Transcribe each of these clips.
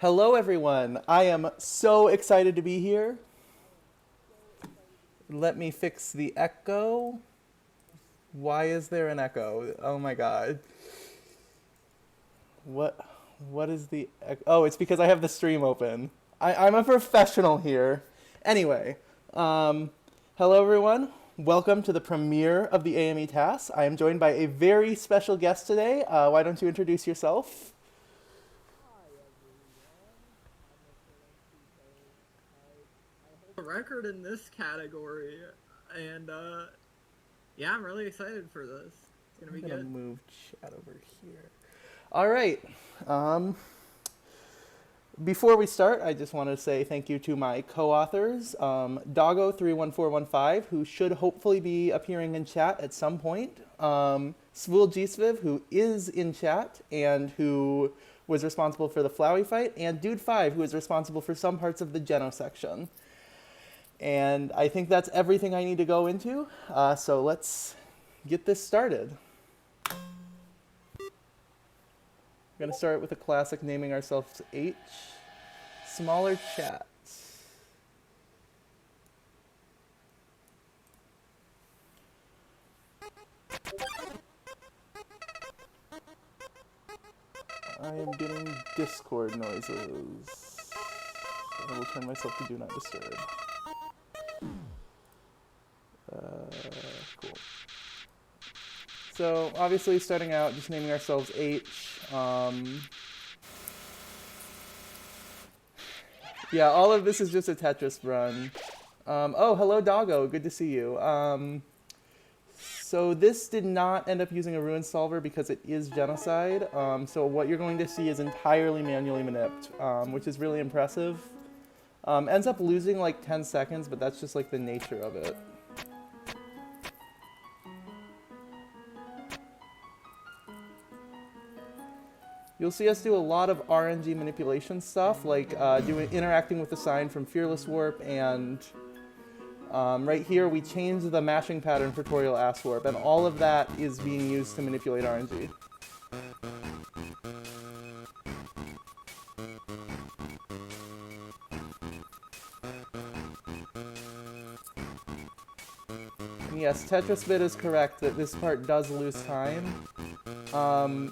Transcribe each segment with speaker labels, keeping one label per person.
Speaker 1: Hello, everyone. I am so excited to be here. Let me fix the echo. Why is there an echo? Oh my god. What what is the echo? Oh, it's because I have the stream open. I'm a professional here. Anyway, hello everyone. Welcome to the premiere of the AME TAS. I am joined by a very special guest today. Why don't you introduce yourself?
Speaker 2: A record in this category, and yeah, I'm really excited for this. It's gonna
Speaker 1: I'm
Speaker 2: be
Speaker 1: gonna
Speaker 2: good.
Speaker 1: move chat over here. All right. Um, Before we start, I just want to say thank you to my co-authors, Doggo31415, who should hopefully be appearing in chat at some point, Svul Gsviv, who is in chat and who was responsible for the Flowey fight, and Dude5, who is responsible for some parts of the Geno section. And I think that's everything I need to go into, so let's get this started. We're going to start with a classic naming ourselves H. Smaller chat. I am getting Discord noises. I will turn myself to Do Not Disturb. Cool. So obviously starting out, just naming ourselves H. Yeah, all of this is just a Tetris run. Oh, hello Doggo, good to see you. So this did not end up using a ruin solver because it is genocide. So what you're going to see is entirely manually manipped, which is really impressive. Ends up losing like 10 seconds, but that's just like the nature of it. You'll see us do a lot of RNG manipulation stuff, like interacting with the sign from Fearless Warp, and right here we change the mashing pattern for Toriel Ass Warp, and all of that is being used to manipulate RNG. And yes, TetrisBit is correct that this part does lose time.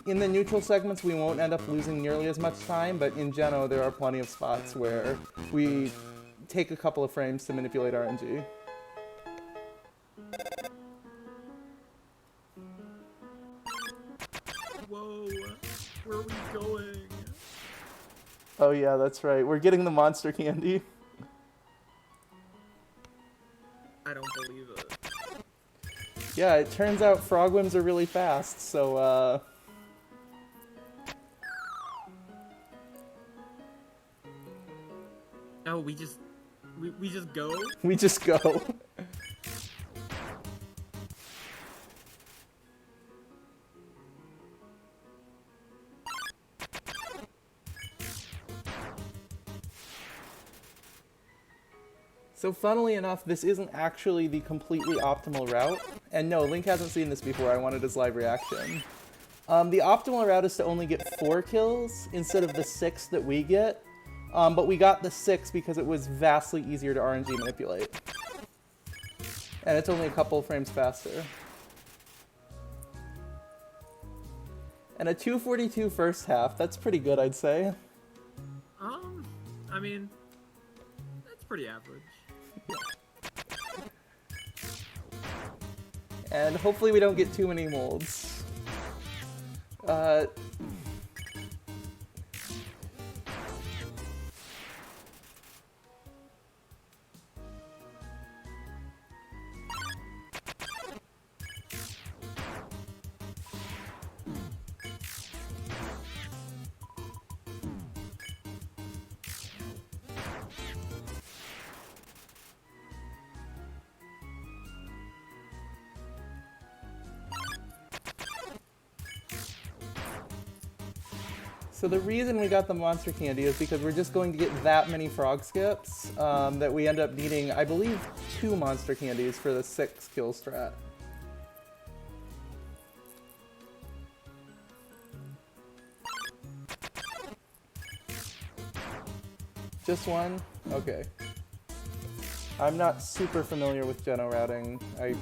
Speaker 1: In the neutral segments, we won't end up losing nearly as much time, but in Geno, there are plenty of spots where we take a couple of frames to manipulate RNG.
Speaker 2: Whoa, where are we going?
Speaker 1: Oh yeah, that's right. We're getting the monster candy.
Speaker 2: I don't believe it.
Speaker 1: Yeah, it turns out frogwims are really fast, so
Speaker 2: Oh, we just go.
Speaker 1: we just go. So funnily enough, this isn't actually the completely optimal route. And no, Link hasn't seen this before. I wanted his live reaction. The optimal route is to only get 4 kills instead of the 6 that we get. But we got the 6 because it was vastly easier to RNG manipulate. And it's only a couple frames faster. And a 242 first half, that's pretty good, I'd say.
Speaker 2: I mean, that's pretty average.
Speaker 1: And hopefully we don't get too many molds. So the reason we got the monster candy is because we're just going to get that many frog skips that we end up needing, I believe, 2 monster candies for the 6 kill strat. Just one? Okay. I'm not super familiar with Geno routing. I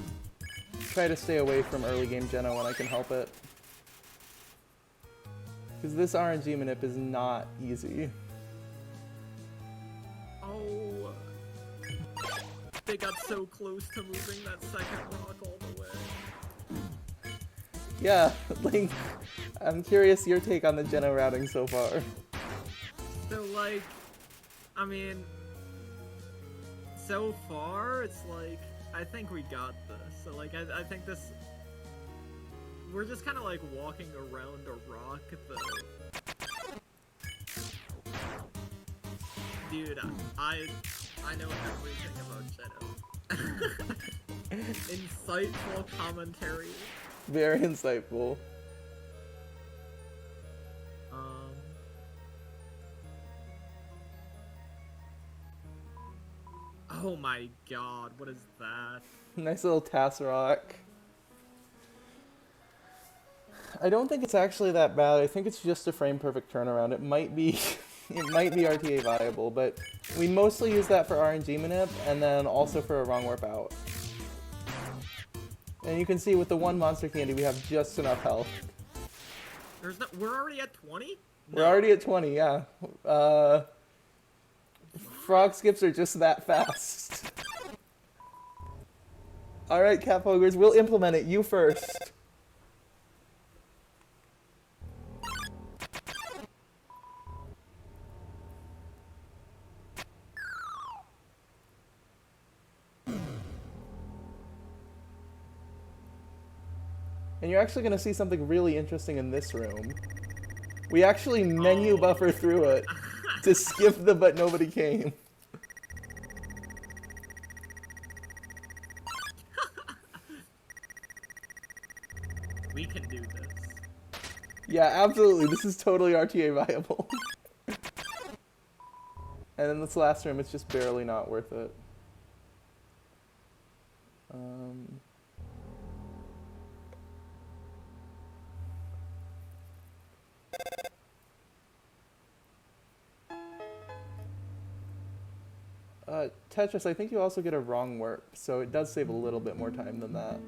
Speaker 1: try to stay away from early game Geno when I can help it. Because this RNG manip is not easy.
Speaker 2: Oh, they got so close to moving that second rock all the way.
Speaker 1: Yeah, Link, I'm curious your take on the Geno routing so far.
Speaker 2: So, like, I mean, so far, it's like, I think we got this. So, like, I think this, we're just kind of, like, walking around a rock that, dude, I know everything about Geno. Insightful commentary.
Speaker 1: Very insightful.
Speaker 2: Oh my god, what is that?
Speaker 1: Nice little TAS rock. I don't think it's actually that bad. I think it's just a frame perfect turnaround. It might be it might be RTA viable, but we mostly use that for RNG manip and then also for a wrong warp out. And you can see with the one monster candy we have just enough health.
Speaker 2: We're already at 20?
Speaker 1: We're already at 20, yeah. Frog skips are just that fast. Alright, Cap Hoggers, we'll implement it. You first. And you're actually going to see something really interesting in this room. We actually menu buffer through it to skip the but nobody came.
Speaker 2: We can do this.
Speaker 1: Yeah, absolutely. This is totally RTA viable. And in this last room, it's just barely not worth it. Tetris, I think you also get a wrong warp, so it does save a little bit more time than that.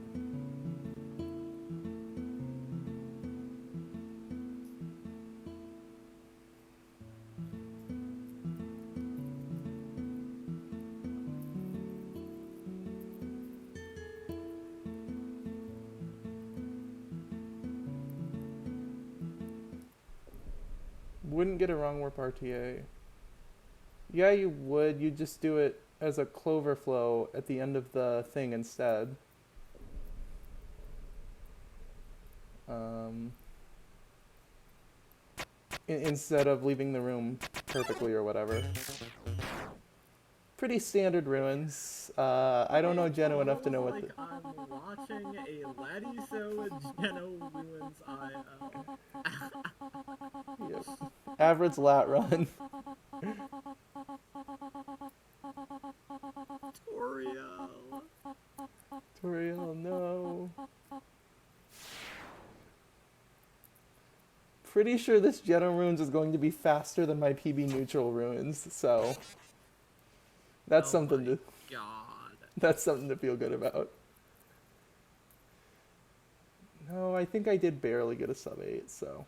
Speaker 1: Wouldn't get a wrong warp RTA. Yeah, you would. You'd just do it as a clover flow at the end of the thing instead. Instead of leaving the room perfectly or whatever. Pretty standard ruins. I don't know Geno enough to know what
Speaker 2: like I'm watching a Latiso Geno ruins IO.
Speaker 1: Yep. Average lat run.
Speaker 2: Toriel.
Speaker 1: Toriel, no. Pretty sure this Geno ruins is going to be faster than my PB neutral ruins, so that's something to that's something to feel good about. No, I think I did barely get a sub 8, so.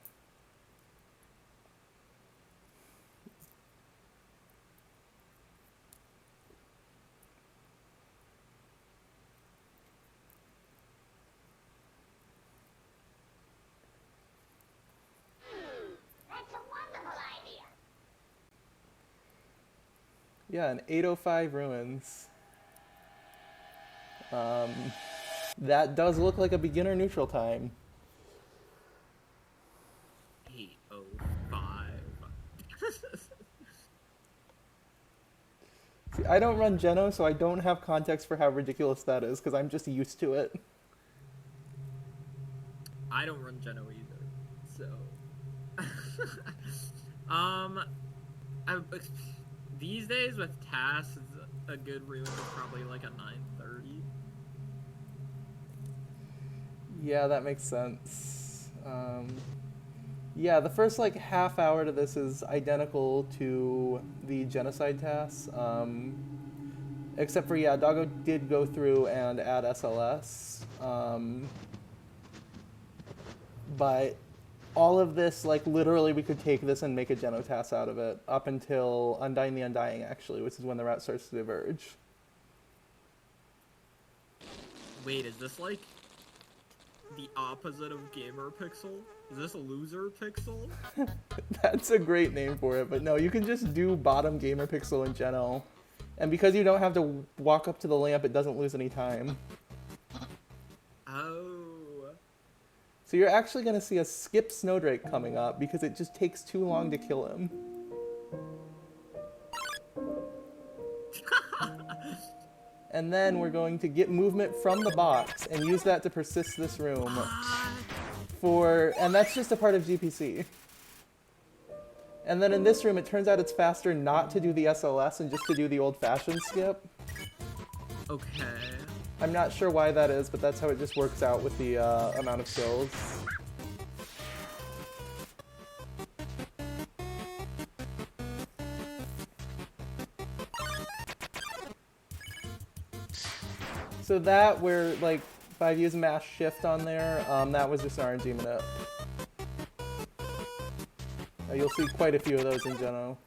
Speaker 1: Yeah, an 805 ruins. That does look like a beginner neutral time.
Speaker 2: 805.
Speaker 1: See, I don't run Geno, so I don't have context for how ridiculous that is, because I'm just used to it.
Speaker 2: I don't run Geno either, so. These days with TAS, a good ruin is probably like a 930.
Speaker 1: Yeah, that makes sense. Yeah, the first like half hour to this is identical to the genocide TAS, except for yeah, Doggo did go through and add SLS, but all of this, like literally, we could take this and make a Geno TAS out of it up until Undying the Undying, actually, which is when the route starts to diverge.
Speaker 2: Wait, is this like the opposite of Gamer Pixel? Is this a loser pixel?
Speaker 1: That's a great name for it, but no, you can just do bottom Gamer Pixel in Geno. And because you don't have to walk up to the lamp, it doesn't lose any time.
Speaker 2: Oh.
Speaker 1: So you're actually going to see a skip Snowdrake coming up because it just takes too long to kill him. And then we're going to get movement from the box and use that to persist this room and that's just a part of GPC. And then in this room, it turns out it's faster not to do the SLS and just to do the old-fashioned skip.
Speaker 2: Okay.
Speaker 1: I'm not sure why that is, but that's how it just works out with the amount of kills. So that, where, like, if I use mass shift on there, that was just an RNG minute. You'll see quite a few of those in Geno.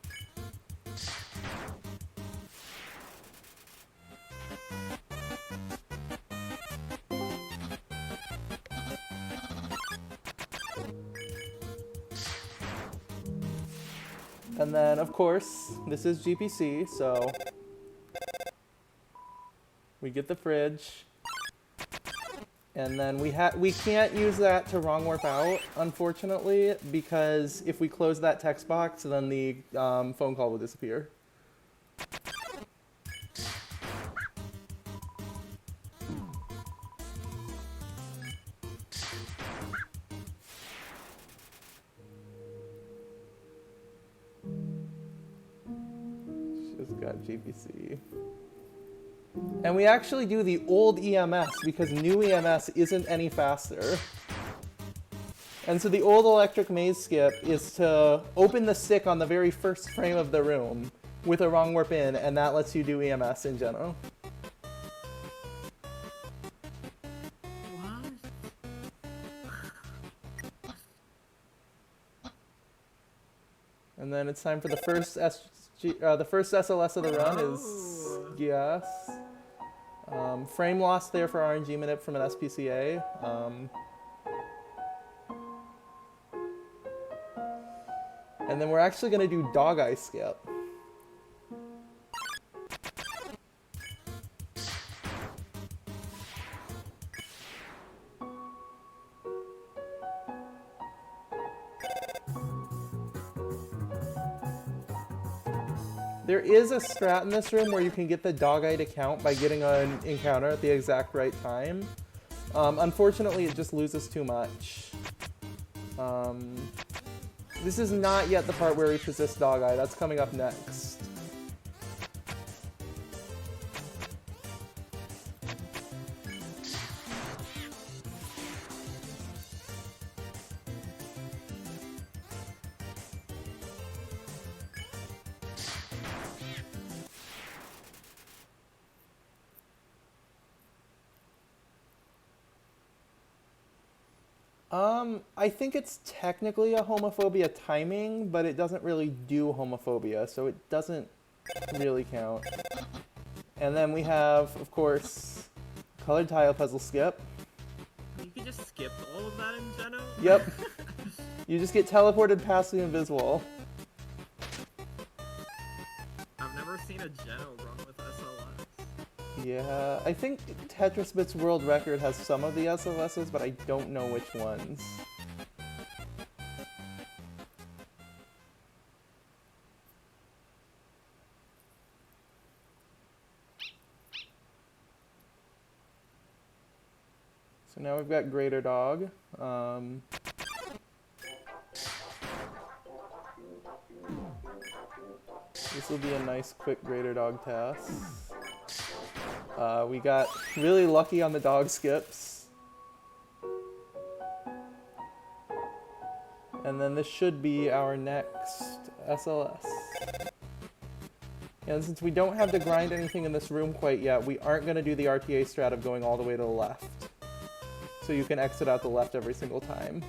Speaker 1: And then, of course, this is GPC, so we get the fridge. And then we can't use that to wrong warp out, unfortunately, because if we close that text box, then the phone call will disappear. Just got GPC. And we actually do the old EMS because new EMS isn't any faster. And so the old electric maze skip is to open the stick on the very first frame of the room with a wrong warp in, and that lets you do EMS in Geno.
Speaker 2: What?
Speaker 1: And then it's time for the first the first SLS of the run is yes. Frame loss there for RNG minute from an SPCA. And then we're actually going to do Dog Eye Skip. There is a strat in this room where you can get the dog eye to count by getting an encounter at the exact right time. Unfortunately, it just loses too much. This is not yet the part where we persist dog eye. That's coming up next. I think it's technically a homophobia timing, but it doesn't really do homophobia, so it doesn't really count. And then we have, of course, colored tile puzzle skip.
Speaker 2: You can just skip all of that in Geno?
Speaker 1: Yep. You just get teleported past the invisible.
Speaker 2: I've never seen a Geno run with SLS.
Speaker 1: Yeah, I think Tetris Bits World Record has some of the SLSs, but I don't know which ones. So now we've got Greater Dog. This will be a nice quick Greater Dog task. We got really lucky on the dog skips. And then this should be our next SLS. And since we don't have to grind anything in this room quite yet, we aren't going to do the RTA strat of going all the way to the left. So you can exit out the left every single time.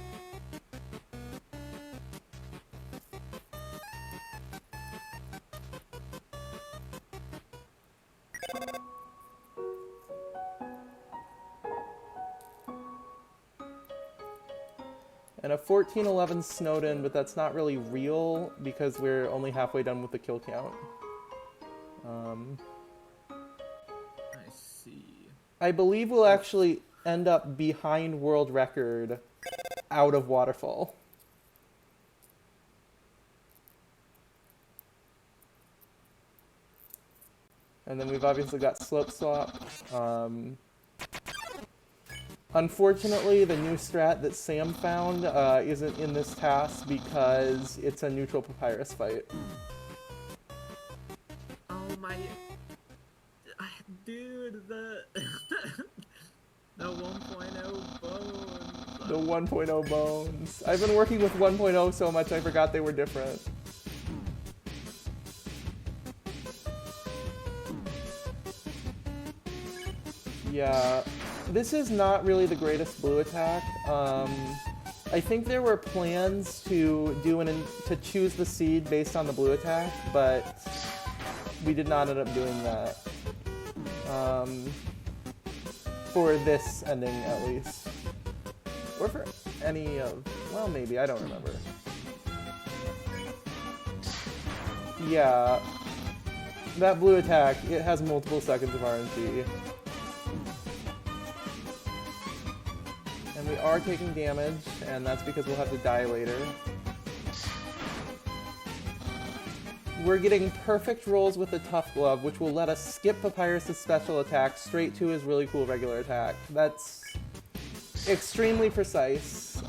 Speaker 1: And a 1411 Snowden, but that's not really real because we're only halfway done with the kill count.
Speaker 2: I see.
Speaker 1: I believe we'll actually end up behind world record out of Waterfall. And then we've obviously got Slope Swap. Unfortunately, the new strat that Sam found isn't in this task because it's a neutral papyrus fight.
Speaker 2: Oh my... Dude, the... the 1.0 bones.
Speaker 1: The 1.0 bones. I've been working with 1.0 so much I forgot they were different. Yeah, this is not really the greatest blue attack. I think there were plans to to choose the seed based on the blue attack, but we did not end up doing that. For this ending, at least. Or for any of... well, maybe. I don't remember. Yeah. That blue attack, it has multiple seconds of RNG. And we are taking damage, and that's because we'll have to die later. We're getting perfect rolls with the Tough Glove, which will let us skip Papyrus' special attack straight to his really cool regular attack. That's extremely precise.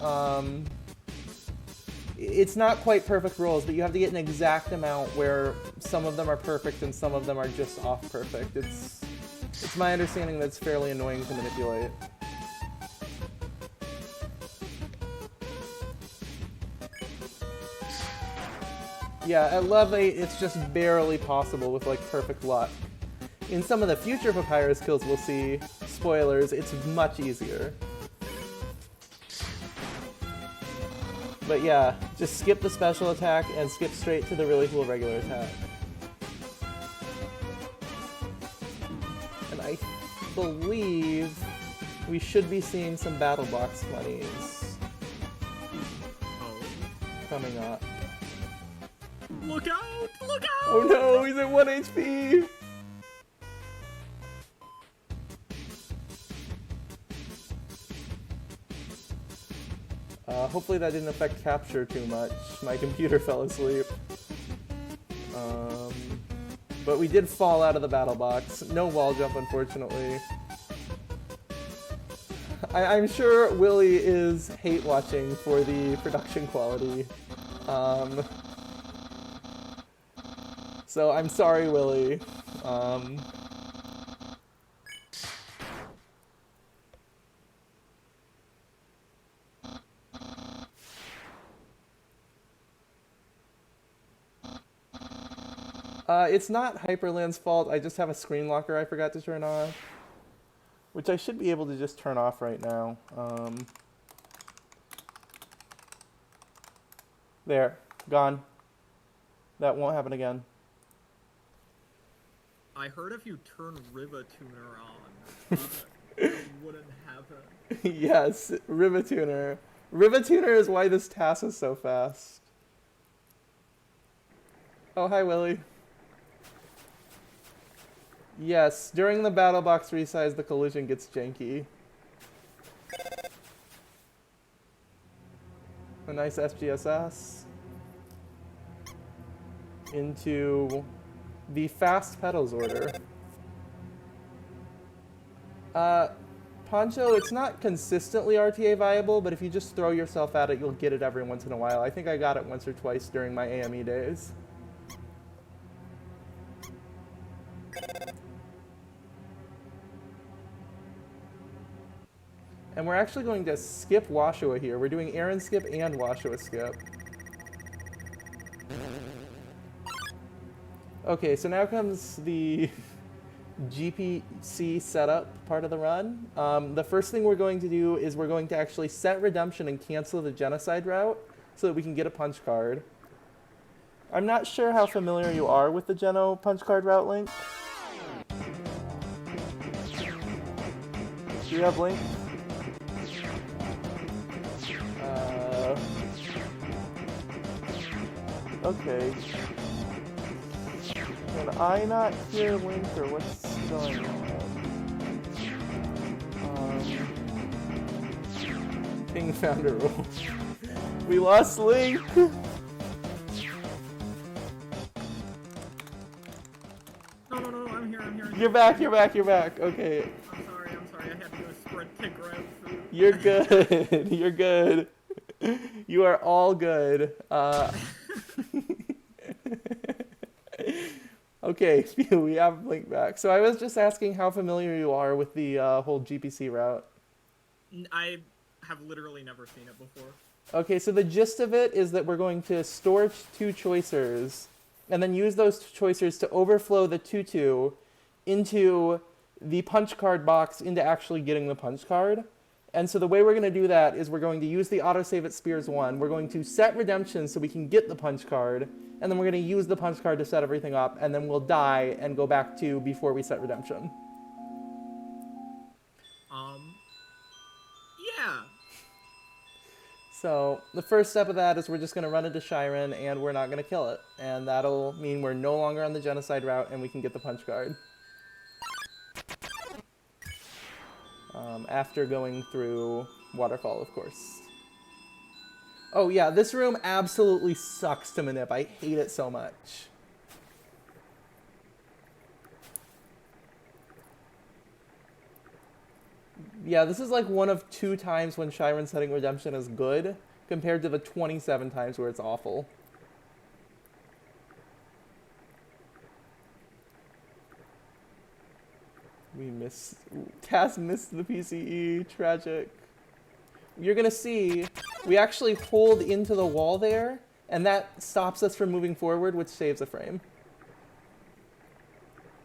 Speaker 1: It's not quite perfect rolls, but you have to get an exact amount where some of them are perfect and some of them are just off perfect. It's my understanding that it's fairly annoying to manipulate. Yeah, at level 8, it's just barely possible with, like, perfect luck. In some of the future Papyrus kills we'll see, spoilers, it's much easier. But yeah, just skip the special attack and skip straight to the really cool regular attack. And I believe we should be seeing some Battle Box monies coming up.
Speaker 2: Look out! Look out!
Speaker 1: Oh no, he's at 1 HP! Hopefully that didn't affect capture too much. My computer fell asleep. But we did fall out of the battle box. No wall jump, unfortunately. I'm sure Willie is hate watching for the production quality. So I'm sorry, Willie. It's not Hyperland's fault, I just have a screen locker I forgot to turn on. Which I should be able to just turn off right now. There, gone. That won't happen again.
Speaker 2: I heard if you turn Riva Tuner on, it wouldn't happen.
Speaker 1: Yes, Riva Tuner. Riva Tuner is why this TAS is so fast. Oh, hi, Willie. Yes, during the battle box resize, the collision gets janky. A nice SGSS. Into the fast pedals order. Poncho, it's not consistently RTA viable, but if you just throw yourself at it, you'll get it every once in a while. I think I got it once or twice during my AME days. And we're actually going to skip Washua here. We're doing Aaron skip and Washua skip. Okay, so now comes the GPC setup part of the run. The first thing we're going to do is we're going to actually set Redemption and cancel the Genocide route so that we can get a punch card. I'm not sure how familiar you are with the Geno punch card route, Link. Do you have Link? Okay. Can I not hear Link or what's going on? King found a rule. We lost Link!
Speaker 2: No, I'm here.
Speaker 1: You're back. Okay.
Speaker 2: I'm sorry. I had to go sprint to grab food.
Speaker 1: You're good. You're good. You are all good. Okay, phew, we have Link back. So I was just asking how familiar you are with the whole GPC route.
Speaker 2: I have literally never seen it before.
Speaker 1: Okay, so the gist of it is that we're going to store 2 choicers and then use those choicers to overflow the 2/2 into the punch card box into actually getting the punch card. And so the way we're going to do that is we're going to use the autosave at Spears 1. We're going to set Redemption so we can get the punch card. And then we're going to use the punch card to set everything up. And then we'll die and go back to before we set Redemption.
Speaker 2: Yeah.
Speaker 1: So the first step of that is we're just going to run into Shyren and we're not going to kill it. And that'll mean we're no longer on the Genocide route and we can get the punch card. After going through Waterfall, of course. Oh yeah, this room absolutely sucks to manip. I hate it so much. Yeah, this is like one of 2 times when Shyren setting Redemption is good, compared to the 27 times where it's awful. We missed... TAS missed the PCE. Tragic. You're going to see we actually hold into the wall there, and that stops us from moving forward, which saves a frame.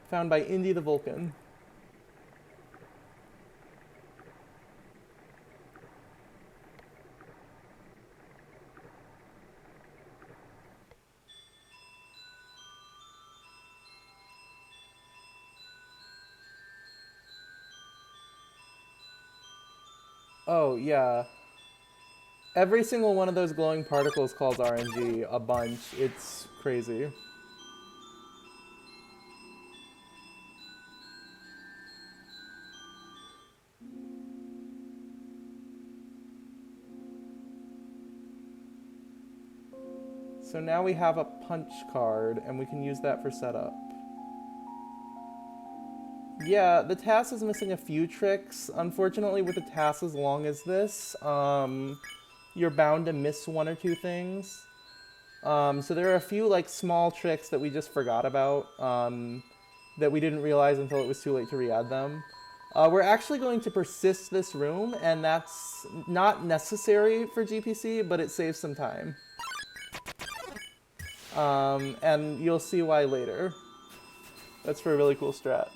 Speaker 1: Found by Indy the Vulcan. Oh, yeah. Every single one of those glowing particles calls RNG a bunch. It's crazy. So now we have a punch card, and we can use that for setup. Yeah, the TAS is missing a few tricks. Unfortunately, with a TAS as long as this, you're bound to miss 1 or 2 things. So there are a few like small tricks that we just forgot about, that we didn't realize until it was too late to re-add them. We're actually going to persist this room, and that's not necessary for GPC, but it saves some time. And you'll see why later. That's for a really cool strat.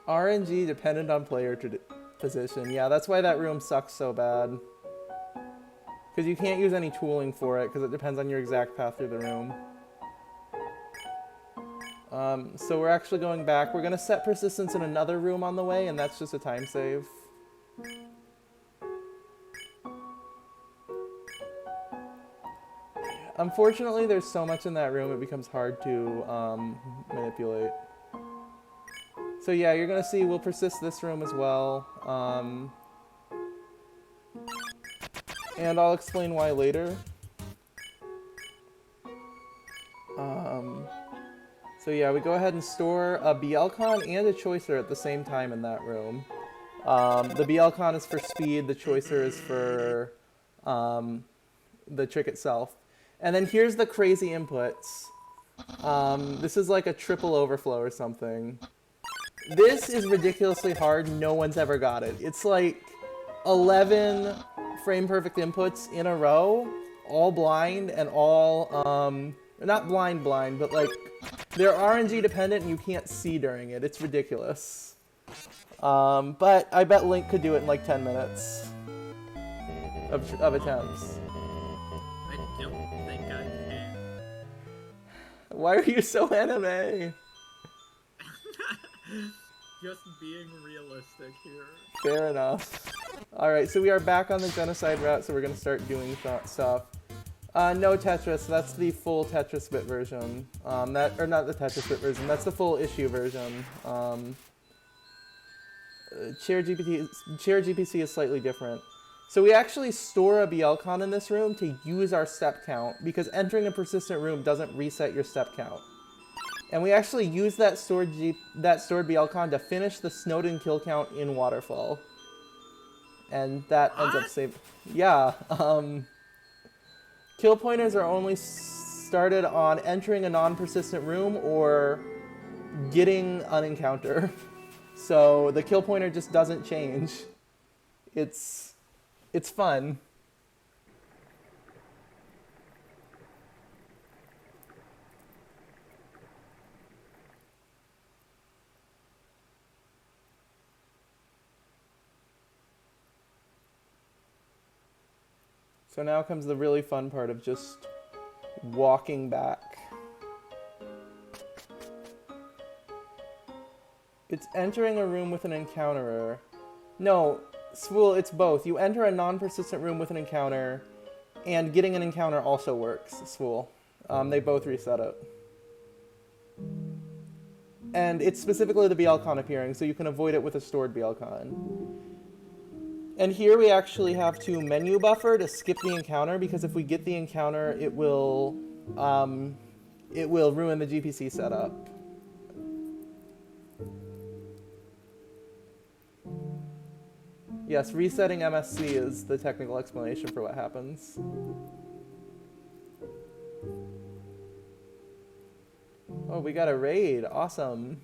Speaker 1: RNG dependent on player position. Yeah, that's why that room sucks so bad. Because you can't use any tooling for it, because it depends on your exact path through the room. So we're actually going back. We're going to set persistence in another room on the way, and that's just a time save. Unfortunately, there's so much in that room, it becomes hard to manipulate. So yeah, you're going to see we'll persist this room as well. And I'll explain why later. So yeah, we go ahead and store a BLCon and a Choicer at the same time in that room. The BLCon is for speed, the Choicer is for the trick itself. And then here's the crazy inputs. This is like a triple overflow or something. This is ridiculously hard. No one's ever got it. It's like 11 frame perfect inputs in a row, all blind and all, not blind, but like they're RNG dependent and you can't see during it. It's ridiculous. But I bet Link could do it in like 10 minutes of attempts.
Speaker 2: I don't think I can.
Speaker 1: Why are you so anime?
Speaker 2: Just being realistic here.
Speaker 1: Fair enough. Alright, so we are back on the genocide route, so we're gonna start doing stuff. No Tetris, that's the full Tetris bit version. Or not the Tetris bit version, that's the full issue version. Chair GPC is slightly different. So we actually store a BLCon in this room to use our step count, because entering a persistent room doesn't reset your step count. And we actually use that stored BLCon to finish the Snowden kill count in Waterfall. And that ends up saving... Yeah, kill pointers are only started on entering a non-persistent room or getting an encounter. So the kill pointer just doesn't change. It's fun. So now comes the really fun part of just walking back. It's entering a room with an encounterer. No, Swool, it's both. You enter a non-persistent room with an encounter, and getting an encounter also works, Swool. They both reset it. And it's specifically the BLCon appearing, so you can avoid it with a stored BLCon. And here we actually have to menu buffer to skip the encounter, because if we get the encounter, it will ruin the GPC setup. Yes, resetting MSC is the technical explanation for what happens. Oh, we got a raid. Awesome.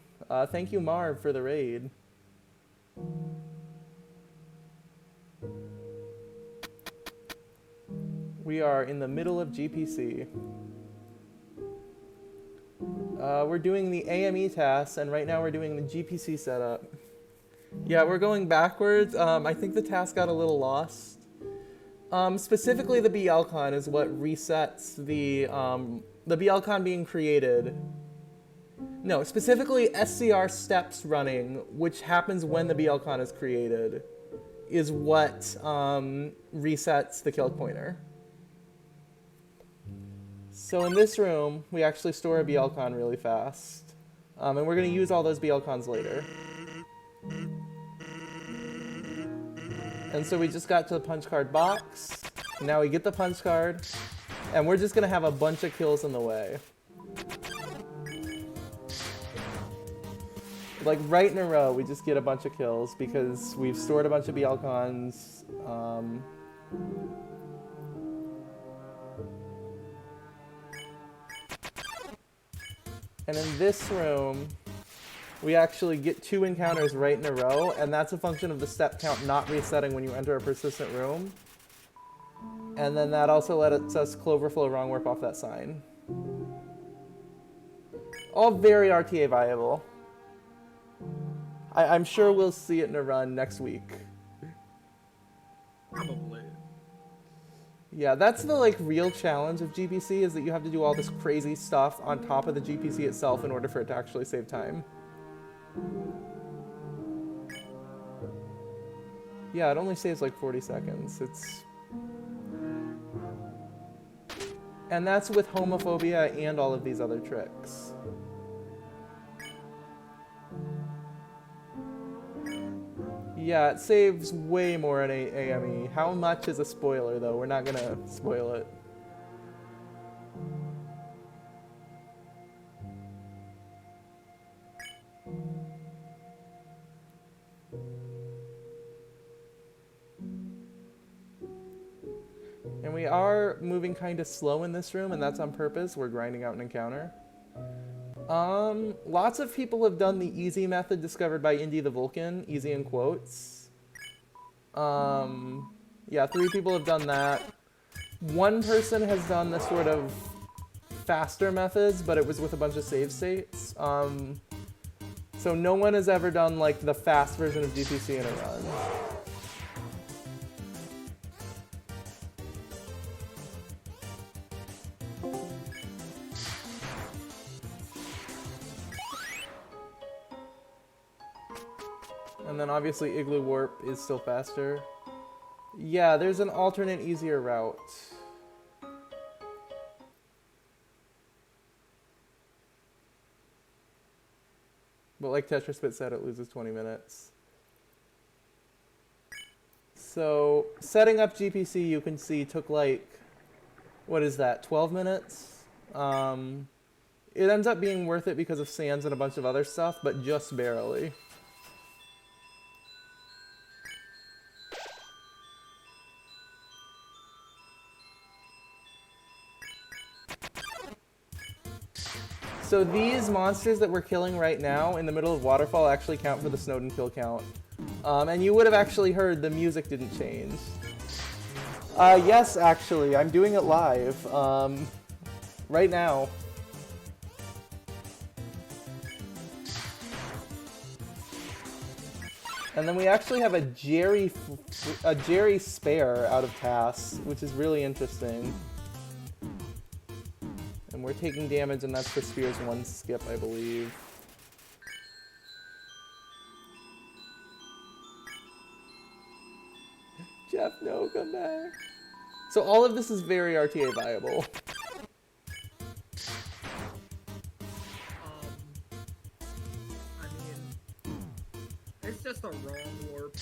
Speaker 1: Thank you, Marv, for the raid. We are in the middle of GPC. We're doing the AME TAS, and right now we're doing the GPC setup. Yeah, we're going backwards. I think the task got a little lost. Specifically, the BLCon is what resets the BLCon being created. No, specifically SCR steps running, which happens when the BLCon is created, is what resets the kill pointer. So in this room, we actually store a BLCon really fast. And we're going to use all those BLCons later. And so we just got to the punch card box. Now we get the punch card, and we're just gonna have a bunch of kills in the way. Like right in a row, we just get a bunch of kills because we've stored a bunch of BLCons. And in this room, we actually get 2 encounters right in a row, and that's a function of the step count not resetting when you enter a persistent room. And then that also lets us Cloverflow wrong warp off that sign. All very RTA viable. I'm sure we'll see it in a run next week.
Speaker 2: Probably.
Speaker 1: Yeah, that's the like real challenge of GPC, is that you have to do all this crazy stuff on top of the GPC itself in order for it to actually save time. Yeah, it only saves like 40 seconds. And that's with homophobia and all of these other tricks. Yeah, it saves way more in AME. How much is a spoiler, though? We're not gonna spoil it. And we are moving kind of slow in this room, and that's on purpose. We're grinding out an encounter. Lots of people have done the easy method discovered by Indy the Vulcan, easy in quotes. Yeah, 3 people have done that. 1 person has done the sort of faster methods, but it was with a bunch of save states. So no one has ever done like the fast version of GPC in a run. And then obviously Igloo Warp is still faster. Yeah, there's an alternate easier route. But like TetraSpit said, it loses 20 minutes. So setting up GPC, you can see, took like, what is that, 12 minutes? It ends up being worth it because of sands and a bunch of other stuff, but just barely. So these monsters that we're killing right now in the middle of Waterfall actually count for the Snowden kill count. And you would have actually heard the music didn't change. Yes, actually, I'm doing it live. Right now. And then we actually have a Jerry spare out of TAS, which is really interesting. And we're taking damage, and that's for Spears 1 skip, I believe. Jeff, no, come back. So all of this is very RTA viable.
Speaker 2: I mean, it's just a wrong warp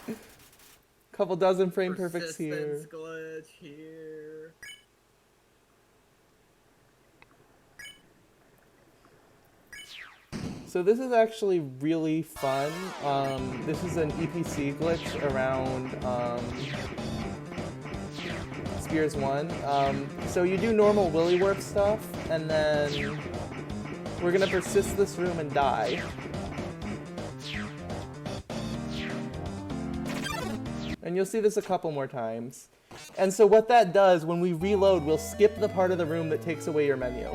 Speaker 2: here.
Speaker 1: Couple dozen frame perfects here.
Speaker 2: Persistence glitch here.
Speaker 1: So this is actually really fun. This is an EPC glitch around Spears 1. So you do normal Willy Warp stuff, and then we're gonna persist this room and die. And you'll see this a couple more times. And so what that does, when we reload, we'll skip the part of the room that takes away your menu.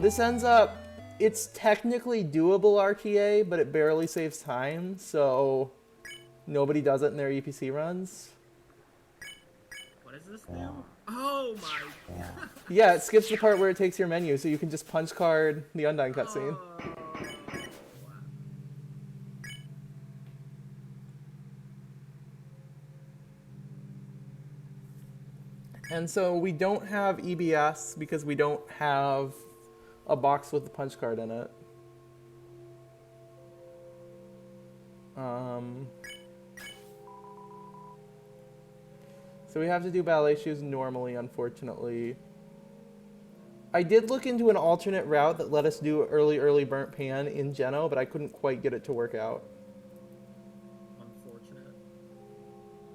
Speaker 1: This ends up, it's technically doable RTA, but it barely saves time, so nobody does it in their EPC runs.
Speaker 2: What is this now? Oh my god.
Speaker 1: Yeah, it skips the part where it takes your menu, so you can just punch card the Undyne cutscene. And so we don't have EBS because we don't have a box with the punch card in it. So we have to do ballet shoes normally, unfortunately. I did look into an alternate route that let us do early burnt pan in Geno, but I couldn't quite get it to work out.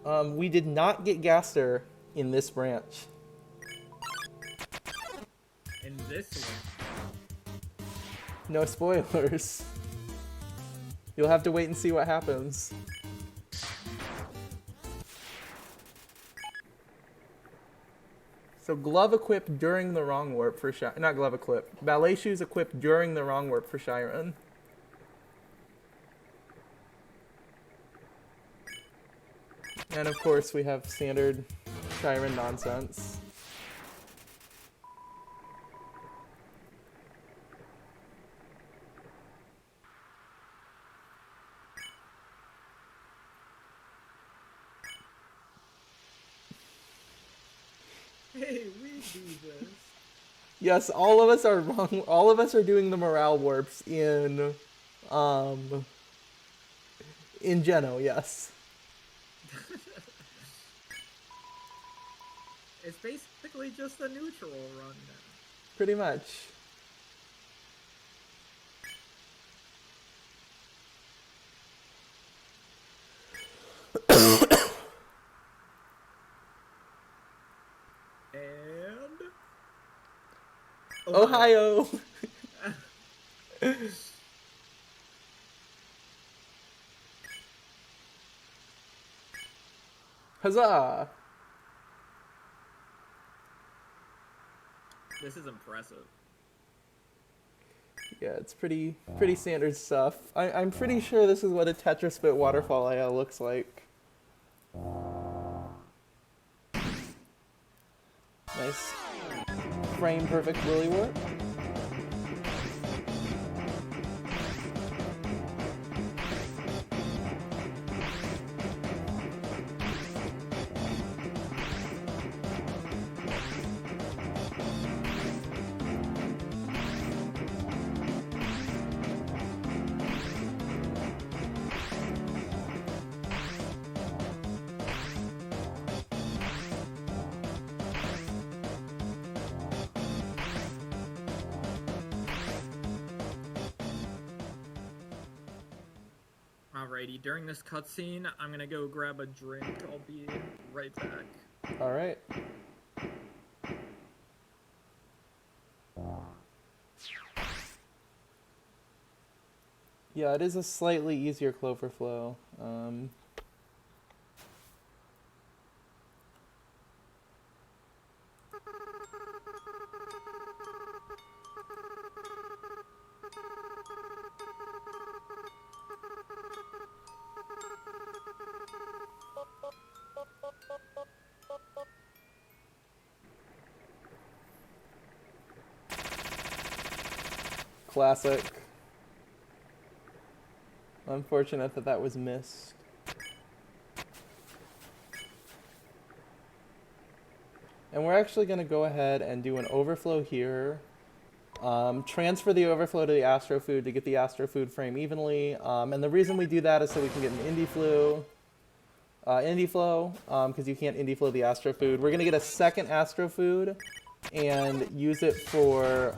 Speaker 2: Unfortunate.
Speaker 1: We did not get Gaster in this branch.
Speaker 2: In this one.
Speaker 1: No spoilers. You'll have to wait and see what happens. So glove equipped during the wrong warp for not glove equipped. Ballet shoes equipped during the wrong warp for Shyren. And of course we have standard Shyren nonsense.
Speaker 2: Hey, we do this.
Speaker 1: Yes, all of us are wrong. All of us are doing the morale warps in Geno, yes.
Speaker 2: It's basically just a neutral run now.
Speaker 1: Pretty much. Ohio! Huzzah!
Speaker 2: This is impressive.
Speaker 1: Yeah, it's pretty standard stuff. I'm pretty sure this is what a Tetris bit waterfall IL looks like. Nice frame perfect willy work.
Speaker 2: Alrighty, during this cutscene, I'm gonna go grab a drink. I'll be right back.
Speaker 1: Alright. Yeah, it is a slightly easier Clover flow. Classic. Unfortunate that that was missed. And we're actually going to go ahead and do an overflow here. Transfer the overflow to the Astro Food to get the Astro Food frame evenly. And the reason we do that is so we can get an Indie Flow, because you can't Indie Flow the Astro Food. We're going to get a second Astro Food and use it for...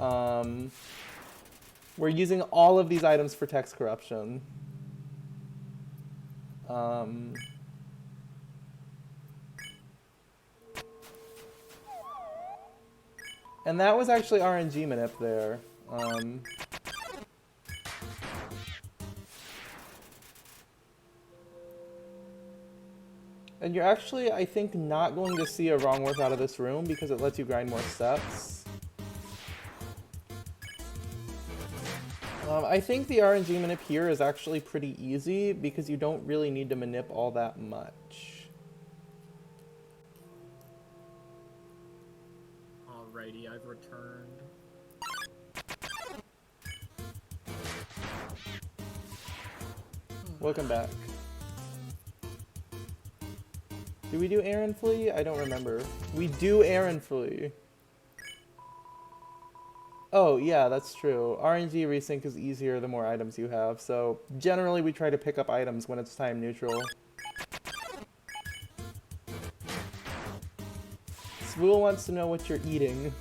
Speaker 1: we're using all of these items for text corruption. And that was actually RNG manip there. And you're actually, I think, not going to see a wrong work out of this room because it lets you grind more steps. I think the RNG manip here is actually pretty easy because you don't really need to manip all that much.
Speaker 2: Alrighty, I've returned.
Speaker 1: Welcome back. Do we do Aaron Flea? I don't remember. We do Aaron Flea. Oh, yeah, that's true. RNG resync is easier the more items you have, so generally we try to pick up items when it's time neutral. Swool wants to know what you're eating.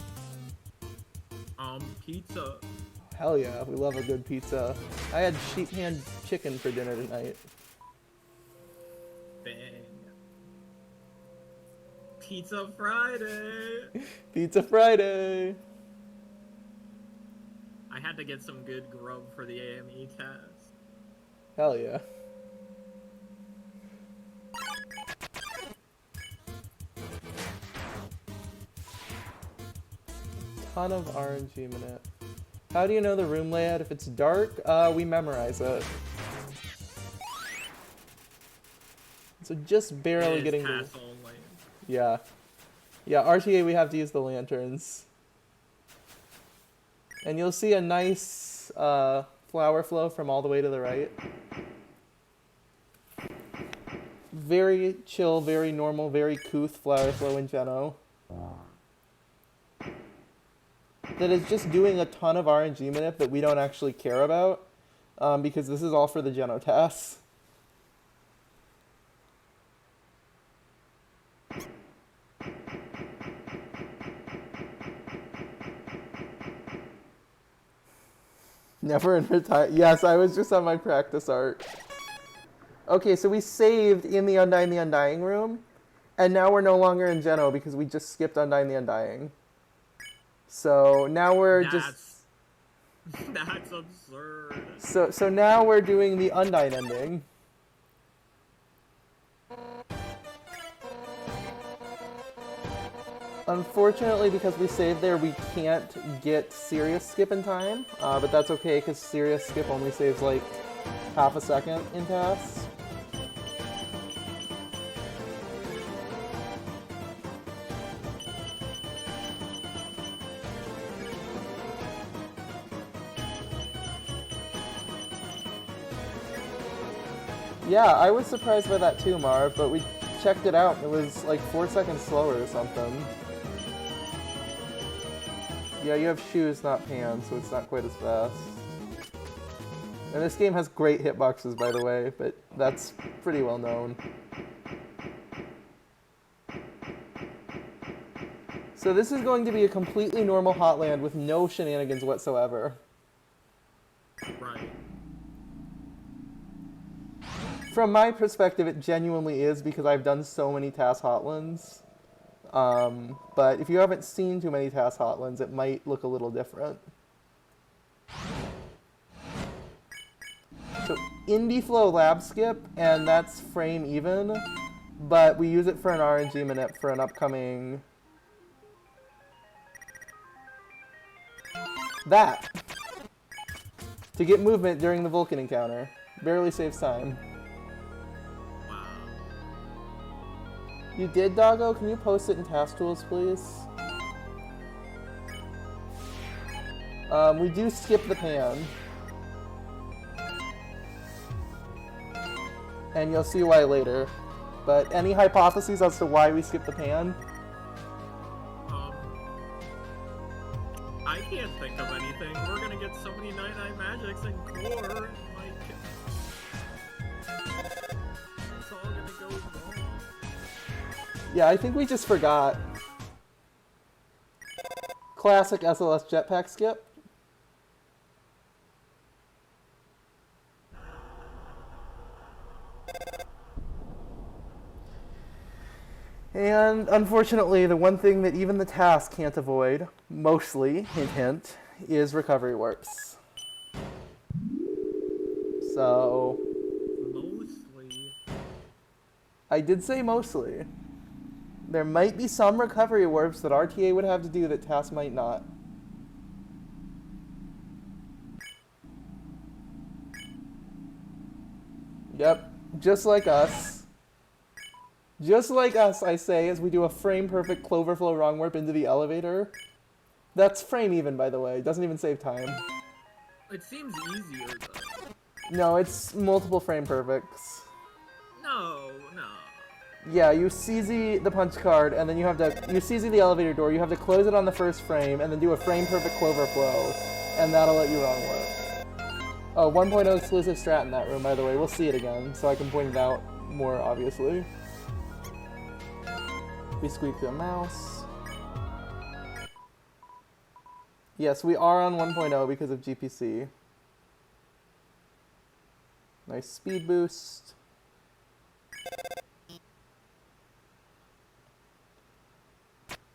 Speaker 2: Pizza.
Speaker 1: Hell yeah, we love a good pizza. I had sheep hand chicken for dinner tonight.
Speaker 2: Bang. Pizza Friday!
Speaker 1: Pizza Friday!
Speaker 2: I had to get some good grub for the AME test.
Speaker 1: Hell yeah. Ton of RNG minute. How do you know the room layout if it's dark? We memorize it. So just barely getting the...
Speaker 2: TAS only.
Speaker 1: Yeah. Yeah, RTA we have to use the lanterns. And you'll see a nice flower flow from all the way to the right. Very chill, very normal, very couth flower flow in Geno. That is just doing a ton of RNG manip that we don't actually care about, because this is all for the Geno TAS. Never in retire. Yes, I was just on my practice art. Okay, so we saved in the Undying room, and now we're no longer in Geno because we just skipped Undying the Undying. So now we're
Speaker 2: That's absurd.
Speaker 1: So now we're doing the Undyne ending. Unfortunately, because we saved there, we can't get Serious Skip in time, but that's okay because Serious Skip only saves like half a second in TAS. Yeah, I was surprised by that too, Marv, but we checked it out and it was like 4 seconds slower or something. Yeah, you have shoes, not pans, so it's not quite as fast. And this game has great hitboxes, by the way, but that's pretty well known. So this is going to be a completely normal Hotland with no shenanigans whatsoever.
Speaker 2: Right.
Speaker 1: From my perspective, it genuinely is because I've done so many TAS Hotlands. But if you haven't seen too many TAS Hotlands, it might look a little different. So Indie Flow Lab Skip, and that's frame even, but we use it for an RNG minute for an upcoming... That! To get movement during the Vulcan encounter. Barely saves time.
Speaker 2: Wow.
Speaker 1: You did, Doggo? Can you post it in Task Tools, please? We do skip the pan. And you'll see why later. But any hypotheses as to why we skip the pan?
Speaker 2: I can't think of anything. We're gonna get so many 9-9 magics and core, and like... It's all gonna go wrong.
Speaker 1: Yeah, I think we just forgot. Classic SLS jetpack skip. And unfortunately, the one thing that even the TAS can't avoid, mostly, hint hint, is recovery warps. So...
Speaker 2: Mostly.
Speaker 1: I did say mostly. There might be some recovery warps that RTA would have to do that TAS might not. Yep, just like us. Just like us, I say, as we do a frame-perfect Cloverflow wrong warp into the elevator. That's frame even, by the way. It doesn't even save time.
Speaker 2: It seems easier, though.
Speaker 1: No, it's multiple frame perfects.
Speaker 2: No.
Speaker 1: Yeah, you CZ the punch card, and then you have to... You CZ the elevator door, you have to close it on the first frame, and then do a frame-perfect Cloverflow, and that'll let you wrong warp. Oh, 1.0 exclusive strat in that room, by the way. We'll see it again, so I can point it out more obviously. We squeak the mouse. Yes, we are on 1.0 because of GPC. Nice speed boost.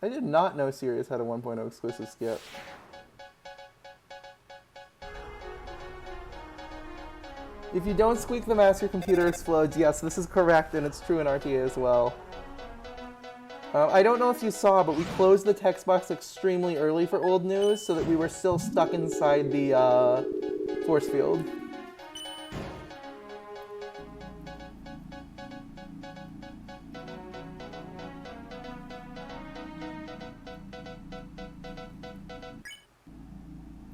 Speaker 1: I did not know Sirius had a 1.0 exclusive skip. If you don't squeak the mouse, your computer explodes. Yes, this is correct, and it's true in RTA as well. I don't know if you saw, but we closed the text box extremely early for old news so that we were still stuck inside the force field.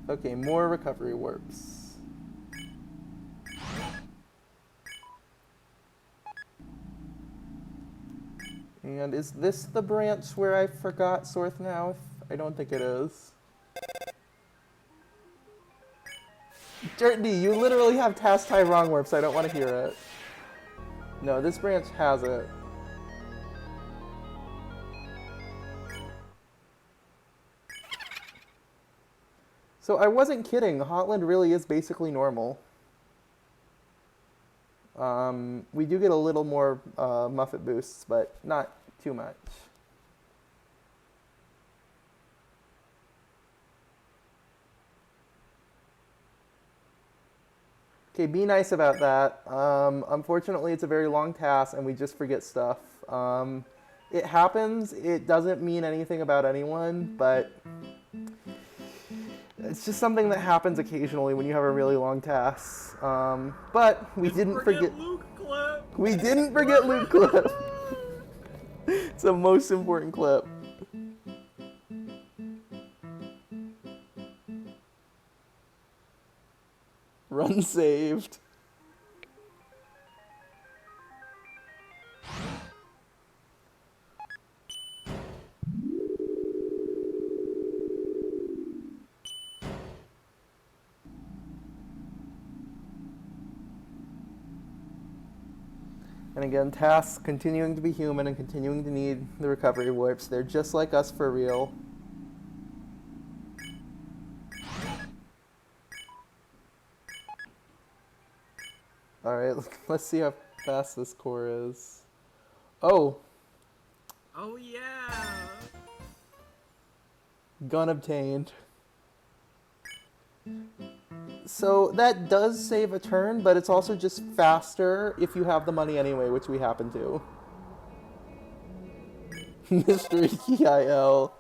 Speaker 1: Okay, more recovery warps. And is this the branch where I forgot Sorthnow? I don't think it is. Dirt D, you literally have task tie wrong warps. I don't want to hear it. No, this branch has it. So I wasn't kidding. Hotland really is basically normal. We do get a little more Muffet boosts, but not too much. Okay, be nice about that. Unfortunately, it's a very long task, and we just forget stuff. It happens. It doesn't mean anything about anyone, but it's just something that happens occasionally when you have a really long task. But we didn't forget.
Speaker 2: Luke clip.
Speaker 1: We didn't forget Luke clip. It's the most important clip. Run saved. And again, tasks continuing to be human and continuing to need the recovery warps. They're just like us for real. Alright, let's see how fast this core is. Oh!
Speaker 2: Oh yeah!
Speaker 1: Gun obtained. So that does save a turn, but it's also just faster if you have the money anyway, which we happen to. Mystery Key IL.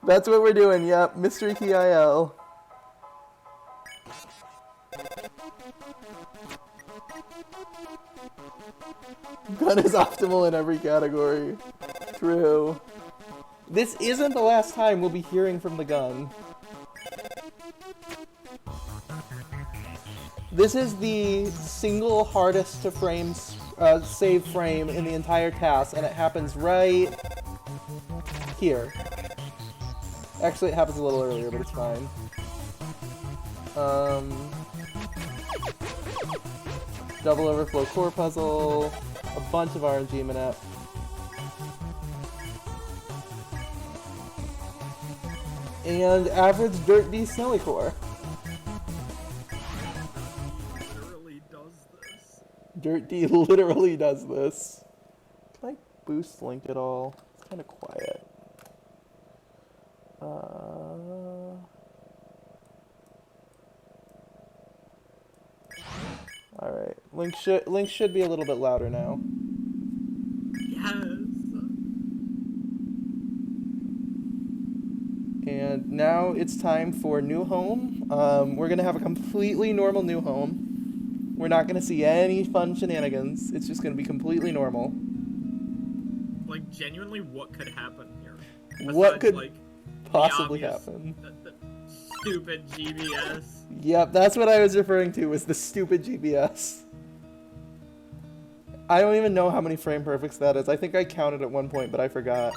Speaker 1: That's what we're doing, yep. Mystery Key IL. Gun is optimal in every category. True. This isn't the last time we'll be hearing from the gun. This is the single hardest to save frame in the entire task, and it happens right here. Actually, it happens a little earlier, but it's fine. Double overflow core puzzle, a bunch of RNG minute. And average Dirt D Snowy core. Dirt D literally does this. Can I boost Link at all? It's kind of quiet. Alright, Link should be a little bit louder now.
Speaker 2: Yes!
Speaker 1: And now it's time for new home. We're gonna have a completely normal new home. We're not gonna see any fun shenanigans. It's just gonna be completely normal.
Speaker 2: Like, genuinely, what could happen here?
Speaker 1: What
Speaker 2: Besides,
Speaker 1: could
Speaker 2: like,
Speaker 1: possibly
Speaker 2: the obvious,
Speaker 1: happen?
Speaker 2: The stupid GBS.
Speaker 1: Yep, that's what I was referring to, was the stupid GBS. I don't even know how many frame perfects that is. I think I counted at one point, but I forgot.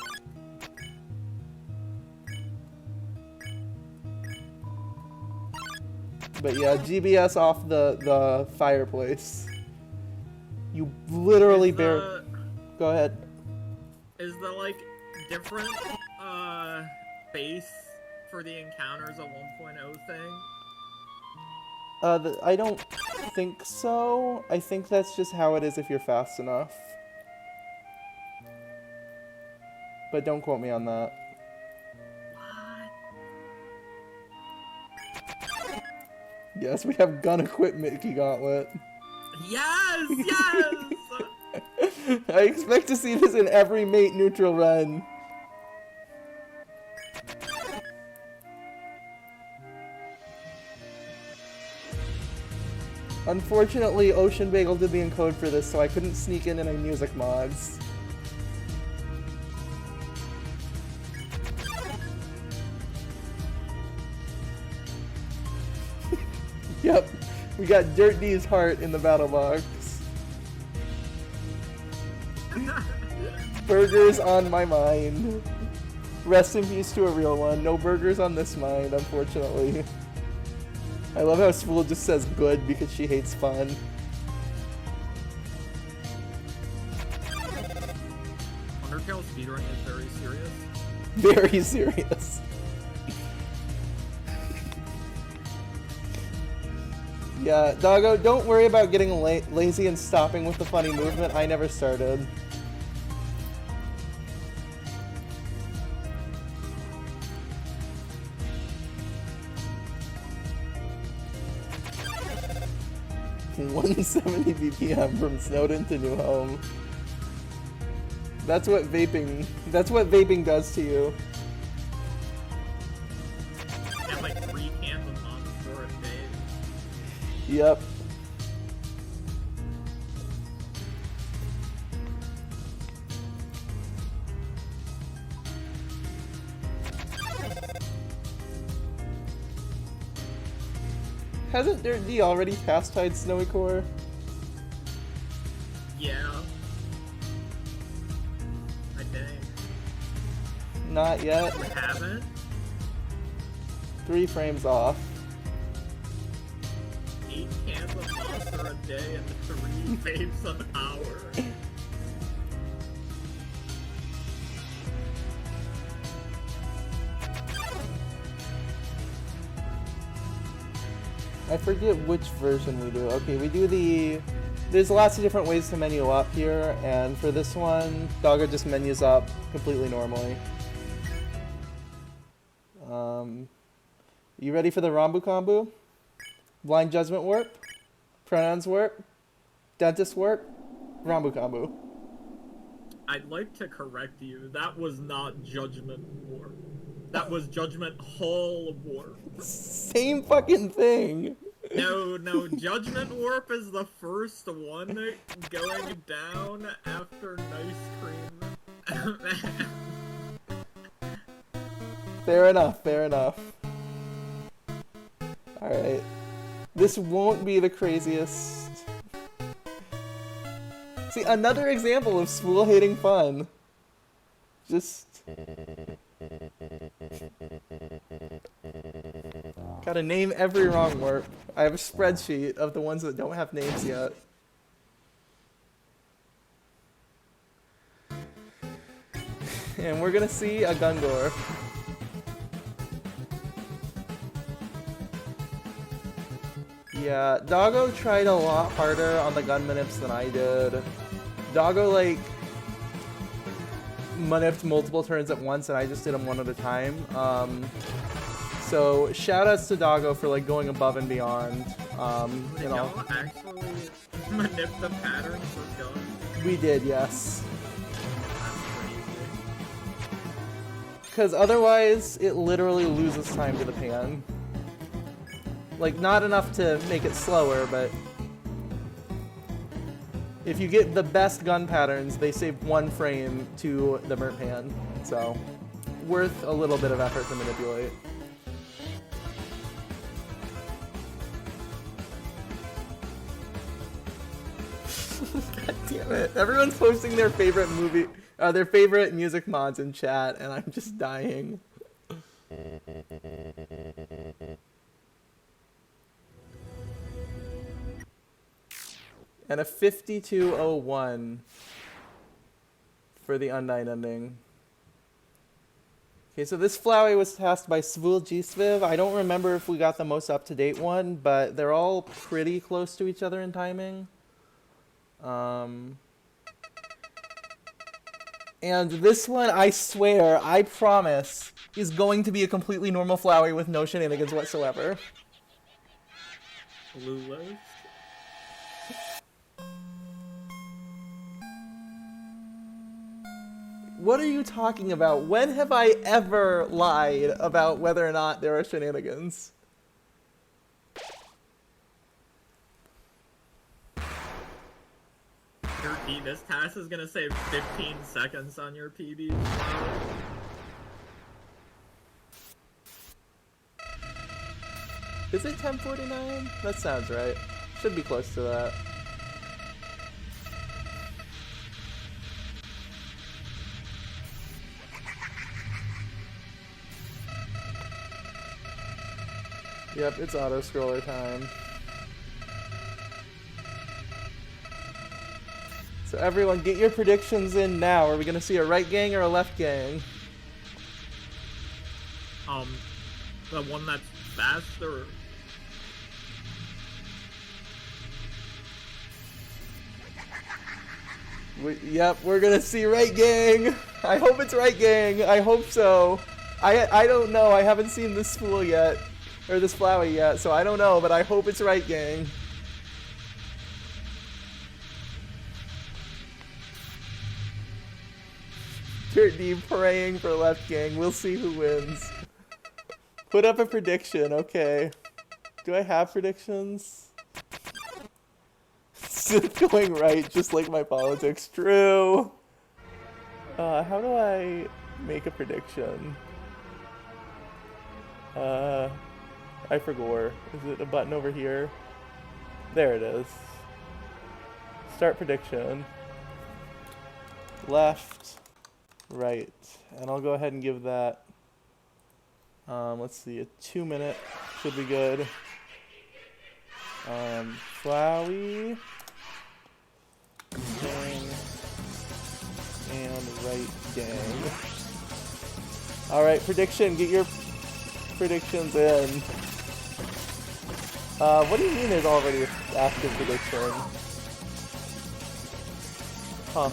Speaker 1: But yeah, GBS off the fireplace. You literally Go ahead.
Speaker 2: Is the, like, different, base for the encounters a 1.0 thing?
Speaker 1: I don't think so. I think that's just how it is if you're fast enough. But don't quote me on that.
Speaker 2: What?
Speaker 1: Yes, we have gun equipped Mickey Gauntlet.
Speaker 2: Yes! Yes!
Speaker 1: I expect to see this in every mate neutral run. Unfortunately, Ocean Bagel did the encode for this, so I couldn't sneak in any music mods. Yep, we got Dirt D's heart in the battle box. Burgers on my mind. Rest in peace to a real one. No burgers on this mind, unfortunately. I love how Spool just says good because she hates fun.
Speaker 2: Undertale speedrunning is very serious.
Speaker 1: Very serious. Yeah, Doggo, don't worry about getting lazy and stopping with the funny movement. I never started. 170 BPM from Snowden to new home. That's what vaping does to you.
Speaker 2: And like 3 cans of Monster a day.
Speaker 1: Yep. Hasn't Dirt D already pastied Snowy Core?
Speaker 2: Yeah. I think.
Speaker 1: Not yet.
Speaker 2: You haven't?
Speaker 1: 3 frames off.
Speaker 2: 8 cans of Monster a day and 3 vapes an hour.
Speaker 1: I forget which version we do. Okay, we do the... There's lots of different ways to menu up here, and for this one, Doggo just menus up completely normally. You ready for the Rambu Kombu? Blind Judgment Warp? Pronouns Warp? Dentist Warp? Rambu Kombu.
Speaker 2: I'd like to correct you. That was not Judgment War. That was Judgment Hall War.
Speaker 1: Same fucking thing.
Speaker 2: No, Judgment Warp is the first one going down after Nice Cream.
Speaker 1: Fair enough, fair enough. Alright. This won't be the craziest. See, another example of spool hating fun. Just... Gotta name every wrong warp. I have a spreadsheet of the ones that don't have names yet. And we're gonna see a Gungor. Yeah, Doggo tried a lot harder on the gun manips than I did. Doggo, like, manipped multiple turns at once, and I just did them one at a time. So shoutouts to Doggo for like going above and beyond. You know,
Speaker 2: Y'all actually manip the pattern for guns.
Speaker 1: We did, yes.
Speaker 2: That's crazy.
Speaker 1: Because otherwise, it literally loses time to the pan. Like, not enough to make it slower, but if you get the best gun patterns, they save 1 frame to the Mert pan. So, worth a little bit of effort to manipulate. God damn it. Everyone's posting their favorite their favorite music mods in chat, and I'm just dying. And a 5201 for the Undyne ending. Okay, so this Flowey was tasked by Svul Gsviv. I don't remember if we got the most up-to-date one, but they're all pretty close to each other in timing. And this one, I swear, I promise, is going to be a completely normal Flowey with no shenanigans whatsoever.
Speaker 2: Lulos?
Speaker 1: What are you talking about? When have I ever lied about whether or not there are shenanigans?
Speaker 2: Dirty, this TAS is gonna save 15 seconds on your PB.
Speaker 1: Is it 10:49? That sounds right. Should be close to that. Yep, it's auto-scroller time. So everyone, get your predictions in now. Are we going to see a right gang or a left gang?
Speaker 2: The one that's faster.
Speaker 1: Yep, we're going to see right gang. I hope it's right gang. I hope so. I don't know. I haven't seen this spool yet. Or this Flowey yet, so I don't know, but I hope it's right gang. Dirt D praying for left gang. We'll see who wins. Put up a prediction. Okay. Do I have predictions? It's going right, just like my politics. True. How do I make a prediction? I forgot. Is it a button over here? There it is. Start prediction. Left, right. And I'll go ahead and give that, let's see, a 2-minute should be good. Flowey, gang, and right gang. Alright, prediction, get your predictions in. What do you mean there's already an active prediction? Huh.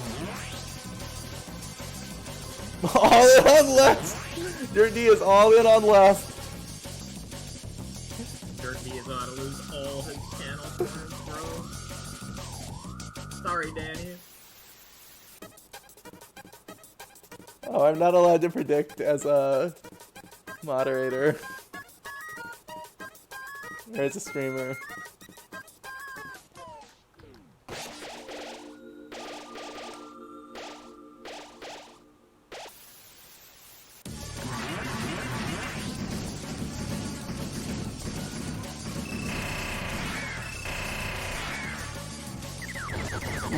Speaker 1: All in on left! Dirt D is all in on left.
Speaker 2: Dirt D is about to lose all his channel points, bro. Sorry, Danny.
Speaker 1: Oh, I'm not allowed to predict as a moderator. Or as a streamer.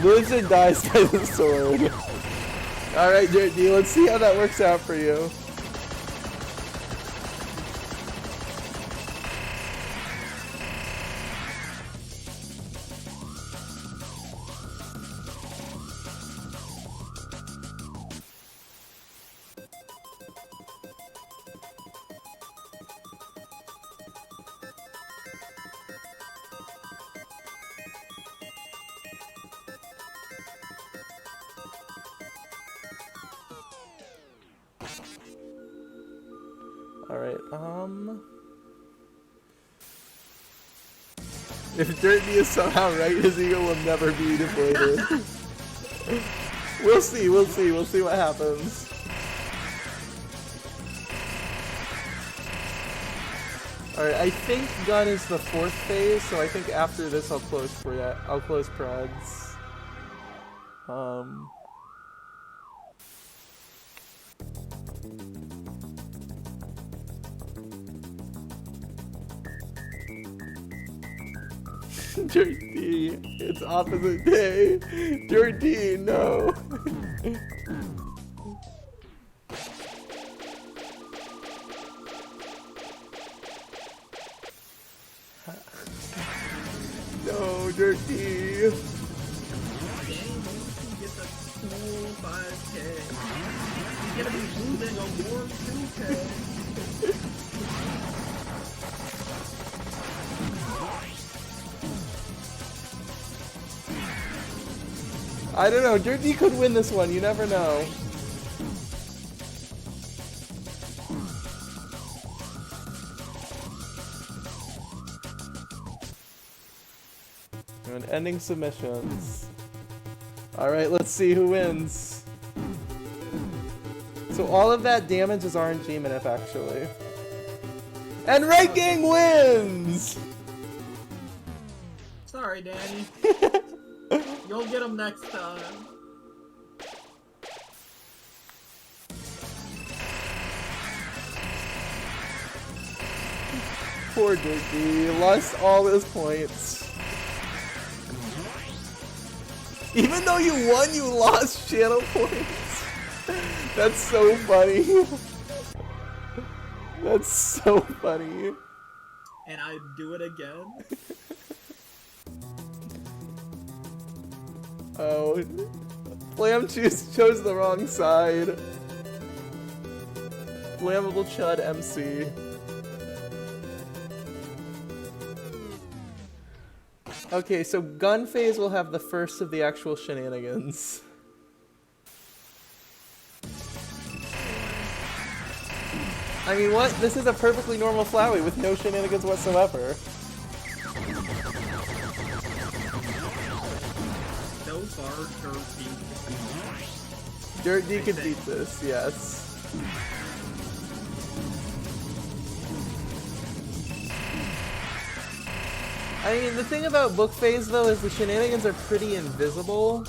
Speaker 1: Lives and dies by the sword. Alright, Dirt D, let's see how that works out for you. Alright, if Dirt D is somehow right, his ego will never be deflated. We'll see what happens. Alright, I think gun is the 4th phase, so I think after this I'll close Preds. Dirt D, it's opposite day. Dirt D, no. No, Dirt D.
Speaker 2: Danny wants to get the cool 5K. He's gonna be losing a warm 2K.
Speaker 1: I don't know, Dirt D could win this one, you never know. And ending submissions. Alright, let's see who wins. So all of that damage is RNG Minif actually. And Right Gang wins!
Speaker 2: Sorry, Danny. You'll get him next time.
Speaker 1: Poor Dirt D, lost all his points. Even though you won, you lost channel points. That's so funny. That's so funny.
Speaker 2: And I'd do it again.
Speaker 1: Oh, Flam chose the wrong side. Flammable Chud MC. Okay, so gun phase will have the first of the actual shenanigans. I mean, what? This is a perfectly normal Flowey with no shenanigans whatsoever. Dirt D could beat this, yes. I mean, the thing about book phase, though, is the shenanigans are pretty invisible.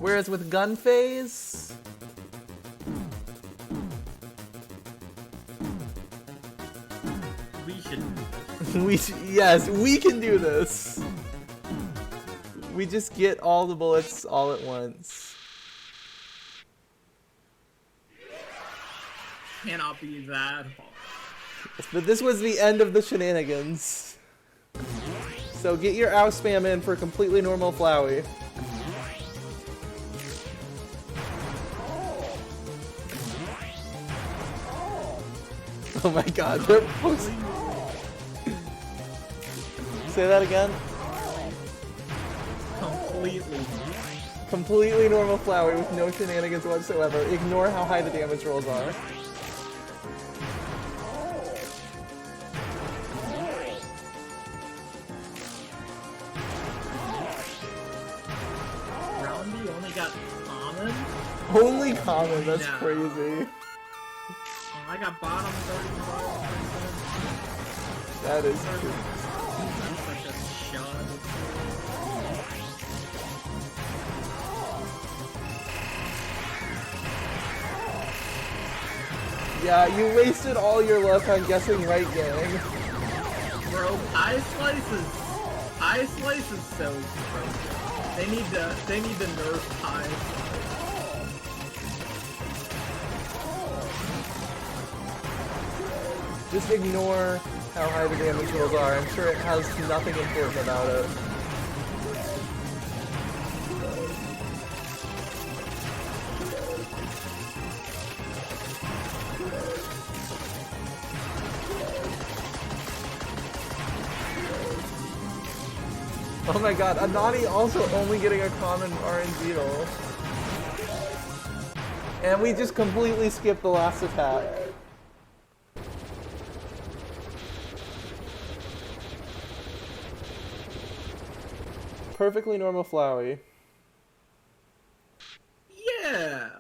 Speaker 1: Whereas with gun phase...
Speaker 2: We should.
Speaker 1: Yes, we can do this. We just get all the bullets all at once.
Speaker 2: Cannot be that hard.
Speaker 1: But this was the end of the shenanigans. So get your ow spam in for completely normal Flowey. Oh my god, they're both... Say that again? Completely normal Flowey with no shenanigans whatsoever. Ignore how high the damage rolls are.
Speaker 2: Roundy only got common?
Speaker 1: Only common, that's
Speaker 2: No.
Speaker 1: crazy.
Speaker 2: I got bottom 35%.
Speaker 1: That is true.
Speaker 2: That's such a shot.
Speaker 1: Yeah, you wasted all your luck on guessing right, gang.
Speaker 2: Bro, Pie Slice is so broken. They need to nerf Pie Slice.
Speaker 1: Just ignore how high the damage rolls are. I'm sure it has nothing important about it. Oh my god, Anani also only getting a common RNG roll. And we just completely skipped the last attack. Perfectly normal Flowey.
Speaker 2: Yeah.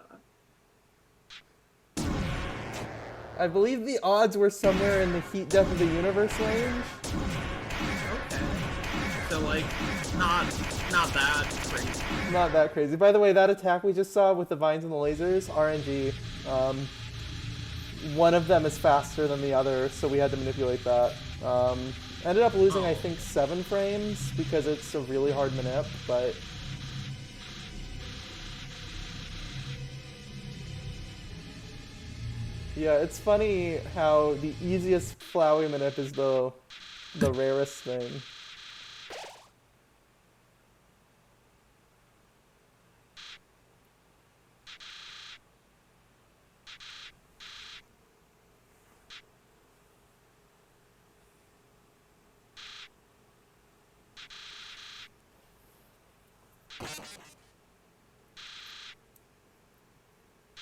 Speaker 1: I believe the odds were somewhere in the heat death of the universe range.
Speaker 2: Okay. So like, not that crazy.
Speaker 1: Not that crazy. By the way, that attack we just saw with the vines and the lasers, RNG. One of them is faster than the other, so we had to manipulate that. Ended up losing, I think, 7 frames because it's a really hard manip, but... Yeah, it's funny how the easiest Flowey manip is the rarest thing.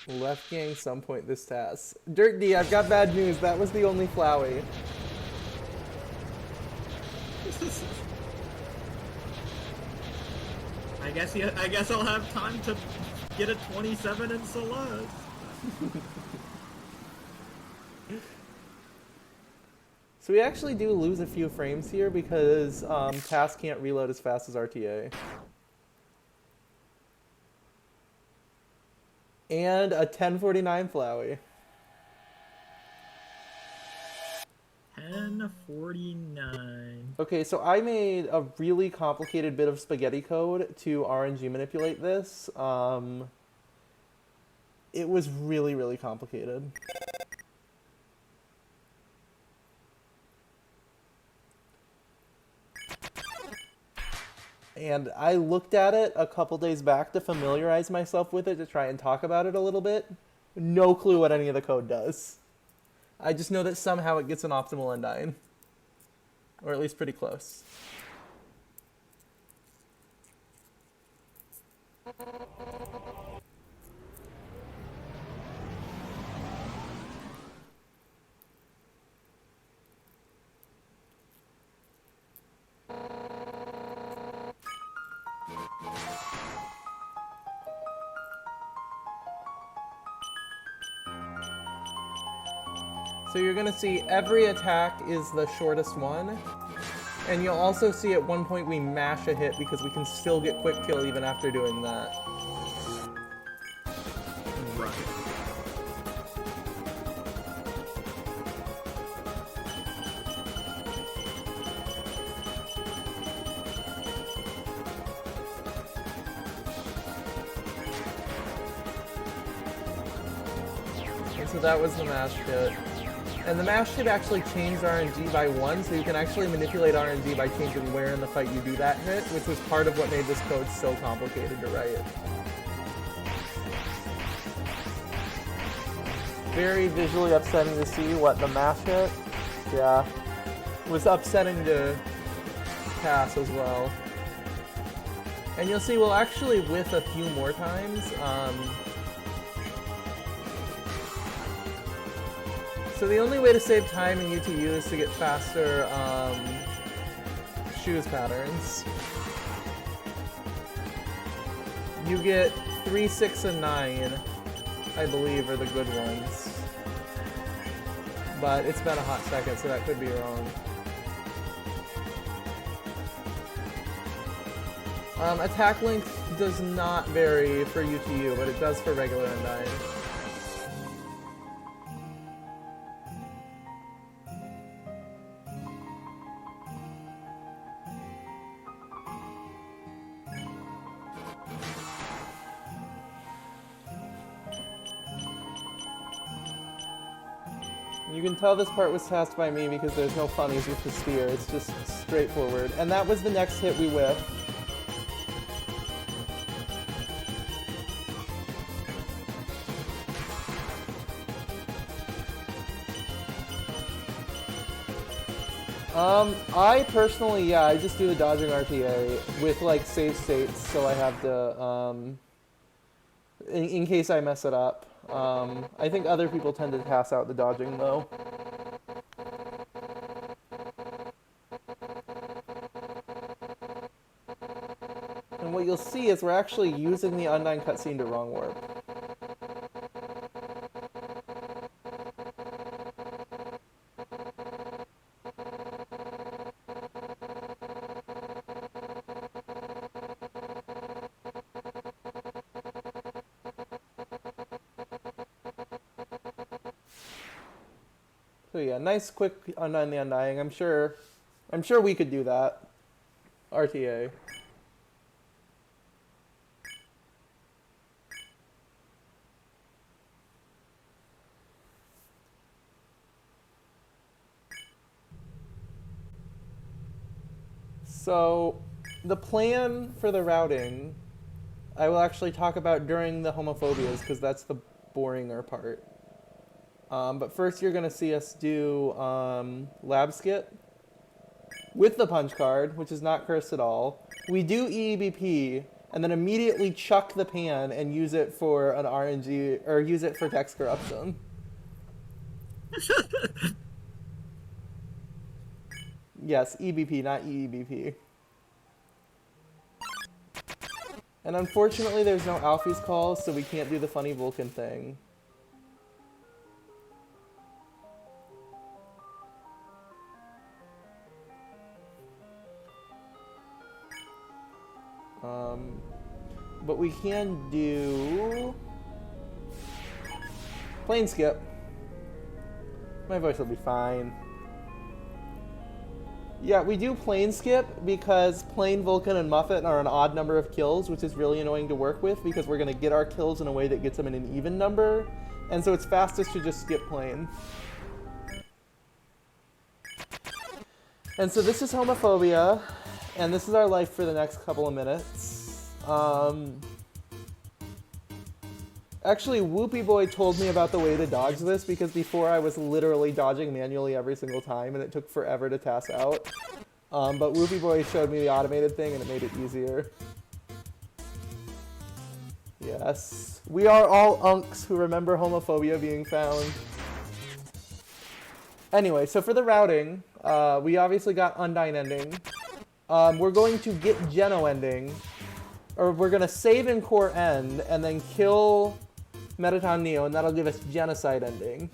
Speaker 1: Left gang some point this TAS. Dirt D, I've got bad news. That was the only Flowey.
Speaker 2: I guess I'll have time to get a 27 in Celeste.
Speaker 1: So we actually do lose a few frames here because TAS can't reload as fast as RTA. And a 1049 Flowey.
Speaker 2: 1049.
Speaker 1: Okay, so I made a really complicated bit of spaghetti code to RNG manipulate this. It was really, really complicated. And I looked at it a couple days back to familiarize myself with it, to try and talk about it a little bit. No clue what any of the code does. I just know that somehow it gets an optimal undyne. Or at least pretty close. So you're gonna see every attack is the shortest one. And you'll also see at one point we mash a hit because we can still get quick kill even after doing that.
Speaker 2: Right.
Speaker 1: And so that was the mash hit. And the mash hit actually changed RNG by 1, so you can actually manipulate RNG by changing where in the fight you do that hit, which was part of what made this code so complicated to write. Very visually upsetting to see what the mash hit. Yeah. Was upsetting to TAS as well. And you'll see we'll actually whiff a few more times. So the only way to save time in UTU is to get faster shoes patterns. You get 3, 6, and 9, I believe, are the good ones. But it's been a hot second, so that could be wrong. Attack length does not vary for UTU, but it does for regular Undying. You can tell this part was tasked by me because there's no funnies with the spear, it's just straightforward. And that was the next hit we whiffed. I personally, yeah, I just do the dodging RTA with like save states, so I have to, in case I mess it up. I think other people tend to pass out the dodging though. And what you'll see is we're actually using the Undying cutscene to wrong warp. So yeah, nice quick Undying the Undying. I'm sure we could do that. RTA. So the plan for the routing, I will actually talk about during the homophobias because that's the boringer part. But first you're going to see us do lab skit with the punch card, which is not cursed at all. We do EEBP, and then immediately chuck the pan and use it for an RNG, or use it for text corruption. Yes, EBP, not EEBP. And unfortunately there's no Alfie's calls, so we can't do the funny Vulcan thing. But we can do plane skip. My voice will be fine. Yeah, we do plane skip because Plane, Vulcan, and Muffet are an odd number of kills, which is really annoying to work with because we're going to get our kills in a way that gets them in an even number. And so it's fastest to just skip Plane. And so this is homophobia, and this is our life for the next couple of minutes. Actually, Whoopie Boy told me about the way to dodge this because before I was literally dodging manually every single time and it took forever to TAS out. But Whoopie Boy showed me the automated thing and it made it easier. Yes. We are all unks who remember homophobia being found. Anyway, so for the routing, we obviously got Undyne ending. We're going to get Geno ending. Or we're going to save in core end and then kill Metaton Neo, and that'll give us Genocide ending.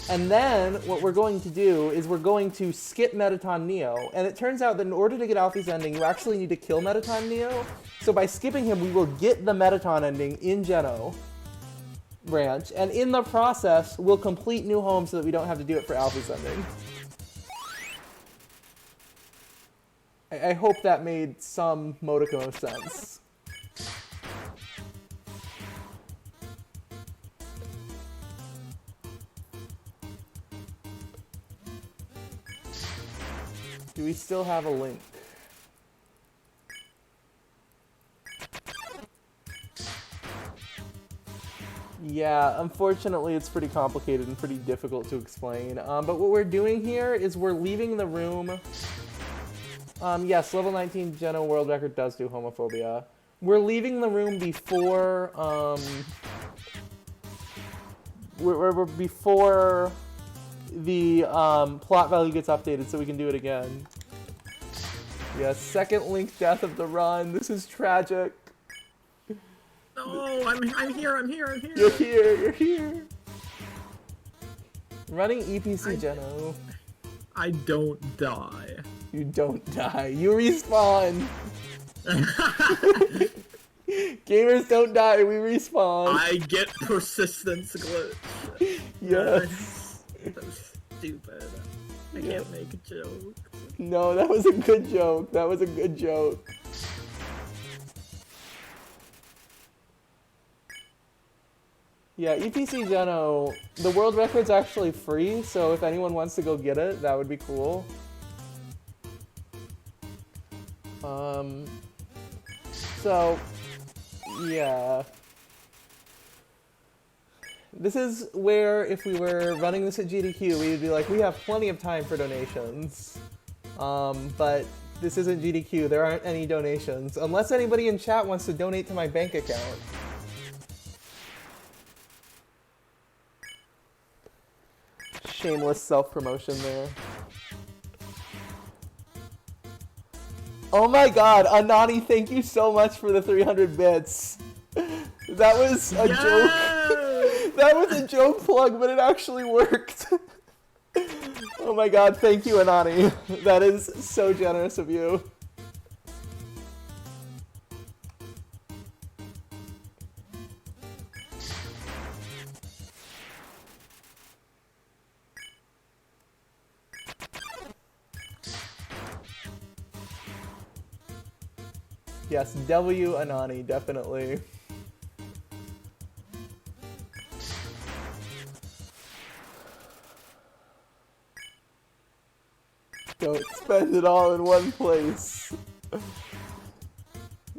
Speaker 1: And then what we're going to do is we're going to skip Metaton Neo. And it turns out that in order to get Alfie's ending, you actually need to kill Metaton Neo. So by skipping him, we will get the Metaton ending in Geno branch. And in the process, we'll complete New Home so that we don't have to do it for Alfie's ending. I hope that made some modicum of sense. Do we still have a link? Yeah, unfortunately it's pretty complicated and pretty difficult to explain. But what we're doing here is we're leaving the room. Yes, level 19 Geno world record does do homophobia. We're leaving the room before, we're before the plot value gets updated so we can do it again. Yeah, second link death of the run. This is tragic.
Speaker 2: No, I'm here.
Speaker 1: You're here. Running EPC Geno.
Speaker 2: I don't die.
Speaker 1: You don't die. You respawn. Gamers don't die. We respawn.
Speaker 2: I get persistence glitch.
Speaker 1: Yes.
Speaker 2: That's stupid. I can't make a joke.
Speaker 1: No, that was a good joke. That was a good joke. Yeah, EPC Geno, the world record's actually free, so if anyone wants to go get it, that would be cool. So, yeah. This is where, if we were running this at GDQ, we would be like, we have plenty of time for donations. But this isn't GDQ, there aren't any donations. Unless anybody in chat wants to donate to my bank account. Shameless self-promotion there. Oh my god, Anani, thank you so much for the 300 bits. That was a joke. That was a joke plug, but it actually worked. Oh my god, thank you, Anani. That is so generous of you. Yes, W Anani, definitely. Don't spend it all in one place.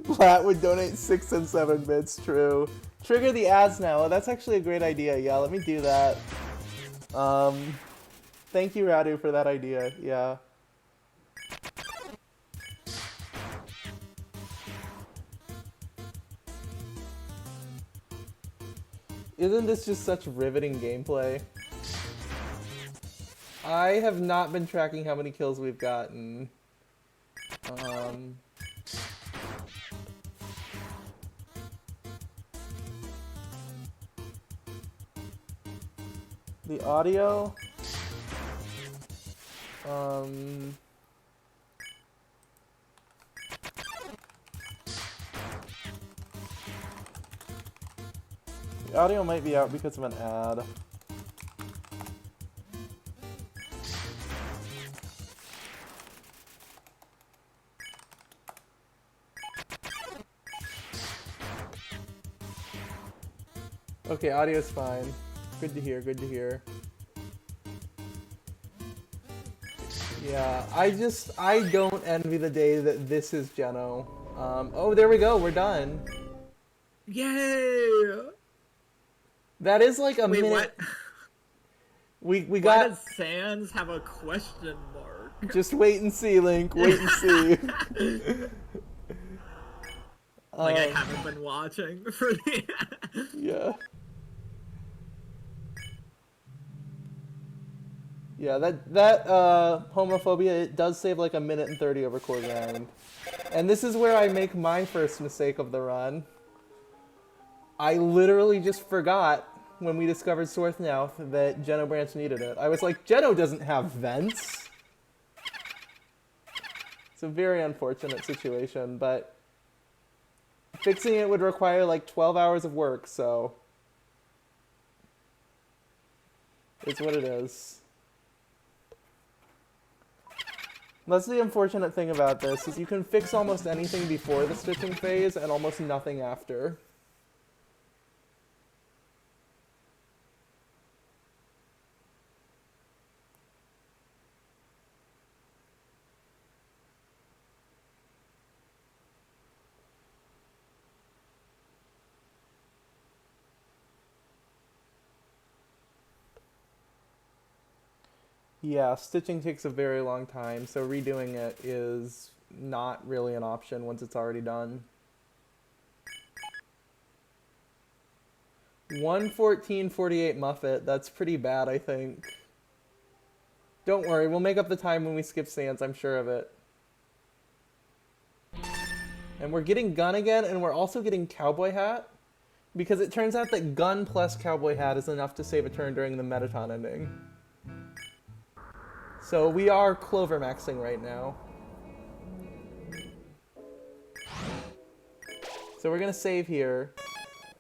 Speaker 1: Lat would donate 6 and 7 bits, true. Trigger the ads now. That's actually a great idea. Yeah, let me do that. Thank you, Radu, for that idea. Yeah. Isn't this just such riveting gameplay? I have not been tracking how many kills we've gotten. The audio? The audio might be out because of an ad. Okay, audio's fine. Good to hear, good to hear. Yeah, I don't envy the day that this is Geno. Oh, there we go, we're done.
Speaker 2: Yay!
Speaker 1: That is like a
Speaker 2: Wait,
Speaker 1: minute.
Speaker 2: What?
Speaker 1: We got.
Speaker 2: Why does Sans have a question mark?
Speaker 1: Just wait and see, Link. Wait and see.
Speaker 2: Like I haven't been watching for the.
Speaker 1: Yeah. Yeah, that homophobia, it does save like a minute and 30 over core grind. And this is where I make my first mistake of the run. I literally just forgot when we discovered Swarthmouth that Geno Branch needed it. I was like, Geno doesn't have vents. It's a very unfortunate situation, but fixing it would require like 12 hours of work, so it's what it is. That's the unfortunate thing about this, is you can fix almost anything before the stitching phase and almost nothing after. Yeah, stitching takes a very long time, so redoing it is not really an option once it's already done. 1:14:48 Muffet, that's pretty bad, I think. Don't worry, we'll make up the time when we skip Sans, I'm sure of it. And we're getting Gun again, and we're also getting Cowboy Hat, because it turns out that Gun plus Cowboy Hat is enough to save a turn during the Metaton ending. So we are Clover maxing right now. So we're going to save here.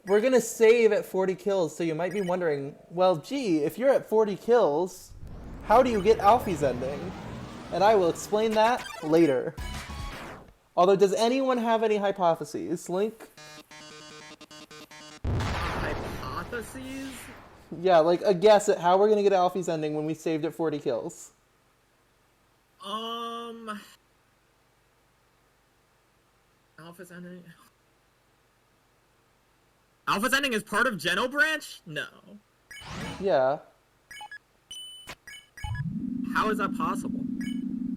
Speaker 1: We're going to save at 40 kills, so you might be wondering, well, gee, if you're at 40 kills, how do you get Alfie's ending? And I will explain that later. Although, does anyone have any hypotheses? Link?
Speaker 2: Hypotheses?
Speaker 1: Yeah, like a guess at how we're going to get Alfie's ending when we saved at 40 kills.
Speaker 2: Alpha's ending. Alpha's ending is part of Geno Branch? No.
Speaker 1: Yeah.
Speaker 2: How is that possible?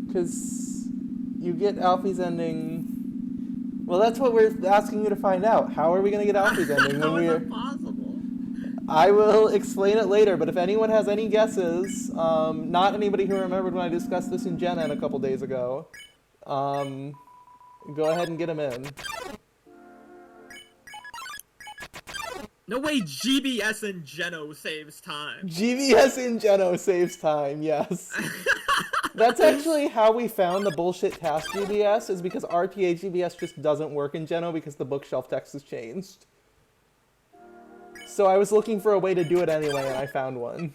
Speaker 1: Because you get Alfie's ending. Well, that's what we're asking you to find out. How are we going to get Alfie's ending when
Speaker 2: How is
Speaker 1: we're?
Speaker 2: that possible?
Speaker 1: I will explain it later, but if anyone has any guesses, not anybody who remembered when I discussed this in Gen N a couple days ago, go ahead and get them in.
Speaker 2: No way GBS in Geno saves time.
Speaker 1: GBS in Geno saves time, yes. That's actually how we found the bullshit TAS GBS, is because RTA GBS just doesn't work in Geno because the bookshelf text has changed. So I was looking for a way to do it anyway, and I found one.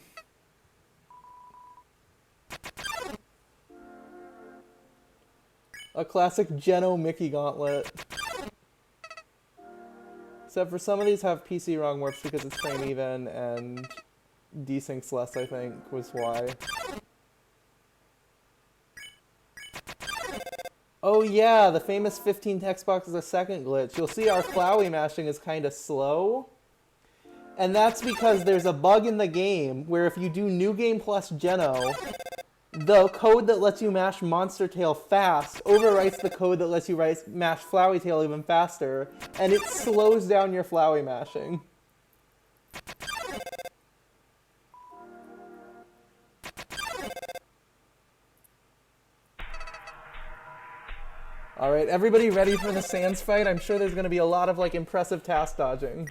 Speaker 1: A classic Geno Mickey gauntlet. Except for some of these have PC wrong warps because it's frame even, and desyncs less, I think, was why. Oh yeah, the famous 15 text boxes a second glitch. You'll see our Flowey mashing is kind of slow. And that's because there's a bug in the game where if you do New Game plus Geno, the code that lets you mash Monster Tail fast overwrites the code that lets you mash Flowey Tail even faster, and it slows down your Flowey mashing. Alright, everybody ready for the Sans fight? I'm sure there's going to be a lot of, like, impressive task dodging.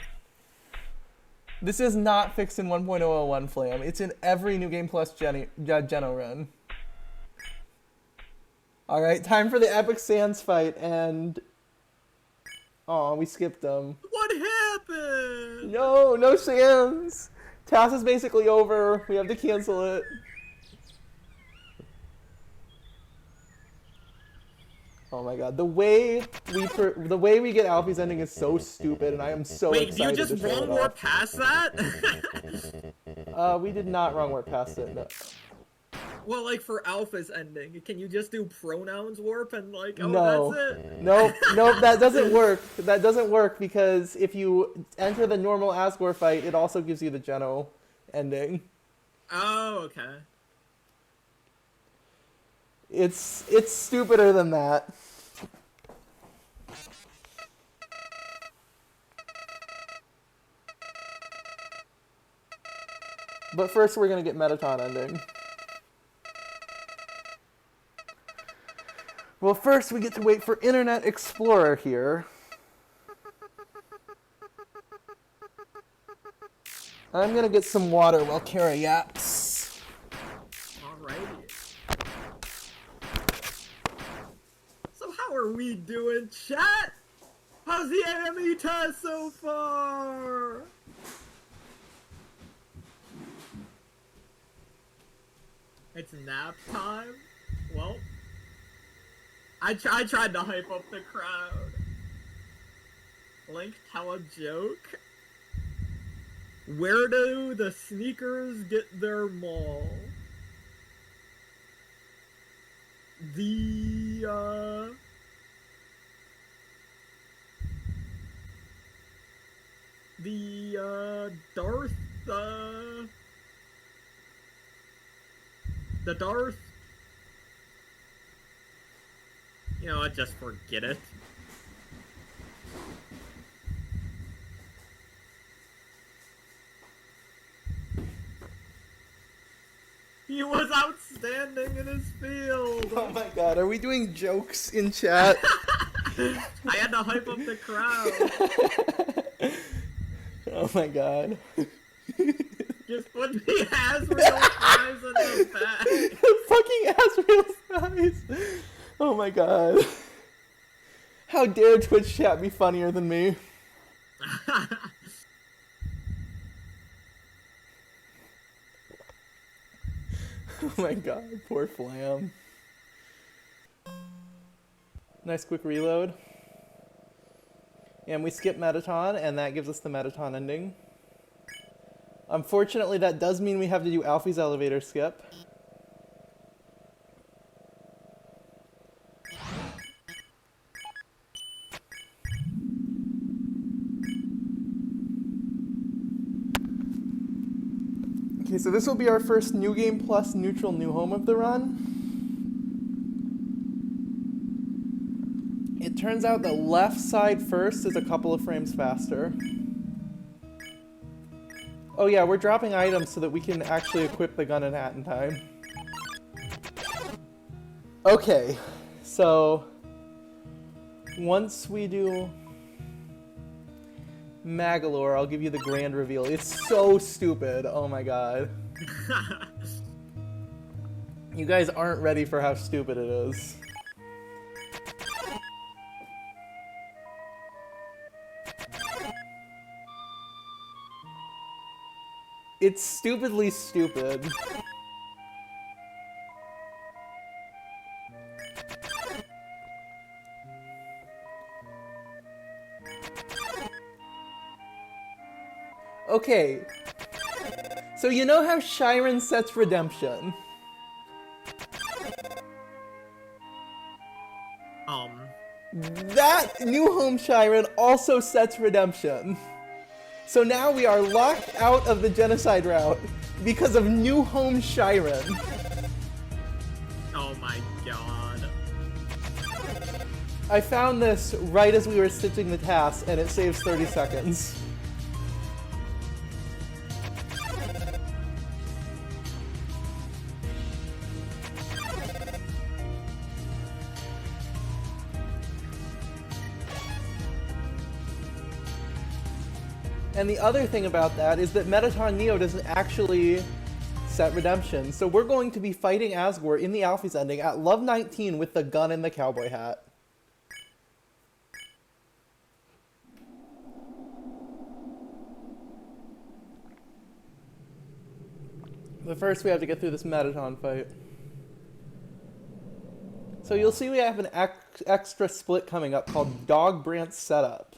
Speaker 1: This is not fixed in 1.001 Flam. It's in every New Game Plus Geno run. Alright, time for the epic Sans fight, and... Aw, we skipped them.
Speaker 2: What happened?
Speaker 1: No, no Sans! TAS is basically over. We have to cancel it. Oh my god, the way we get Alfie's ending is so stupid, and I am so excited to show it off.
Speaker 2: Wait, you just wrong warp past that?
Speaker 1: We did not wrong warp past it, no.
Speaker 2: Well, like, for Alpha's ending, can you just do pronouns warp and, like, oh,
Speaker 1: No.
Speaker 2: that's it?
Speaker 1: Nope, nope, that doesn't work. That doesn't work because if you enter the normal Asgore fight, it also gives you the Geno ending.
Speaker 2: Oh, okay.
Speaker 1: It's stupider than that. But first we're gonna get Metaton ending. Well, first we get to wait for Internet Explorer here. I'm gonna get some water while Kara yaps.
Speaker 2: Alrighty. So how are we doing, chat? How's the AME test so far? It's nap time? Well, I tried to hype up the crowd. Link, tell a joke. Where do the sneakers get their mall? The Darth, you know what, just forget it. He was outstanding in his field.
Speaker 1: Oh my god, are we doing jokes in chat?
Speaker 2: I had to hype up the crowd.
Speaker 1: Oh my god.
Speaker 2: Just put the Asriel fries in the bag.
Speaker 1: Fucking Asriel fries. Oh my god. How dare Twitch chat be funnier than me? Oh my god, poor Flam. Nice quick reload. And we skip Metaton, and that gives us the Metaton ending. Unfortunately, that does mean we have to do Alfie's elevator skip. Okay, so this will be our first New Game Plus neutral new home of the run. It turns out the left side first is a couple of frames faster. Oh yeah, we're dropping items so that we can actually equip the gun and hat in time. Okay, so once we do Magalore, I'll give you the grand reveal. It's so stupid, oh my god. You guys aren't ready for how stupid it is. It's stupidly stupid. Okay. So you know how Shyren sets redemption? That new home Shyren also sets redemption. So now we are locked out of the genocide route because of new home Shyren.
Speaker 2: Oh my god.
Speaker 1: I found this right as we were stitching the TAS, and it saves 30 seconds. And the other thing about that is that Metaton Neo doesn't actually set redemption. So we're going to be fighting Asgore in the Alphys ending at Love 19 with the gun and the cowboy hat. But first we have to get through this Metaton fight. So you'll see we have an extra split coming up called Dog Branch Setup.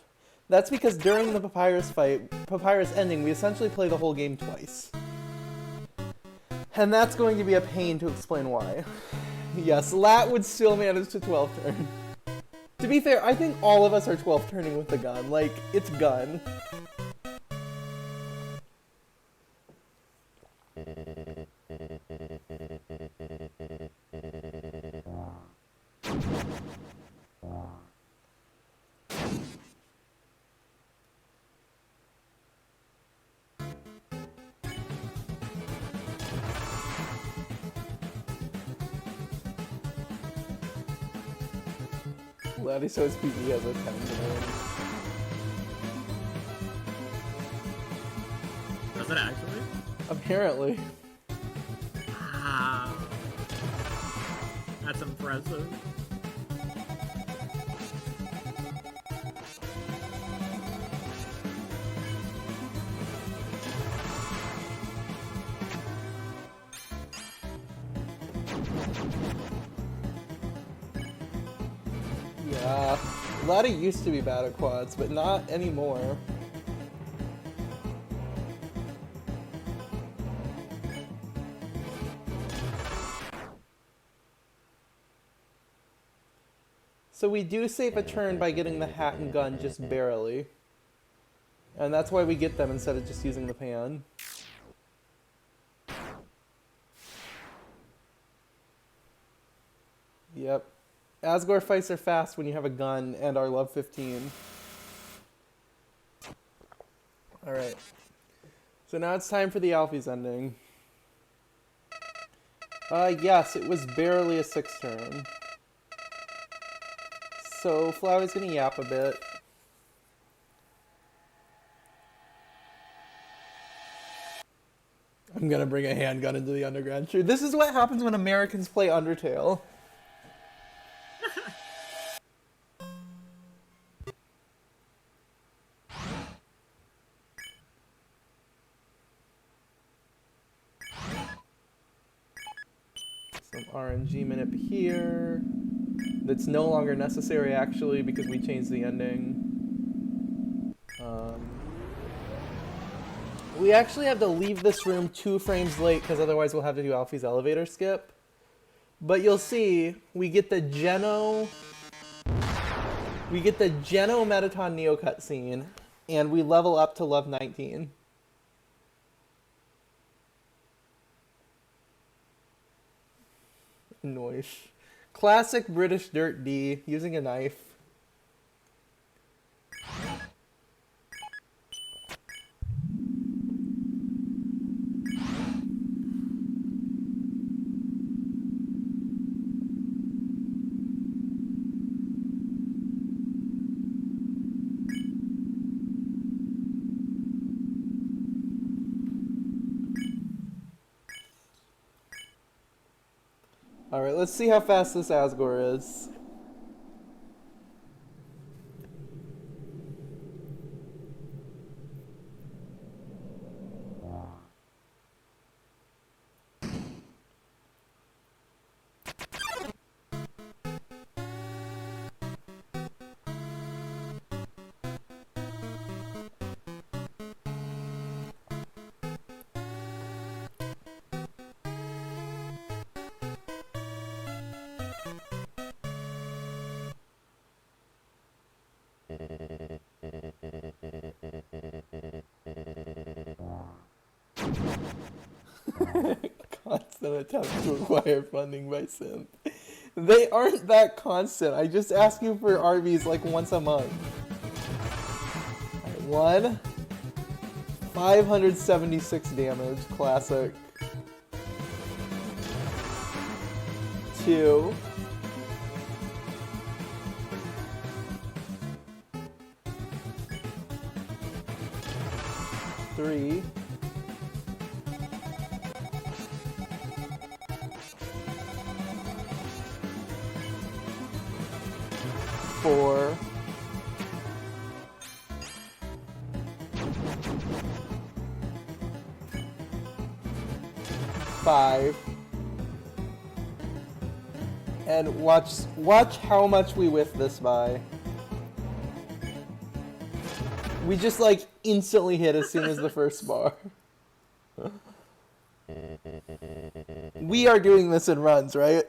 Speaker 1: That's because during the Papyrus fight, Papyrus ending, we essentially play the whole game twice. And that's going to be a pain to explain why. Yes, Lat would still manage to 12 turn. To be fair, I think all of us are 12 turning with the gun. Like, it's gun. Ladiso's PB has a 10
Speaker 2: Does it actually?
Speaker 1: Apparently.
Speaker 2: Wow. That's impressive.
Speaker 1: Yeah. Lada used to be bad at quads, but not anymore. So we do save a turn by getting the hat and gun just barely. And that's why we get them instead of just using the pan. Yep. Asgore fights are fast when you have a gun and our love 15. Alright. So now it's time for the Alphys ending. Yes, it was barely a 6 turn. So Flowey's gonna yap a bit. I'm gonna bring a handgun into the underground. Sure, this is what happens when Americans play Undertale. Some RNG minute here. That's no longer necessary actually because we changed the ending. We actually have to leave this room 2 frames late because otherwise we'll have to do Alfie's elevator skip. But you'll see, we get the Geno Metaton Neo cutscene, and we level up to Love 19. Nice. Classic British Dirt D, using a knife. Alright, let's see how fast this Asgore is. Constant attempt to acquire funding by Sim. They aren't that constant. I just ask you for RVs like once a month. Right, 1. 576 damage. Classic. 2. 3. 4. 5. And watch how much we whiff this by. We just like instantly hit as soon as the first bar. We are doing this in runs, right?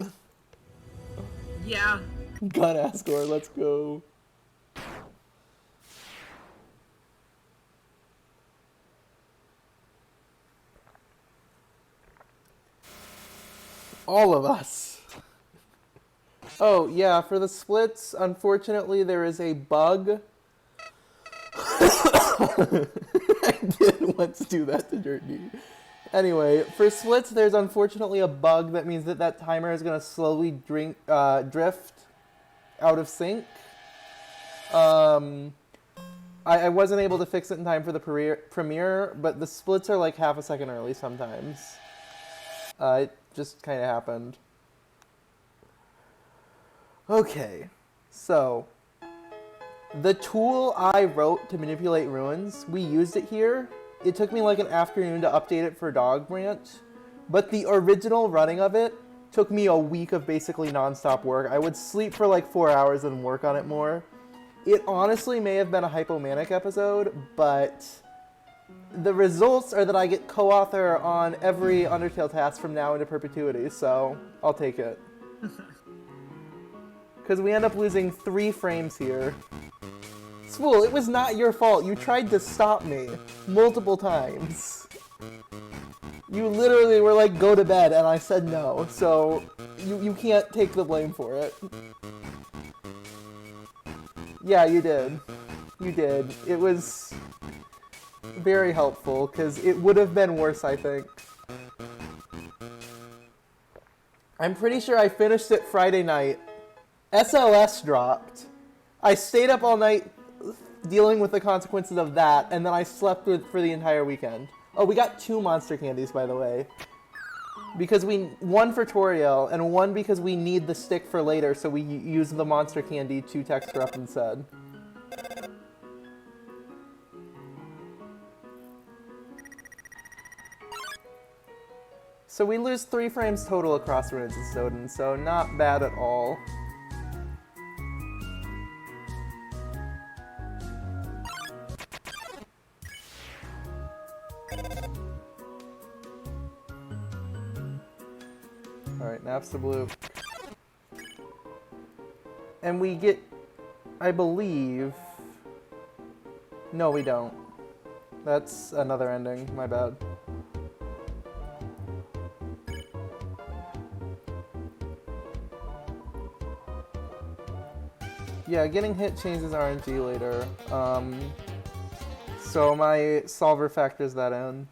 Speaker 2: Yeah.
Speaker 1: Gun Asgore, let's go. All of us. Oh, yeah, for the splits, unfortunately, there is a bug. I did once do that to Dirt D. Anyway, for splits, there's unfortunately a bug that means that timer is going to slowly drift out of sync. I I wasn't able to fix it in time for the premiere, but the splits are like half a second early sometimes. It just kind of happened. Okay, so the tool I wrote to manipulate ruins, we used it here. It took me like an afternoon to update it for Dog Branch, but the original running of it took me a week of basically non-stop work. I would sleep for like 4 hours and work on it more. It honestly may have been a hypomanic episode, but the results are that I get co-author on every Undertale task from now into perpetuity, so I'll take it. Because we end up losing 3 frames here. Spool, it was not your fault. You tried to stop me multiple times. You literally were like, go to bed, and I said no, so you can't take the blame for it. Yeah, you did. You did. It was very helpful, because it would have been worse, I think. I'm pretty sure I finished it Friday night. SLS dropped. I stayed up all night dealing with the consequences of that, and then I slept for the entire weekend. Oh, we got 2 monster candies, by the way. Because one for Toriel, and one because we need the stick for later, so we use the monster candy to texture up instead. So we lose 3 frames total across Ruins and Snowdin, so not bad at all. Alright, Napstablook. And we get, I believe... No, we don't. That's another ending, my bad. Yeah, getting hit changes RNG later. So my solver factors that in.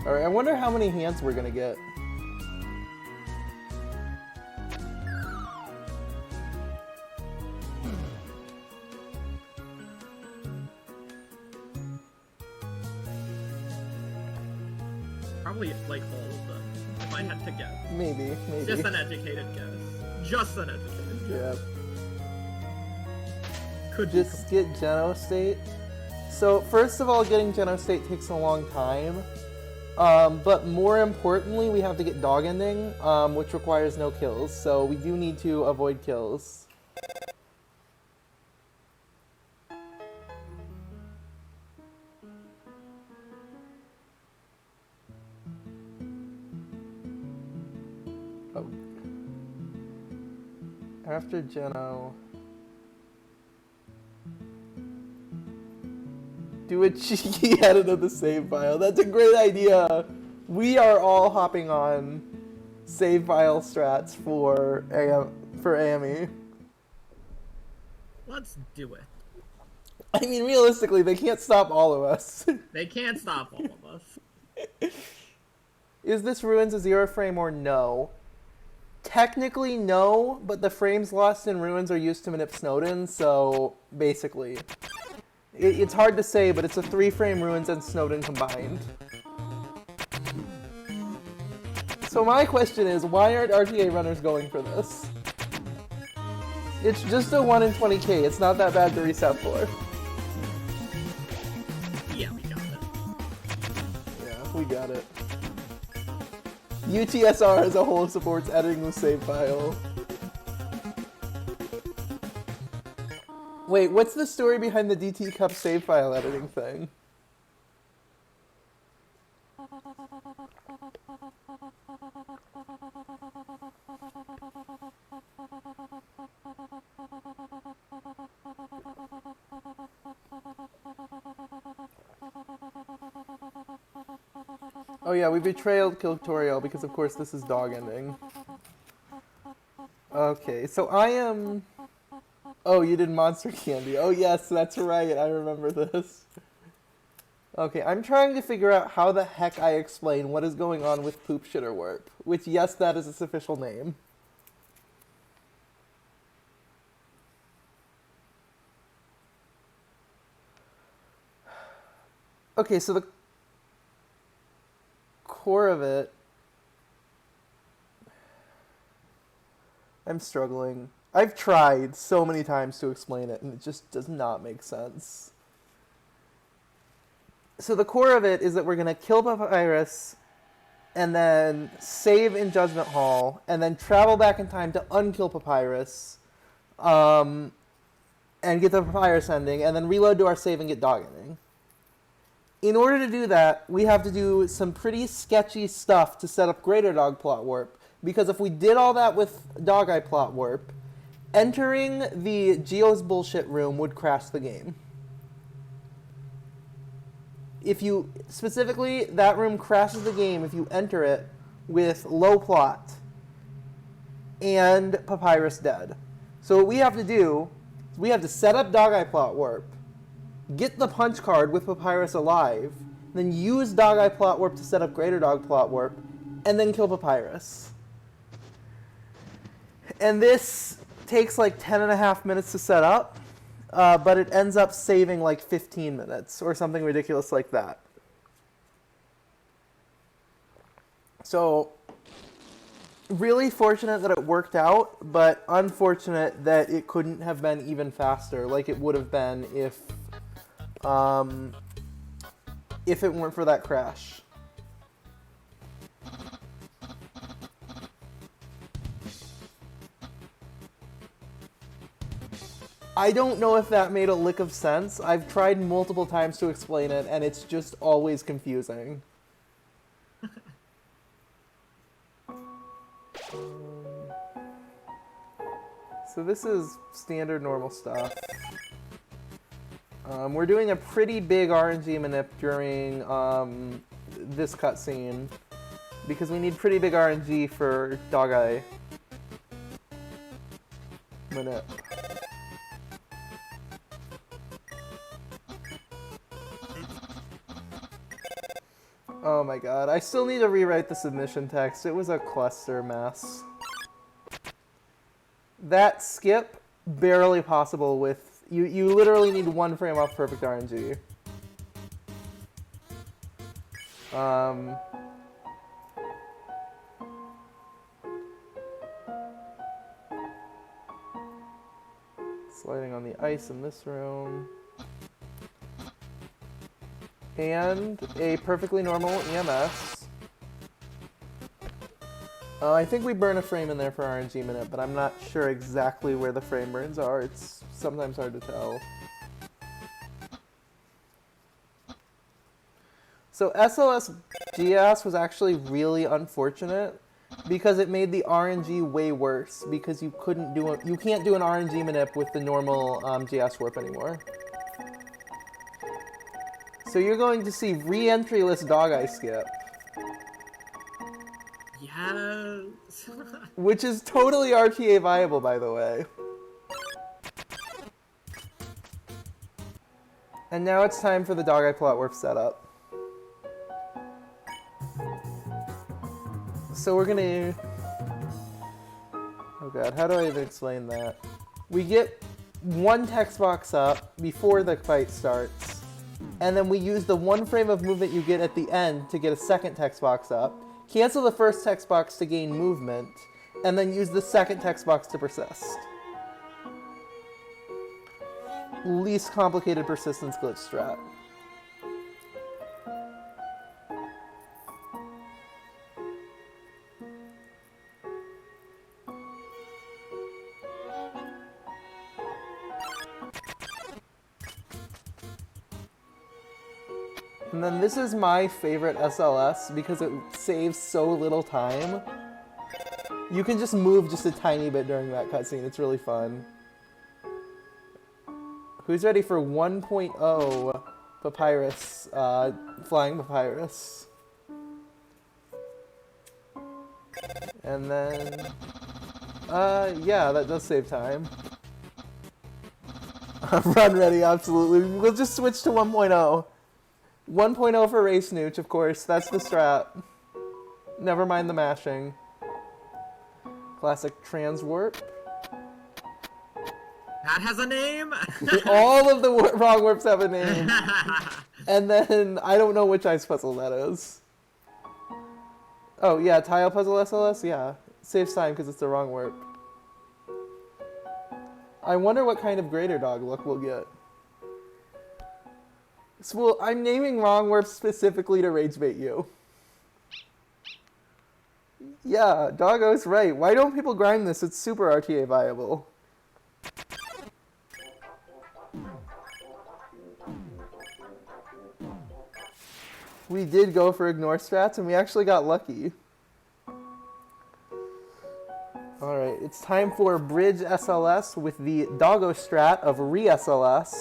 Speaker 1: Alright, I wonder how many hands we're gonna get.
Speaker 2: Probably like all of them, if I had to guess.
Speaker 1: Maybe.
Speaker 2: Just an educated guess. Just an educated guess.
Speaker 1: Yeah.
Speaker 2: Could
Speaker 1: just get Geno State. So first of all, getting Geno State takes a long time. But more importantly, we have to get Dog Ending, which requires no kills. So we do need to avoid kills. Oh. After Geno... Do a cheeky edit of the save file. That's a great idea. We are all hopping on save file strats for AME.
Speaker 2: Let's do it.
Speaker 1: I mean, realistically, they can't stop all of us.
Speaker 2: They can't stop all of us.
Speaker 1: Is this Ruins a 0 frame or no? Technically, no, but the frames lost in Ruins are used to manip Snowdin, so basically. It's hard to say, but it's a 3-frame Ruins and Snowdin combined. So my question is, why aren't RTA runners going for this? It's just a 1 in 20k, it's not that bad to reset for.
Speaker 2: Yeah, we got it.
Speaker 1: Yeah, we got it. UTSR as a whole supports editing the save file. Wait, what's the story behind the DT Cup save file editing thing? Oh yeah, we betrayed Kiltorial because of course this is Dog Ending. Okay, so I am... Oh, you did Monster Candy. Oh yes, that's right, I remember this. Okay, I'm trying to figure out how the heck I explain what is going on with Poop Shitter Warp, which, yes, that is its official name. Okay, so the core of it... I'm struggling. I've tried so many times to explain it, and it just does not make sense. So the core of it is that we're going to kill Papyrus, and then save in Judgment Hall, and then travel back in time to unkill Papyrus, and get the Papyrus ending, and then reload to our save and get dog ending. In order to do that, we have to do some pretty sketchy stuff to set up Greater Dog Plot Warp, because if we did all that with Dog Eye Plot Warp, entering the Geo's Bullshit room would crash the game. If you, specifically, that room crashes the game if you enter it with low plot and Papyrus dead. So what we have to do is we have to set up Dog Eye Plot Warp, get the punch card with Papyrus alive, then use Dog Eye Plot Warp to set up Greater Dog Plot Warp, and then kill Papyrus. And this takes like 10.5 minutes to set up. But it ends up saving like 15 minutes or something ridiculous like that. So, really fortunate that it worked out, but unfortunate that it couldn't have been even faster, like it would have been if it weren't for that crash. I don't know if that made a lick of sense. I've tried multiple times to explain it, and it's just always confusing. So this is standard normal stuff. We're doing a pretty big RNG manip during this cutscene, because we need pretty big RNG for Dog Eye manip. Oh my god, I still need to rewrite the submission text. It was a cluster mess. That skip, barely possible with... You literally need one frame off perfect RNG. Sliding on the ice in this room. And a perfectly normal EMS. I think we burn a frame in there for RNG minute, but I'm not sure exactly where the frame burns are. It's sometimes hard to tell. So SOS GS was actually really unfortunate because it made the RNG way worse because you can't do an RNG manip with the normal GS warp anymore. So you're going to see re-entry-less Dog Eye skip.
Speaker 2: Yes!
Speaker 1: Which is totally RTA viable, by the way. And now it's time for the Dog Eye Plot Warp setup. So we're gonna... Oh god, how do I even explain that? We get one text box up before the fight starts. And then we use the one frame of movement you get at the end to get a second text box up, cancel the first text box to gain movement, and then use the second text box to persist. Least complicated persistence glitch strat. And then this is my favorite SLS because it saves so little time. You can just move just a tiny bit during that cutscene. It's really fun. Who's ready for 1.0 Papyrus, Flying Papyrus? And then, yeah, that does save time. Run ready, absolutely. We'll just switch to 1.0. 1.0 for Race Nooch, of course. That's the strat. Never mind the mashing. Classic Transwarp.
Speaker 2: That has a name.
Speaker 1: All of the wrong warps have a name. And then I don't know which ice puzzle that is. Oh yeah, tile puzzle SLS. Yeah, saves time because it's the wrong warp. I wonder what kind of greater dog look we'll get. So well, I'm naming wrong warps specifically to rage bait you. Yeah, Doggo's right. Why don't people grind this? It's super RTA viable. We did go for ignore strats, and we actually got lucky. Alright, it's time for Bridge SLS with the Doggo strat of Re-SLS.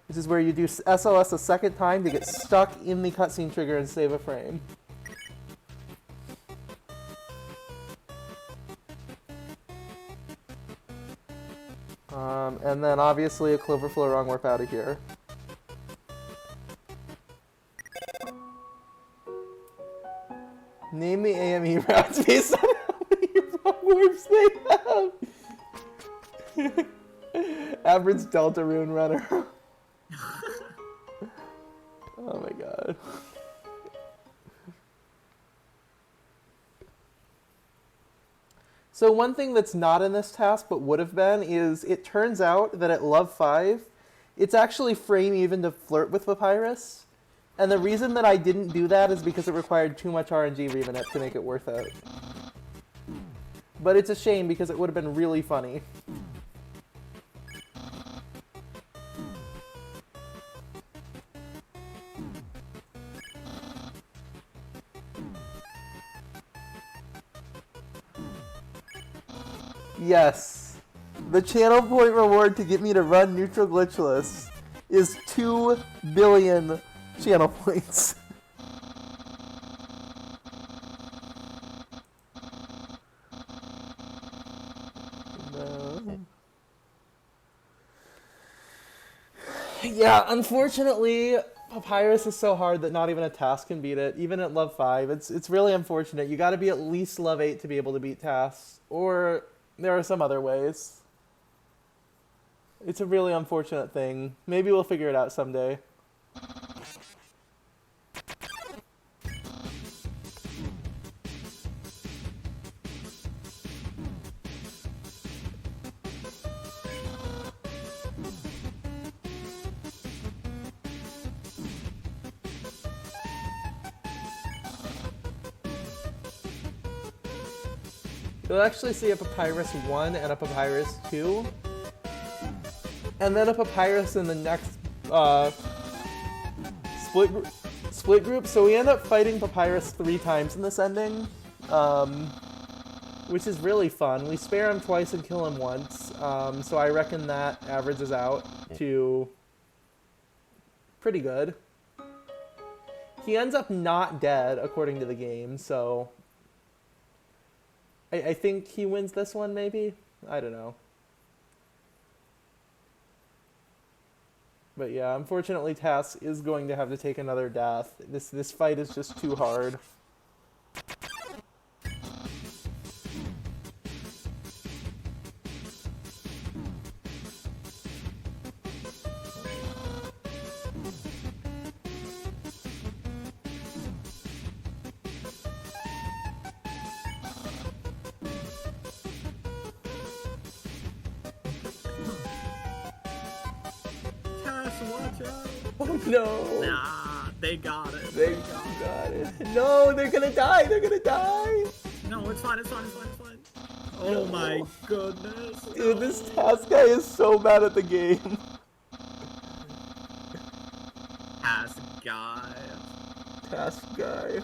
Speaker 1: This is where you do SLS a second time to get stuck in the cutscene trigger and save a frame. And then obviously a Cloverflow wrong warp out of here. Name the AME routes based on how many wrong warps they have. Average Delta Rune Runner. Oh my god. So one thing that's not in this task but would have been is it turns out that at Love 5, it's actually frame even to flirt with Papyrus. And the reason that I didn't do that is because it required too much RNG remanip to make it worth it. But it's a shame because it would have been really funny. Yes. The channel point reward to get me to run neutral glitchless is 2 billion channel points. No. Yeah, unfortunately, Papyrus is so hard that not even a TAS can beat it, even at Love 5. It's really unfortunate. You gotta be at least Love 8 to be able to beat TAS, or there are some other ways. It's a really unfortunate thing. Maybe we'll figure it out someday. You'll actually see a Papyrus 1 and a Papyrus 2. And then a Papyrus in the next split group. So we end up fighting Papyrus 3 times in this ending, which is really fun. We spare him twice and kill him once, so I reckon that averages out to pretty good. He ends up not dead according to the game, so I think he wins this one, maybe? I don't know. But yeah, unfortunately, TAS is going to have to take another death. This fight is just too hard.
Speaker 2: Watch out.
Speaker 1: Oh no!
Speaker 2: Nah, they got it.
Speaker 1: They got it. No, they're gonna die! They're gonna die!
Speaker 2: No, it's fine, it's fine, it's fine, it's fine. Oh my goodness.
Speaker 1: Dude, this TAS guy is so bad at the game.
Speaker 2: TAS guy.
Speaker 1: TAS guy.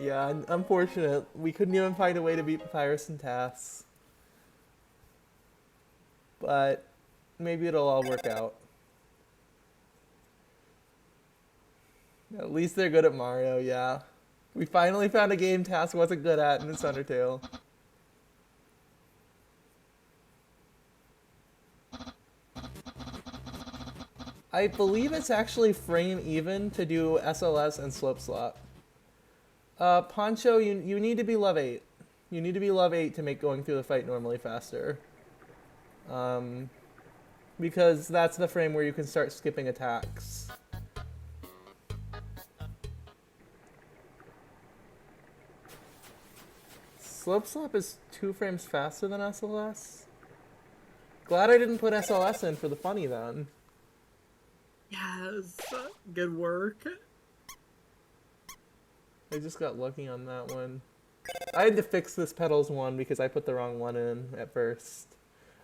Speaker 1: Yeah, unfortunate. We couldn't even find a way to beat Papyrus and TAS. But maybe it'll all work out. At least they're good at Mario, yeah. We finally found a game TAS wasn't good at, and it's Undertale. I believe it's actually frame even to do SLS and slope slot. Poncho, you need to be level 8. You need to be level 8 to make going through the fight normally faster. Because that's the frame where you can start skipping attacks. Slope slop is 2 frames faster than SLS. Glad I didn't put SLS in for the funny then.
Speaker 2: Yes, good work.
Speaker 1: I just got lucky on that one. I had to fix this pedals one because I put the wrong one in at first.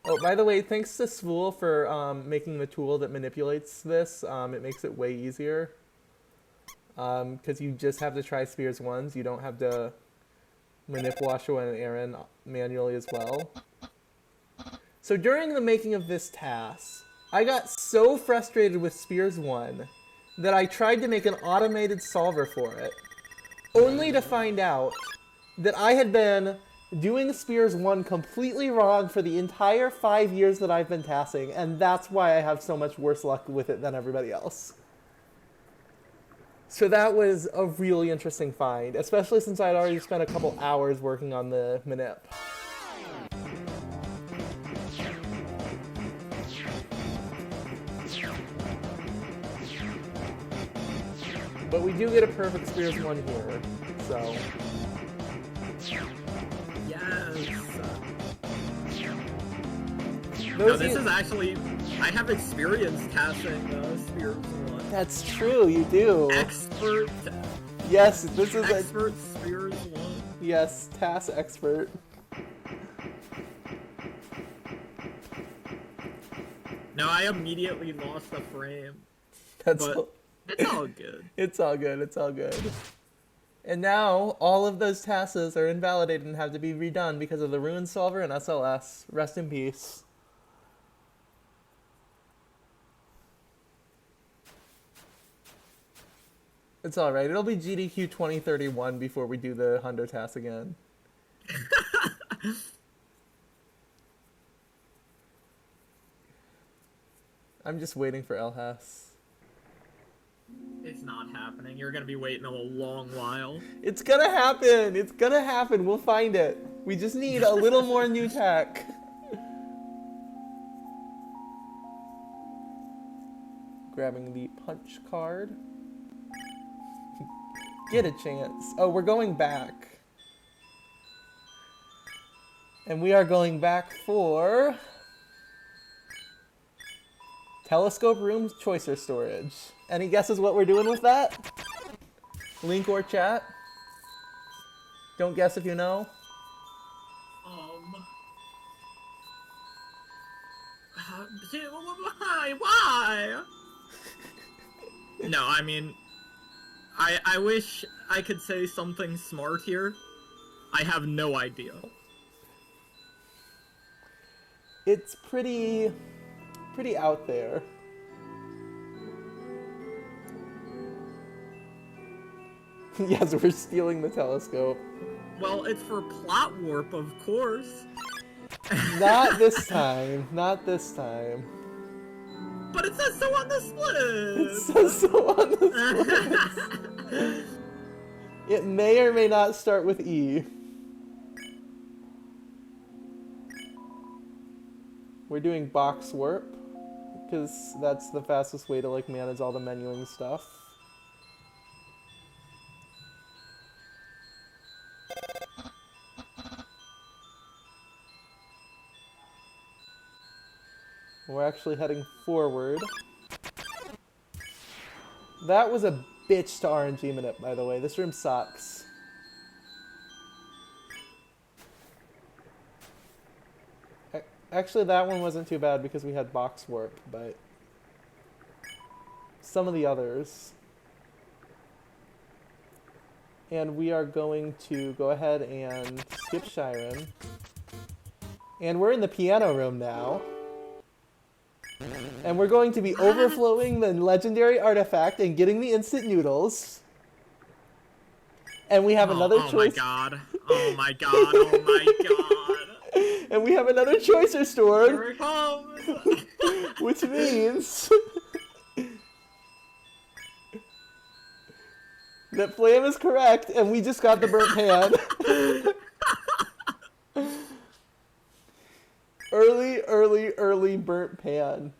Speaker 1: Oh, by the way, thanks to Svool for making the tool that manipulates this. It makes it way easier. Because you just have to try spheres once. You don't have to manip Washua and Aaron manually as well. So during the making of this TAS, I got so frustrated with Spears 1 that I tried to make an automated solver for it, only to find out that I had been doing Spears 1 completely wrong for the entire 5 years that I've been TASing, and that's why I have so much worse luck with it than everybody else. So that was a really interesting find, especially since I'd already spent a couple hours working on the manip. But we do get a perfect Spears 1 here, so...
Speaker 2: Yes.
Speaker 1: Those
Speaker 2: This is actually... I have experience casting Spears 1.
Speaker 1: That's true, you do.
Speaker 2: Expert.
Speaker 1: Yes, this is
Speaker 2: Expert Spears 1.
Speaker 1: Yes, TAS expert.
Speaker 2: No, I immediately lost a frame.
Speaker 1: That's
Speaker 2: But
Speaker 1: all,
Speaker 2: it's all good.
Speaker 1: it's all good, it's all good. And now, all of those TASs are invalidated and have to be redone because of the Ruin Solver and SLS. Rest in peace. It's alright, it'll be GDQ 2031 before we do the Hundo TAS again. I'm just waiting for LHAS.
Speaker 2: It's not happening. You're gonna be waiting a long while.
Speaker 1: It's gonna happen! It's gonna happen! We'll find it. We just need a little more new tech. Grabbing the punch card. Get a chance. Oh, we're going back. And we are going back for... Telescope room choicer storage. Any guesses what we're doing with that? Link or chat? Don't guess if you know.
Speaker 2: Why? No, I mean, I wish I could say something smart here. I have no idea.
Speaker 1: It's pretty out there. Yes, we're stealing the telescope.
Speaker 2: Well, it's for plot warp, of course.
Speaker 1: Not this time. Not this time.
Speaker 2: But it says so on the split!
Speaker 1: It says so on the split. It may or may not start with E. We're doing box warp, because that's the fastest way to like manage all the menuing stuff. We're actually heading forward. That was a bitch to RNG manip, by the way. This room sucks. Actually, that one wasn't too bad because we had box warp, but some of the others. And we are going to go ahead and skip Shiren. And we're in the piano room now. And we're going to be overflowing the legendary artifact and getting the instant noodles. And we have another choice.
Speaker 2: Oh my god. Oh my god. Oh my god.
Speaker 1: And we have another choicer stored.
Speaker 2: Here it comes.
Speaker 1: Which means That flame is correct, and we just got the burnt pan. early burnt pan.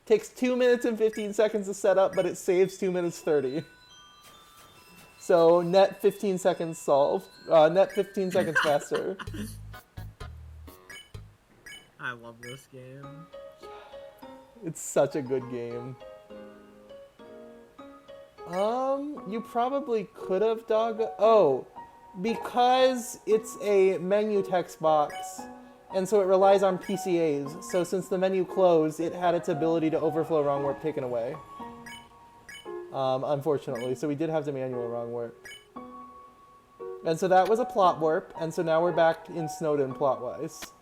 Speaker 1: Takes 2 minutes and 15 seconds to set up, but it saves 2 minutes 30. So net 15 seconds solved. Net 15 seconds faster.
Speaker 2: I love this game.
Speaker 1: It's such a good game. You probably could have, Dog. Oh, because it's a menu text box, and so it relies on PCAs. So since the menu closed, it had its ability to overflow wrong warp taken away. Unfortunately, so we did have to manual wrong warp. And so that was a plot warp, and so now we're back in Snowden plot-wise.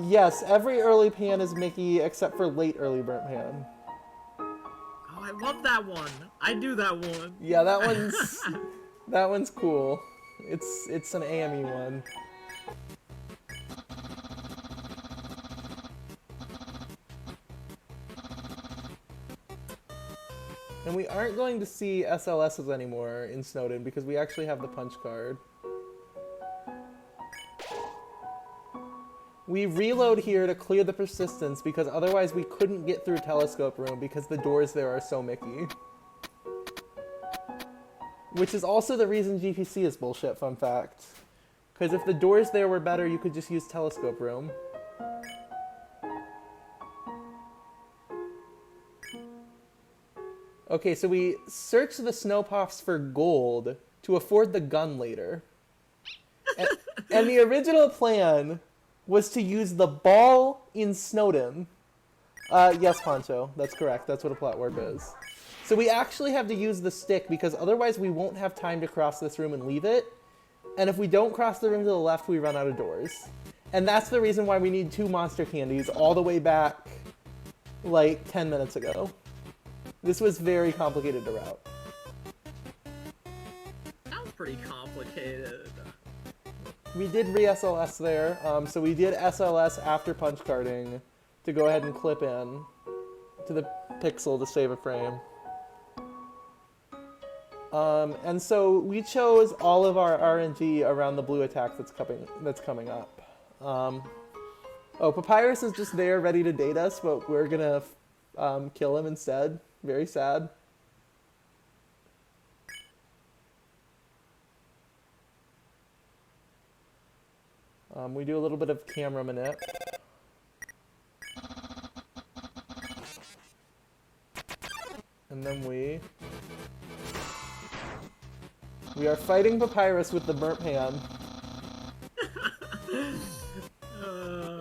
Speaker 1: Yes, every early pan is Mickey except for late early burnt pan.
Speaker 2: Oh, I love that one. I do that one.
Speaker 1: Yeah, that one's cool. It's an AME one. And we aren't going to see SLSs anymore in Snowden because we actually have the punch card. We reload here to clear the persistence because otherwise we couldn't get through telescope room because the doors there are so Mickey. Which is also the reason GPC is bullshit, fun fact. Because if the doors there were better, you could just use telescope room. Okay, so we search the snowpops for gold to afford the gun later. And the original plan was to use the ball in Snowden. Yes, Poncho, that's correct. That's what a plot warp is. So we actually have to use the stick because otherwise we won't have time to cross this room and leave it. And if we don't cross the room to the left, we run out of doors. And that's the reason why we need 2 monster candies all the way back like 10 minutes ago. This was very complicated to route.
Speaker 2: Sounds pretty complicated.
Speaker 1: We did re-SLS there, so we did SLS after punch carding to go ahead and clip in to the pixel to save a frame. And so we chose all of our RNG around the blue attack that's coming up. Oh, Papyrus is just there ready to date us, but we're gonna kill him instead. Very sad. We do a little bit of camera manip. And then we are fighting Papyrus with the burnt pan.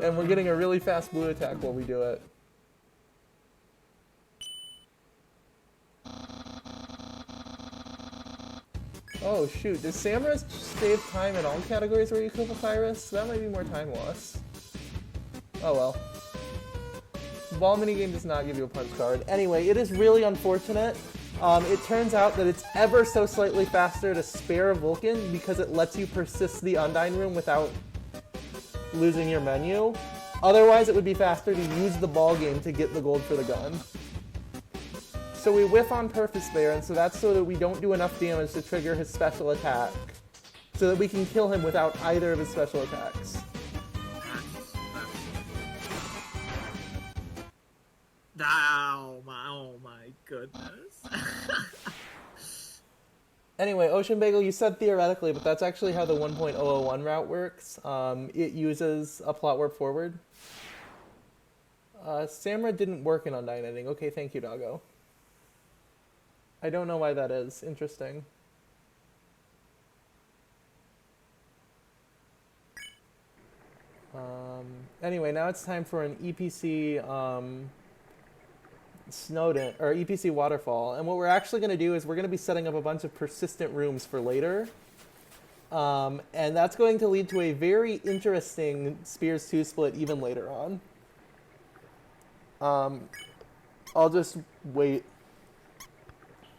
Speaker 1: And we're getting a really fast blue attack while we do it. Oh shoot, does Samurus save time in all categories where you kill Papyrus? That might be more time loss. Oh well. Ball minigame does not give you a punch card. Anyway, it is really unfortunate. It turns out that it's ever so slightly faster to spare Vulcan because it lets you persist the Undyne room without losing your menu. Otherwise, it would be faster to use the ball game to get the gold for the gun. So we whiff on purpose there, and so that's so that we don't do enough damage to trigger his special attack, so that we can kill him without either of his special attacks.
Speaker 2: Oh my goodness.
Speaker 1: Anyway, Ocean Bagel, you said theoretically, but that's actually how the 1.001 route works. It uses a plot warp forward. Samra didn't work in Undyne Ending. Okay, thank you, Doggo. I don't know why that is. Interesting. Anyway, now it's time for an EPC Snowden, or EPC Waterfall. And what we're actually going to do is we're going to be setting up a bunch of persistent rooms for later. And that's going to lead to a very interesting Spears 2 split even later on. I'll just wait.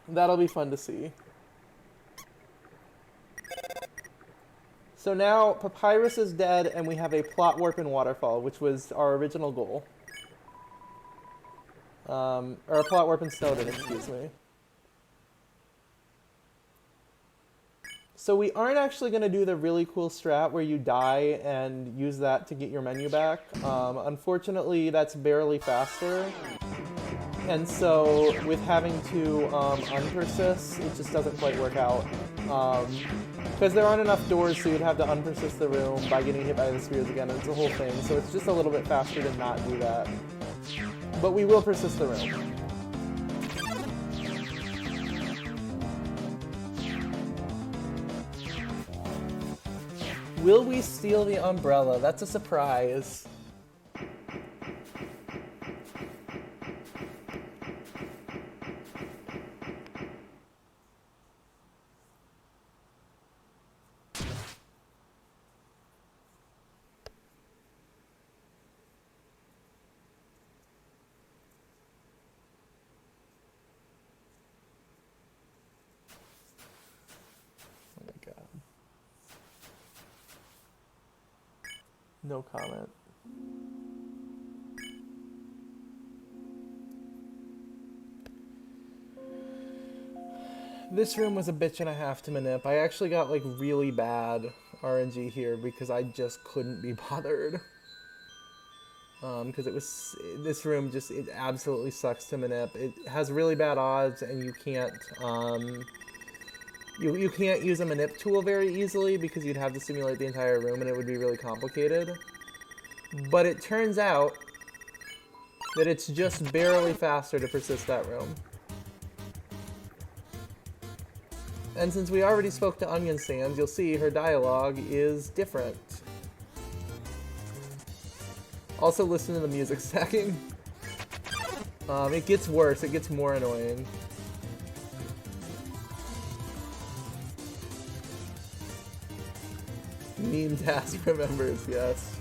Speaker 1: That'll be fun to see. So now Papyrus is dead and we have a plot warp in Waterfall, which was our original goal. Or a plot warp in Snowden, excuse me. So we aren't actually going to do the really cool strat where you die and use that to get your menu back. Unfortunately, that's barely faster. And so with having to unpersist, it just doesn't quite work out. Because there aren't enough doors, so you'd have to unpersist the room by getting hit by the spheres again, and it's a whole thing. So it's just a little bit faster to not do that. But we will persist the room. Will we steal the umbrella? That's a surprise. No comment. This room was a bitch and a half to manip. I actually got like really bad RNG here because I just couldn't be bothered. Because this room just, it absolutely sucks to manip. It has really bad odds and you can't, you can't use a manip tool very easily because you'd have to simulate the entire room and it would be really complicated. But it turns out that it's just barely faster to persist that room. And since we already spoke to Onion Sands, you'll see her dialogue is different. Also listen to the music stacking. It gets worse, it gets more annoying. Meme TAS remembers, yes.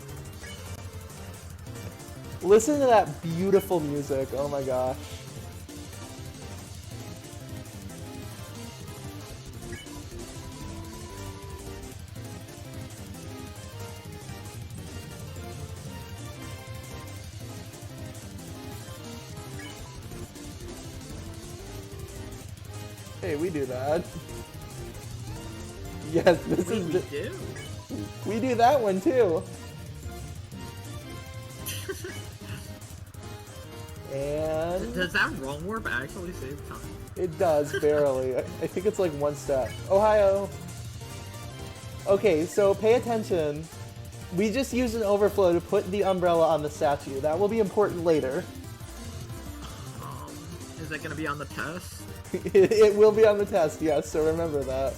Speaker 1: Listen to that beautiful music, oh my gosh. Hey, we do that. Yes, this is.
Speaker 2: We do.
Speaker 1: We do that one too. And
Speaker 2: does that wrong warp actually save time?
Speaker 1: It does, barely. I think it's like one step. Ohio. Okay, so pay attention. We just used an overflow to put the umbrella on the statue. That will be important later.
Speaker 2: Is that gonna be on the test?
Speaker 1: It will be on the test, yes, so remember that.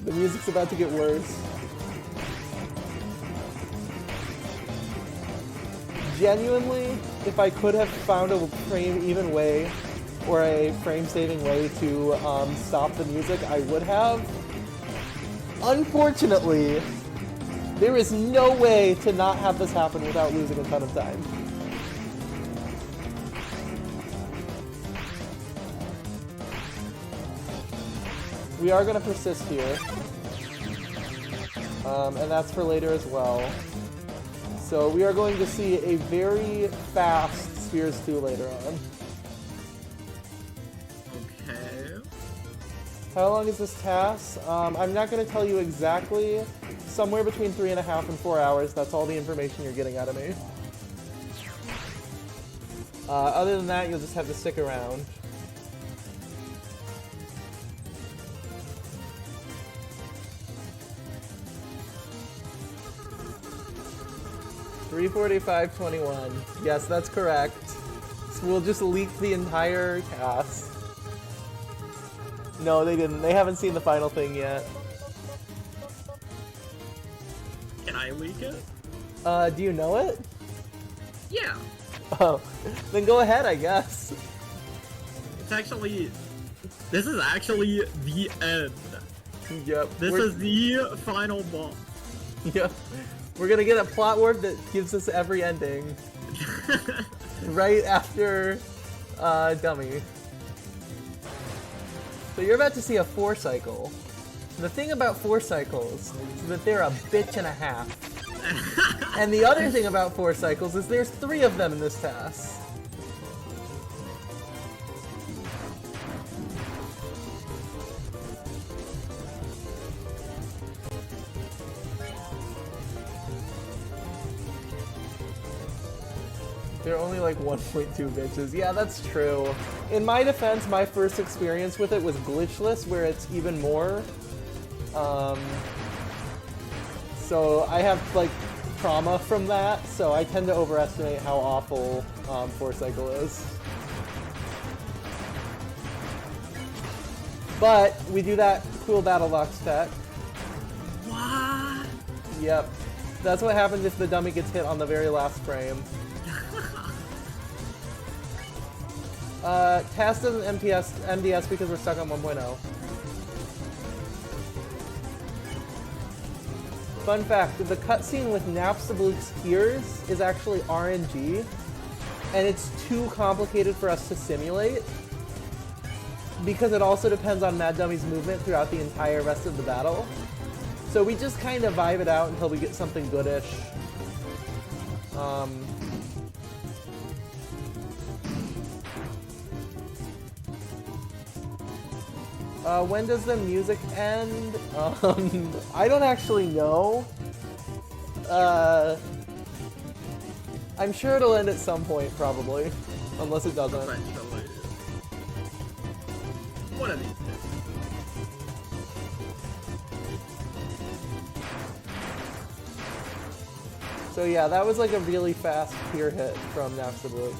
Speaker 1: The music's about to get worse. Genuinely, if I could have found a frame-even way or a frame-saving way to stop the music, I would have. Unfortunately, there is no way to not have this happen without losing a ton of time. We are going to persist here. And that's for later as well. So we are going to see a very fast Spheres 2 later on.
Speaker 2: Okay.
Speaker 1: How long is this TAS? I'm not going to tell you exactly. Somewhere between 3.5 and 4 hours. That's all the information you're getting out of me. Other than that, you'll just have to stick around. $3:45:21. Yes, that's correct. So we'll just leak the entire cast. No, they didn't. They haven't seen the final thing yet.
Speaker 2: Can I leak it?
Speaker 1: Do you know it?
Speaker 2: Yeah.
Speaker 1: Oh, then go ahead, I guess.
Speaker 2: It's actually... This is actually the end.
Speaker 1: Yep.
Speaker 2: This is the final boss.
Speaker 1: Yep. We're gonna get a plot warp that gives us every ending. Right after Dummy. So you're about to see a 4 cycle. The thing about 4 cycles is that they're a bitch and a half. And the other thing about Force Cycles is there's 3 of them in this TAS. They're only like 1.2 bitches. Yeah, that's true. In my defense, my first experience with it was glitchless, where it's even more. So I have like trauma from that, so I tend to overestimate how awful Force Cycle is. But we do that cool Battle Box tech.
Speaker 2: What?
Speaker 1: Yep. That's what happens if the dummy gets hit on the very last frame. TAS doesn't MDS because we're stuck on 1.0. Fun fact, the cutscene with Napstablook's Tears is actually RNG, and it's too complicated for us to simulate, because it also depends on Mad Dummy's movement throughout the entire rest of the battle. So we just kind of vibe it out until we get something goodish. When does the music end? I don't actually know. I'm sure it'll end at some point, probably. Unless it doesn't.
Speaker 2: Eventually. One of these days.
Speaker 1: So yeah, that was like a really fast peer hit from Napstablook.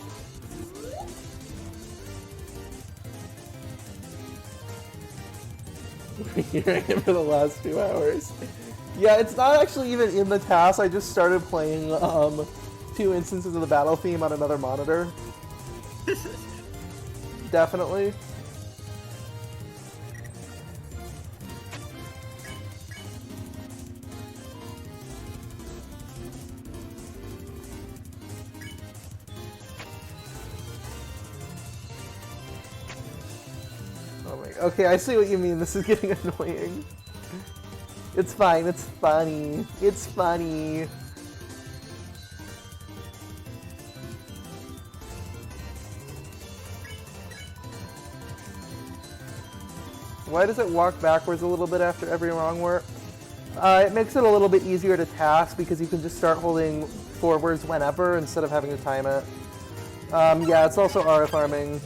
Speaker 1: Hearing it for the last 2 hours. Yeah, it's not actually even in the TAS. I just started playing 2 instances of the battle theme on another monitor. Definitely. Okay, I see what you mean. This is getting annoying. It's fine. It's funny. It's funny. Why does it walk backwards a little bit after every wrong work? It makes it a little bit easier to task because you can just start holding forwards whenever instead of having to time it. Yeah, it's also RF farming.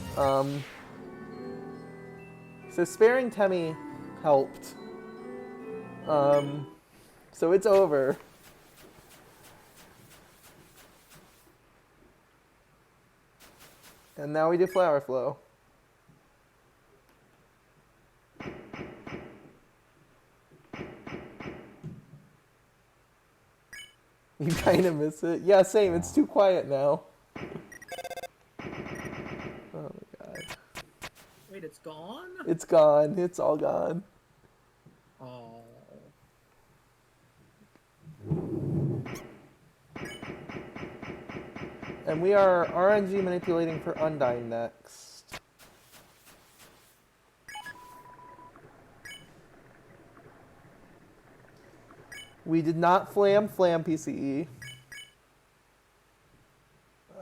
Speaker 1: So sparing Temmie helped. So it's over. And now we do Flower Flow. You kind of miss it. Yeah, same. It's too quiet now. Oh my god.
Speaker 2: Wait, it's gone?
Speaker 1: It's gone. It's all gone.
Speaker 2: Oh.
Speaker 1: And we are RNG manipulating for Undyne next. We did not flam PCE.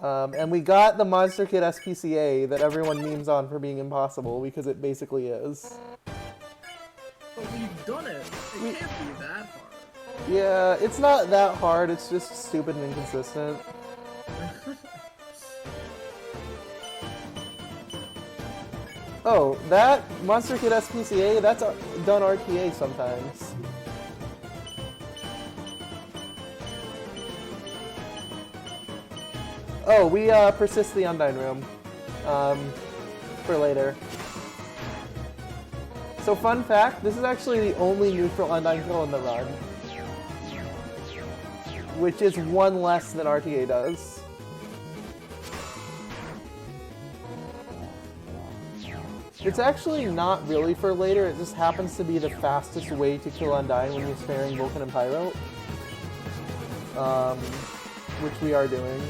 Speaker 1: And we got the Monster Kid SPCA that everyone memes on for being impossible, because it basically is.
Speaker 2: But we've done it. It can't be that hard.
Speaker 1: Yeah, it's not that hard, it's just stupid and inconsistent. Oh, that Monster Kid SPCA, that's done RTA sometimes. Oh, we persist the Undyne room for later. So fun fact, this is actually the only neutral Undyne kill in the run, which is 1 less than RTA does. It's actually not really for later, it just happens to be the fastest way to kill Undyne when you're sparing Vulcan and Pyro. Which we are doing.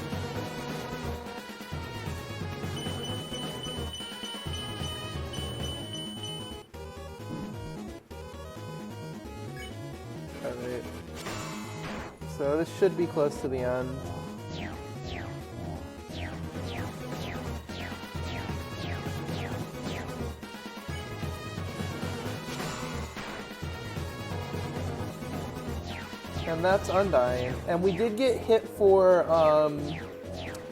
Speaker 1: Alright. So this should be close to the end. And that's Undying. And we did get hit for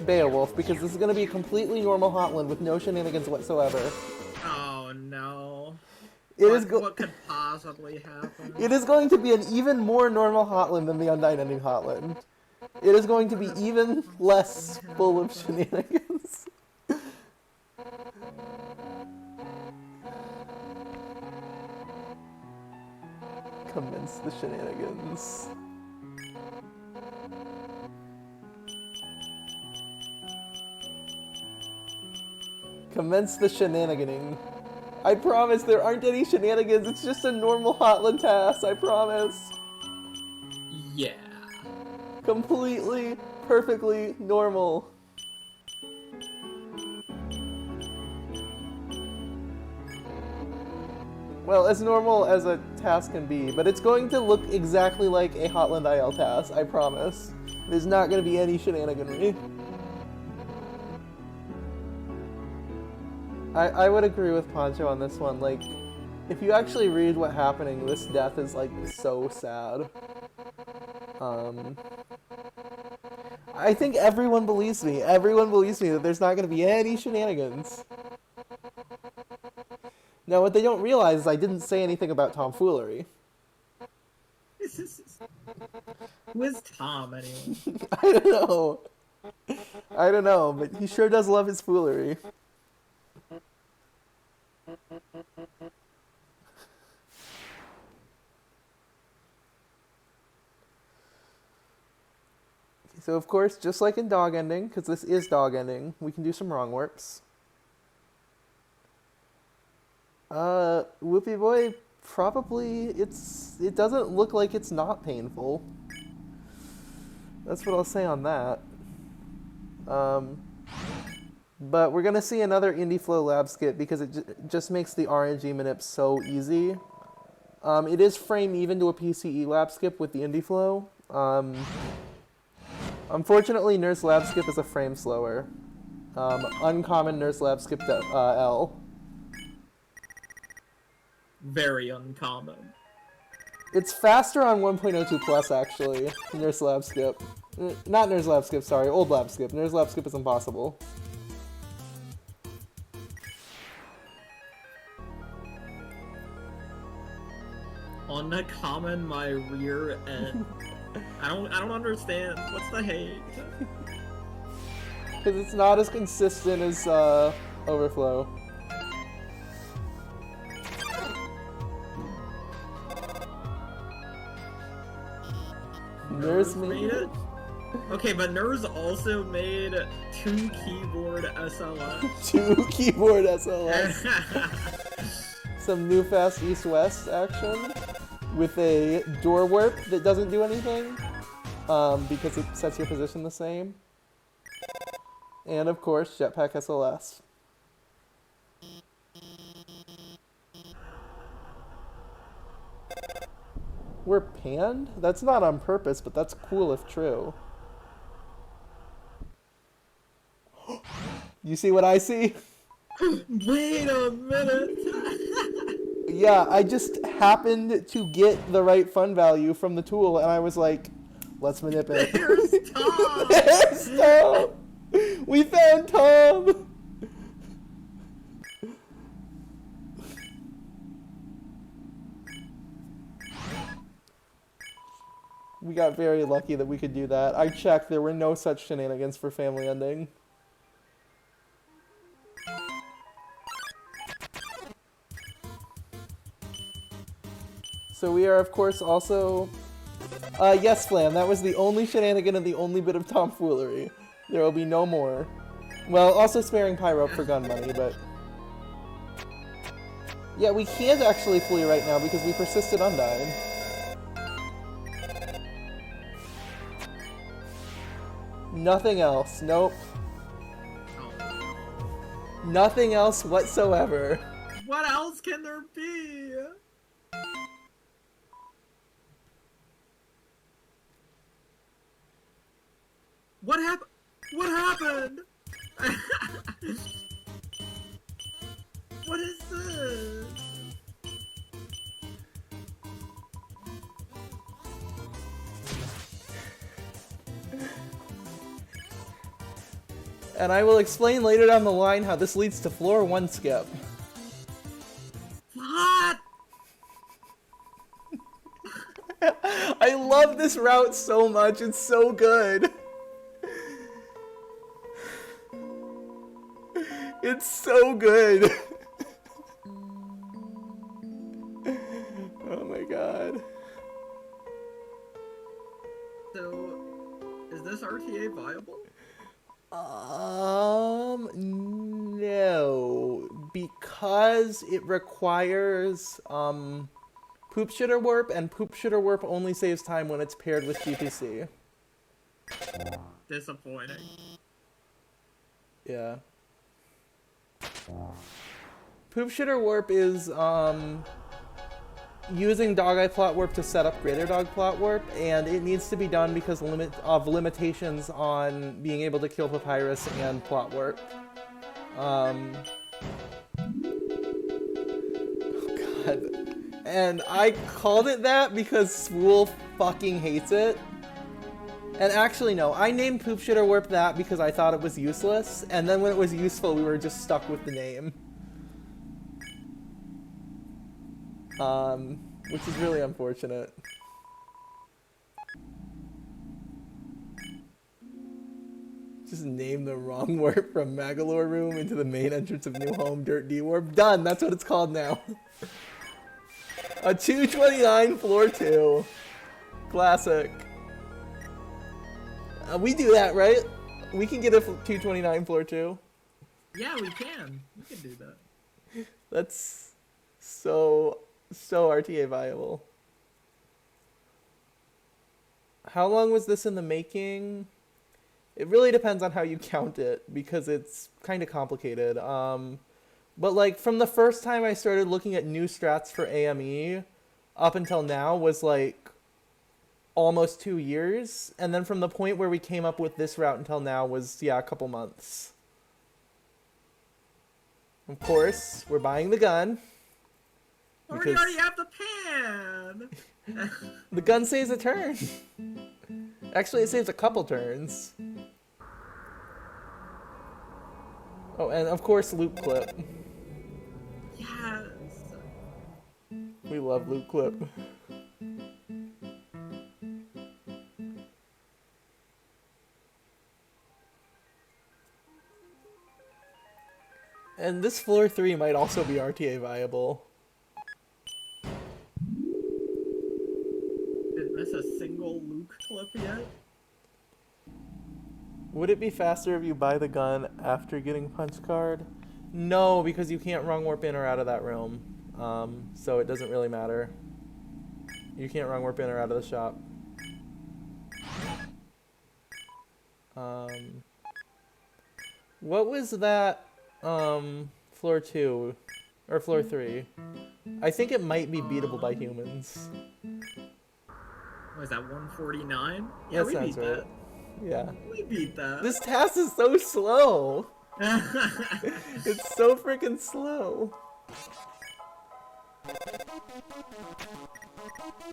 Speaker 1: Beowulf, because this is going to be a completely normal Hotland with no shenanigans whatsoever.
Speaker 2: Oh no. What could possibly happen?
Speaker 1: It is going to be an even more normal Hotland than the Undying Ending Hotland. It is going to be even less full of shenanigans. Commence the shenanigans. Commence the shenaniganing. I promise there aren't any shenanigans, it's just a normal Hotland TAS, I promise.
Speaker 2: Yeah.
Speaker 1: Completely, perfectly normal. Well, as normal as a TAS can be, but it's going to look exactly like a Hotland IL TAS, I promise. There's not going to be any shenaniganry. I would agree with Poncho on this one. Like, if you actually read what happening, this death is, like, so sad. I think everyone believes me. Everyone believes me that there's not going to be any shenanigans. Now, what they don't realize is I didn't say anything about tomfoolery.
Speaker 2: Who is Tom, anyway?
Speaker 1: I don't know. I don't know, but he sure does love his foolery. So, of course, just like in dog ending, because this is dog ending, we can do some wrong warps. Whoopie Boy, probably, it doesn't look like it's not painful. That's what I'll say on that. But we're going to see another Indie Flow lab skip because it just makes the RNG manip so easy. It is frame even to a PCE lab skip with the Indie Flow. Unfortunately, Nurse lab skip is a frame slower. Uncommon Nurse lab skip to L.
Speaker 2: Very uncommon.
Speaker 1: It's faster on 1.02 plus, actually. Nurse lab skip. Not Nurse lab skip, sorry. Old lab skip. Nurse lab skip is impossible.
Speaker 2: Uncommon my rear end. I don't understand. What's the hate?
Speaker 1: Because it's not as consistent as Overflow. Nurse made it?
Speaker 2: Okay, but Nurse also made 2 keyboard SLS.
Speaker 1: 2 keyboard SLS. Some new fast east-west action with a door warp that doesn't do anything because it sets your position the same. And of course, jetpack SLS. We're panned? That's not on purpose, but that's cool if true. You see what I see?
Speaker 2: Wait a minute!
Speaker 1: Yeah, I just happened to get the right fun value from the tool, and I was like, let's manip it.
Speaker 2: There's Tom!
Speaker 1: There's Tom! We found Tom! We got very lucky that we could do that. I checked, there were no such shenanigans for family ending. So we are, of course, also... yes, Flam, that was the only shenanigan and the only bit of tomfoolery. There will be no more. Well, also sparing Pyro for gun money, but... Yeah, we can't actually flee right now because we persisted Undying. Nothing else. Nope. Nothing else whatsoever.
Speaker 2: What else can there be? happened? What is this?
Speaker 1: And I will explain later down the line how this leads to floor 1 skip.
Speaker 2: What?
Speaker 1: I love this route so much, it's so good. It's so good. Oh my god.
Speaker 2: So, is this RTA viable?
Speaker 1: No. Because it requires, Poop Shitter Warp, and Poop Shitter Warp only saves time when it's paired with GPC.
Speaker 2: Disappointing.
Speaker 1: Yeah. Poop Shitter Warp is, using Dog Eye Plot Warp to set up Greater Dog Plot Warp, and it needs to be done because of limitations on being able to kill Papyrus and Plot Warp. Oh god. And I called it that because Swool fucking hates it. And actually no, I named Poop Shitter Warp that because I thought it was useless, and then when it was useful we were just stuck with the name. Which is really unfortunate. Just name the wrong warp from Magalore Room into the main entrance of New Home, Dirt D Warp. Done, that's what it's called now. A 229 floor 2. Classic. We do that, right? We can get a 229 floor 2.
Speaker 2: Yeah, we can. We can do that.
Speaker 1: That's so RTA viable. How long was this in the making? It really depends on how you count it, because it's kind of complicated. But like from the first time I started looking at new strats for AME up until now was like almost 2 years, and then from the point where we came up with this route until now was, yeah, a couple months. Of course, we're buying the gun.
Speaker 2: We already have the pan!
Speaker 1: The gun saves a turn. Actually, it saves a couple turns. Oh, and of course, loop clip.
Speaker 2: Yes!
Speaker 1: We love loop clip. And this floor 3 might also be RTA viable.
Speaker 2: Didn't miss a single Luke clip yet?
Speaker 1: Would it be faster if you buy the gun after getting punch card? No, because you can't wrong warp in or out of that room. So it doesn't really matter. You can't wrong warp in or out of the shop. What was that, floor 2? Or floor 3? I think it might be beatable by humans.
Speaker 2: Was that 149? Yeah,
Speaker 1: That
Speaker 2: we
Speaker 1: sounds
Speaker 2: beat
Speaker 1: right.
Speaker 2: that.
Speaker 1: Yeah.
Speaker 2: We beat that.
Speaker 1: This TAS is so slow! It's so freaking slow.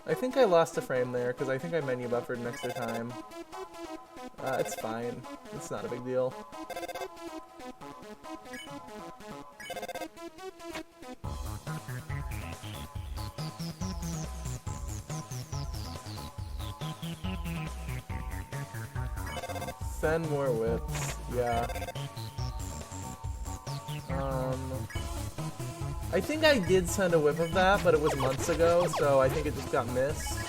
Speaker 1: I think I lost a frame there, because I think I menu buffered an extra time. It's fine. It's not a big deal. Send more whips. Yeah. I think I did send a whip of that, but it was months ago, so I think it just got missed.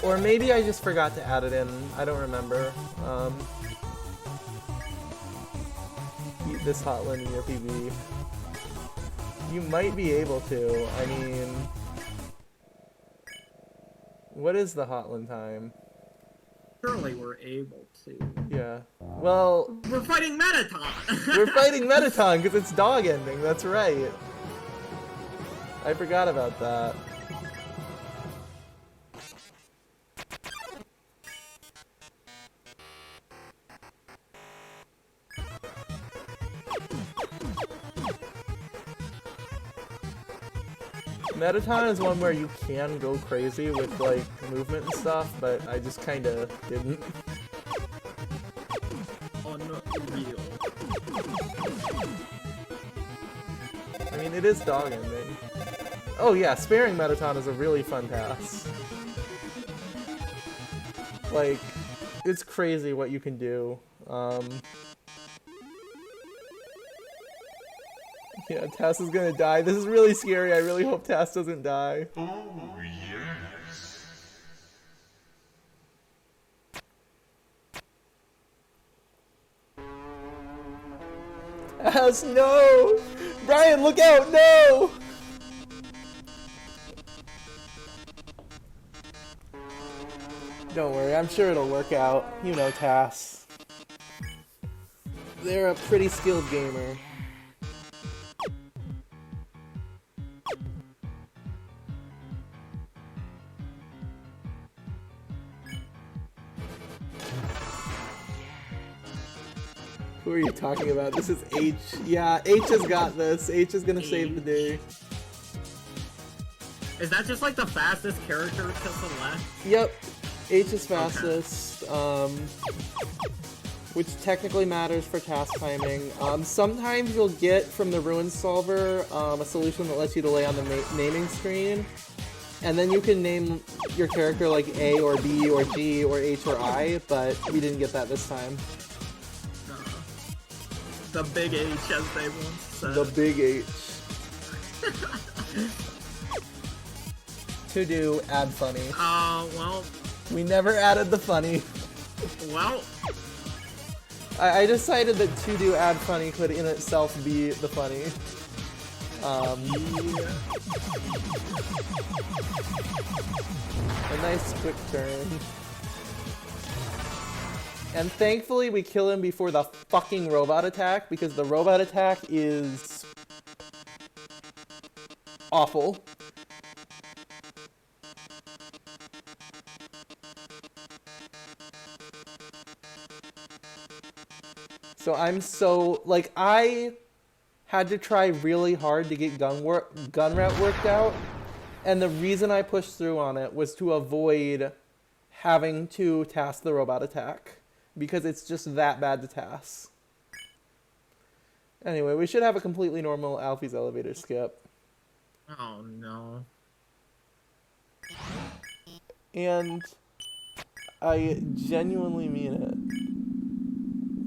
Speaker 1: Or maybe I just forgot to add it in. I don't remember. Eat this hotline in your PB. You might be able to. I mean... What is the hotline time?
Speaker 2: Surely we're able to.
Speaker 1: Yeah. Well...
Speaker 2: We're fighting Metaton!
Speaker 1: We're fighting Metaton because it's dog ending, that's right. I forgot about that. Metaton is one where you can go crazy with, like, movement and stuff, but I just kinda didn't.
Speaker 2: Unreal.
Speaker 1: I mean, it is dog ending. Oh yeah, sparing Metaton is a really fun task. Like, it's crazy what you can do. Yeah, TAS is gonna die. This is really scary. I really hope TAS doesn't die.
Speaker 3: Oh, yes.
Speaker 1: TAS, no! Brian, look out! No! Don't worry, I'm sure it'll work out. You know TAS. They're a pretty skilled gamer. Who are you talking about? This is H. Yeah, H has got this. H is gonna save the day.
Speaker 2: Is that just like the fastest character to select?
Speaker 1: Yep. H is fastest, which technically matters for task timing. Sometimes you'll get from the Ruin Solver a solution that lets you delay on the naming screen, and then you can name your character like A or B or G or H or I, but we didn't get that this time.
Speaker 2: The big H, as they once said.
Speaker 1: The big H. To do, add funny.
Speaker 2: Well.
Speaker 1: We never added the funny.
Speaker 2: Well.
Speaker 1: I decided that to do add funny could in itself be the funny.
Speaker 2: Yeah.
Speaker 1: A nice quick turn. And thankfully we kill him before the fucking robot attack, because the robot attack is awful. So I'm so, like, I had to try really hard to get gun route worked out, and the reason I pushed through on it was to avoid having to task the robot attack, because it's just that bad to task. Anyway, we should have a completely normal Alfie's elevator skip.
Speaker 2: Oh no.
Speaker 1: And I genuinely mean it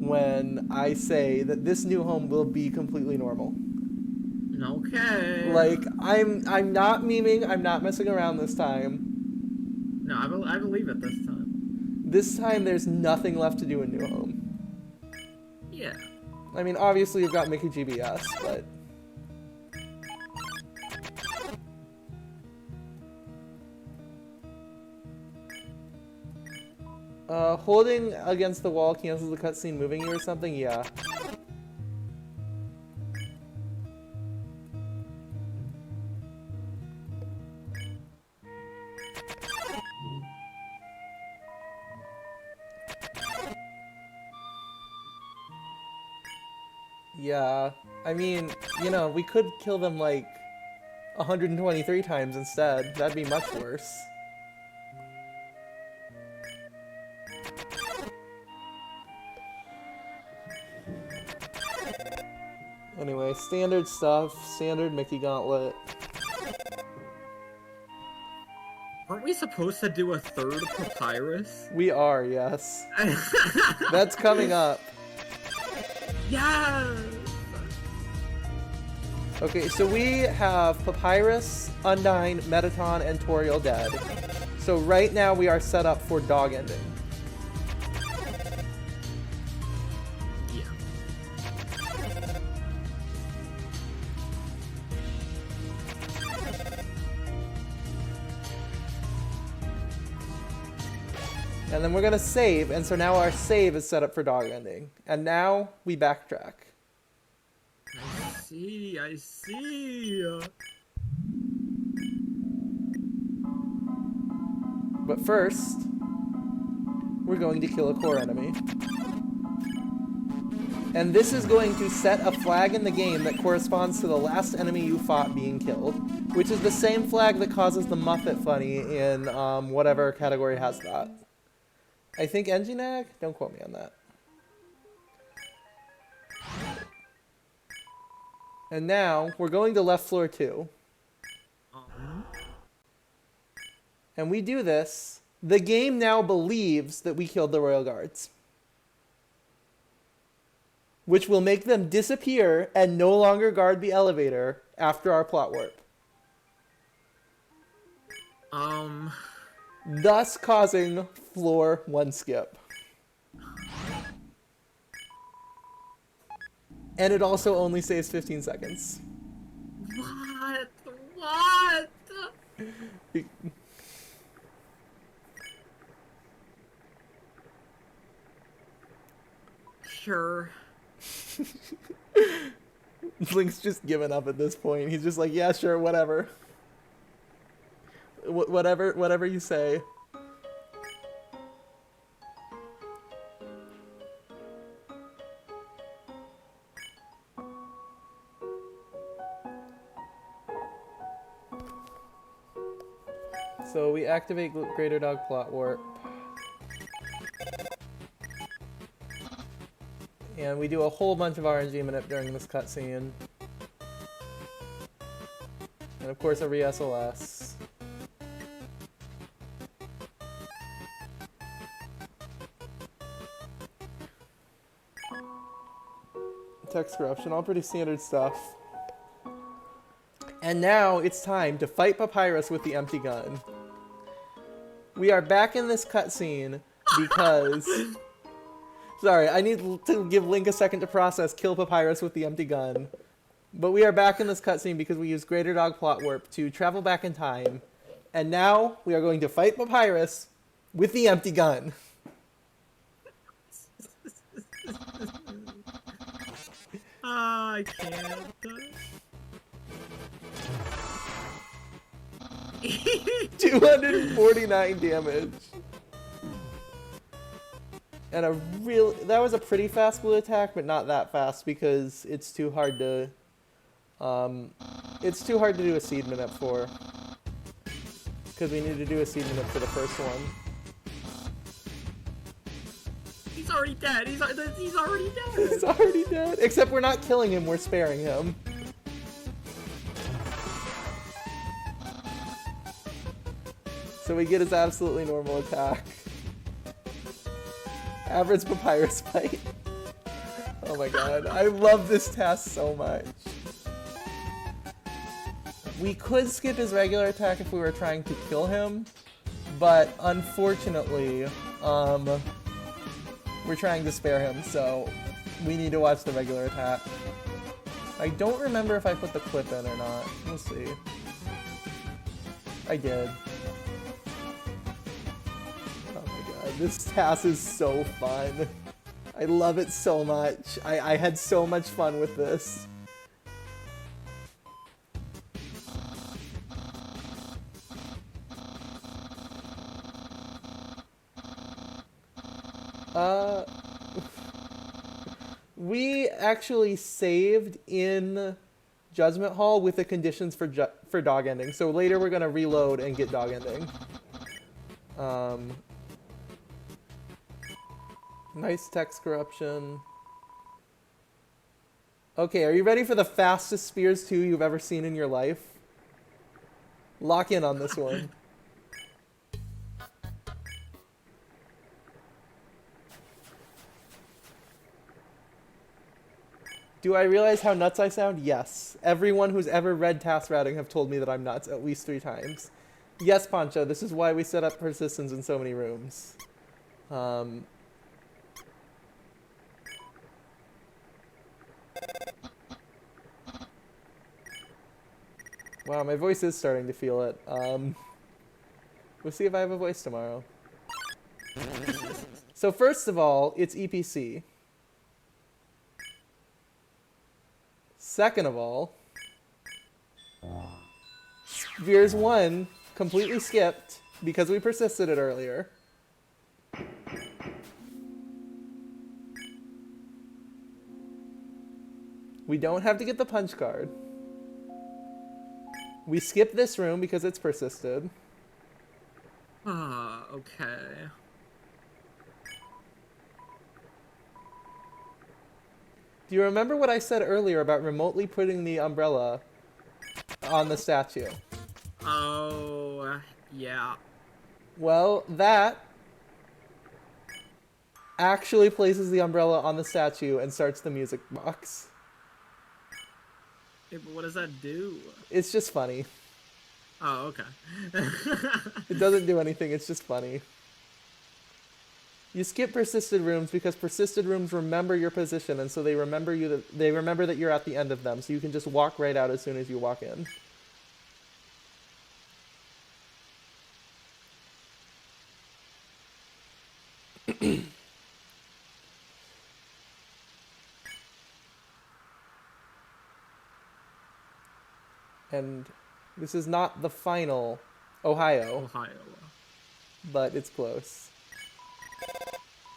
Speaker 1: when I say that this new home will be completely normal.
Speaker 2: Okay.
Speaker 1: Like, I'm not memeing, I'm not messing around this time.
Speaker 2: No, I believe it this time.
Speaker 1: This time there's nothing left to do in New Home.
Speaker 2: Yeah.
Speaker 1: I mean, obviously you've got Mickey GBS, but... holding against the wall cancels the cutscene moving you or something? Yeah. Yeah. I mean, you know, we could kill them like 123 times instead. That'd be much worse. Anyway, standard stuff, standard Mickey Gauntlet.
Speaker 2: Aren't we supposed to do a third papyrus?
Speaker 1: We are, yes. That's coming up.
Speaker 2: Yes!
Speaker 1: Okay, so we have Papyrus, Undyne, Metaton, and Toriel dead. So right now we are set up for dog ending.
Speaker 2: Yeah.
Speaker 1: And then we're gonna save, and so now our save is set up for dog ending. And now we backtrack.
Speaker 2: I see.
Speaker 1: But first, we're going to kill a core enemy. And this is going to set a flag in the game that corresponds to the last enemy you fought being killed, which is the same flag that causes the Muppet Funny in whatever category has that. I think Enginag? Don't quote me on that. And now, we're going to left floor 2. And we do this. The game now believes that we killed the Royal Guards, which will make them disappear and no longer guard the elevator after our plot warp. Thus causing floor 1 skip. And it also only saves 15 seconds.
Speaker 2: What? What? Sure.
Speaker 1: Link's just given up at this point. He's just like, yeah, sure, whatever. Whatever you say. So we activate Greater Dog Plot Warp. And we do a whole bunch of RNG manip during this cutscene. And of course a re-SLS. Text corruption, all pretty standard stuff. And now it's time to fight Papyrus with the empty gun. We are back in this cutscene because... Sorry, I need to give Link a second to process kill Papyrus with the empty gun. But we are back in this cutscene because we use Greater Dog Plot Warp to travel back in time. And now we are going to fight Papyrus with the empty gun.
Speaker 2: I can't.
Speaker 1: 249 damage. And that was a pretty fast blue attack, but not that fast because it's too hard to do a seed manip for. Because we need to do a seed manip for the first one.
Speaker 2: He's already dead. He's already dead.
Speaker 1: He's already dead. Except we're not killing him, we're sparing him. So we get his absolutely normal attack. Average Papyrus fight. Oh my god, I love this task so much. We could skip his regular attack if we were trying to kill him, but unfortunately, we're trying to spare him, so we need to watch the regular attack. I don't remember if I put the clip in or not. We'll see. I did. This task is so fun. I love it so much. I had so much fun with this. We actually saved in Judgment Hall with the conditions for dog ending. So later we're gonna reload and get dog ending. Nice text corruption. Okay, are you ready for the fastest Spears 2 you've ever seen in your life? Lock in on this one. Do I realize how nuts I sound? Yes. Everyone who's ever read task routing have told me that I'm nuts at least 3 times. Yes, Pancho, this is why we set up persistence in so many rooms. Wow, my voice is starting to feel it. We'll see if I have a voice tomorrow. So first of all, it's EPC. Second of all, Veers 1 completely skipped because we persisted it earlier. We don't have to get the punch card. We skip this room because it's persisted.
Speaker 2: Okay.
Speaker 1: Do you remember what I said earlier about remotely putting the umbrella on the statue?
Speaker 2: Oh, yeah.
Speaker 1: Well, that actually places the umbrella on the statue and starts the music box.
Speaker 2: Yeah, but what does that do?
Speaker 1: It's just funny.
Speaker 2: Oh, okay.
Speaker 1: It doesn't do anything, it's just funny. You skip persisted rooms because persisted rooms remember your position, and so they remember that you're at the end of them, so you can just walk right out as soon as you walk in. And this is not the final Ohio, but it's close.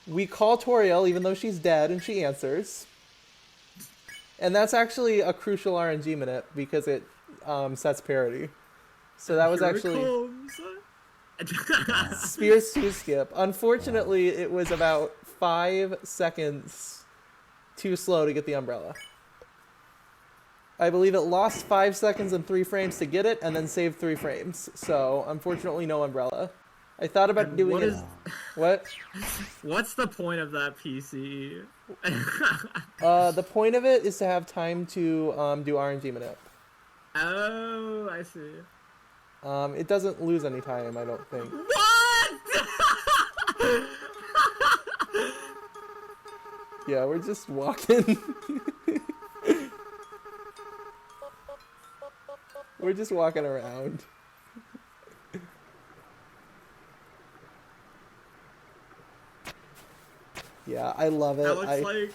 Speaker 1: We call Toriel even though she's dead, and she answers. And that's actually a crucial RNG minute because it sets parity. So that was actually Spears 2 skip. Unfortunately, it was about 5 seconds too slow to get the umbrella. I believe it lost 5 seconds and 3 frames to get it, and then saved 3 frames. So, unfortunately, no umbrella. I thought about doing it. What?
Speaker 2: What's the point of that PC?
Speaker 1: The point of it is to have time to do RNG minute.
Speaker 2: Oh, I see.
Speaker 1: It doesn't lose any time, I don't think.
Speaker 2: What?
Speaker 1: Yeah, we're just walking. We're just walking around. Yeah, I love it.
Speaker 2: That looks like...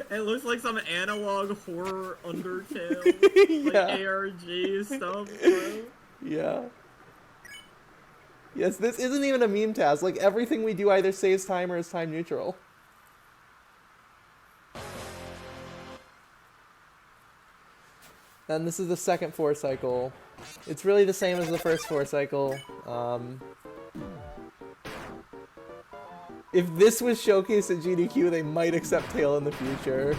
Speaker 2: It looks like some analog horror Undertale,
Speaker 1: Yeah.
Speaker 2: like ARG stuff, bro.
Speaker 1: Yeah. Yes, this isn't even a meme task. Like, everything we do either saves time or is time neutral. And this is the second 4 cycle. It's really the same as the first 4 cycle. If this was showcased at GDQ, they might accept Tail in the future.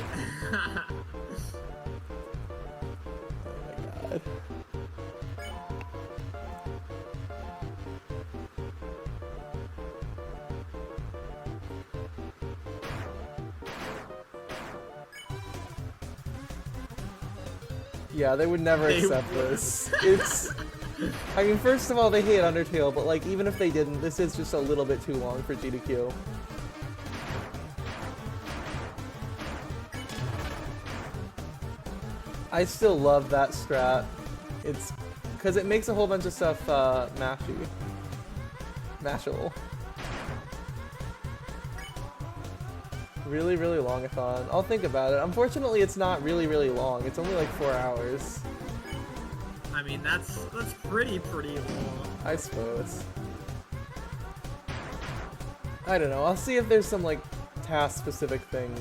Speaker 1: Oh my god. Yeah, they would never accept this. It's... I mean, first of all, they hate Undertale, but like, even if they didn't, this is just a little bit too long for GDQ. I still love that strat. It's... because it makes a whole bunch of stuff, mashable. Really, really long-a-thon. I'll think about it. Unfortunately, it's not really, really long. It's only like 4 hours.
Speaker 2: I mean, that's pretty long.
Speaker 1: I suppose. I don't know. I'll see if there's some, like, task-specific thing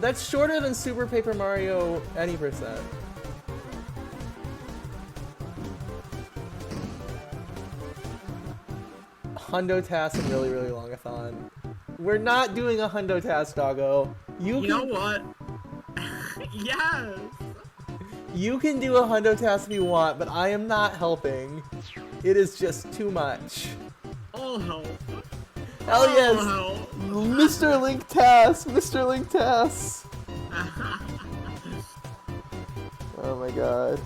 Speaker 1: that's shorter than Super Paper Mario any percent. Hundo task and really, really long-a-thon. We're not doing a hundo task, doggo. You
Speaker 2: know what? Yes!
Speaker 1: You can do a hundo task if you want, but I am not helping. It is just too much.
Speaker 2: I'll help.
Speaker 1: Hell yes!
Speaker 2: I'll help.
Speaker 1: Mr. Link task! Mr. Link task! Oh my god.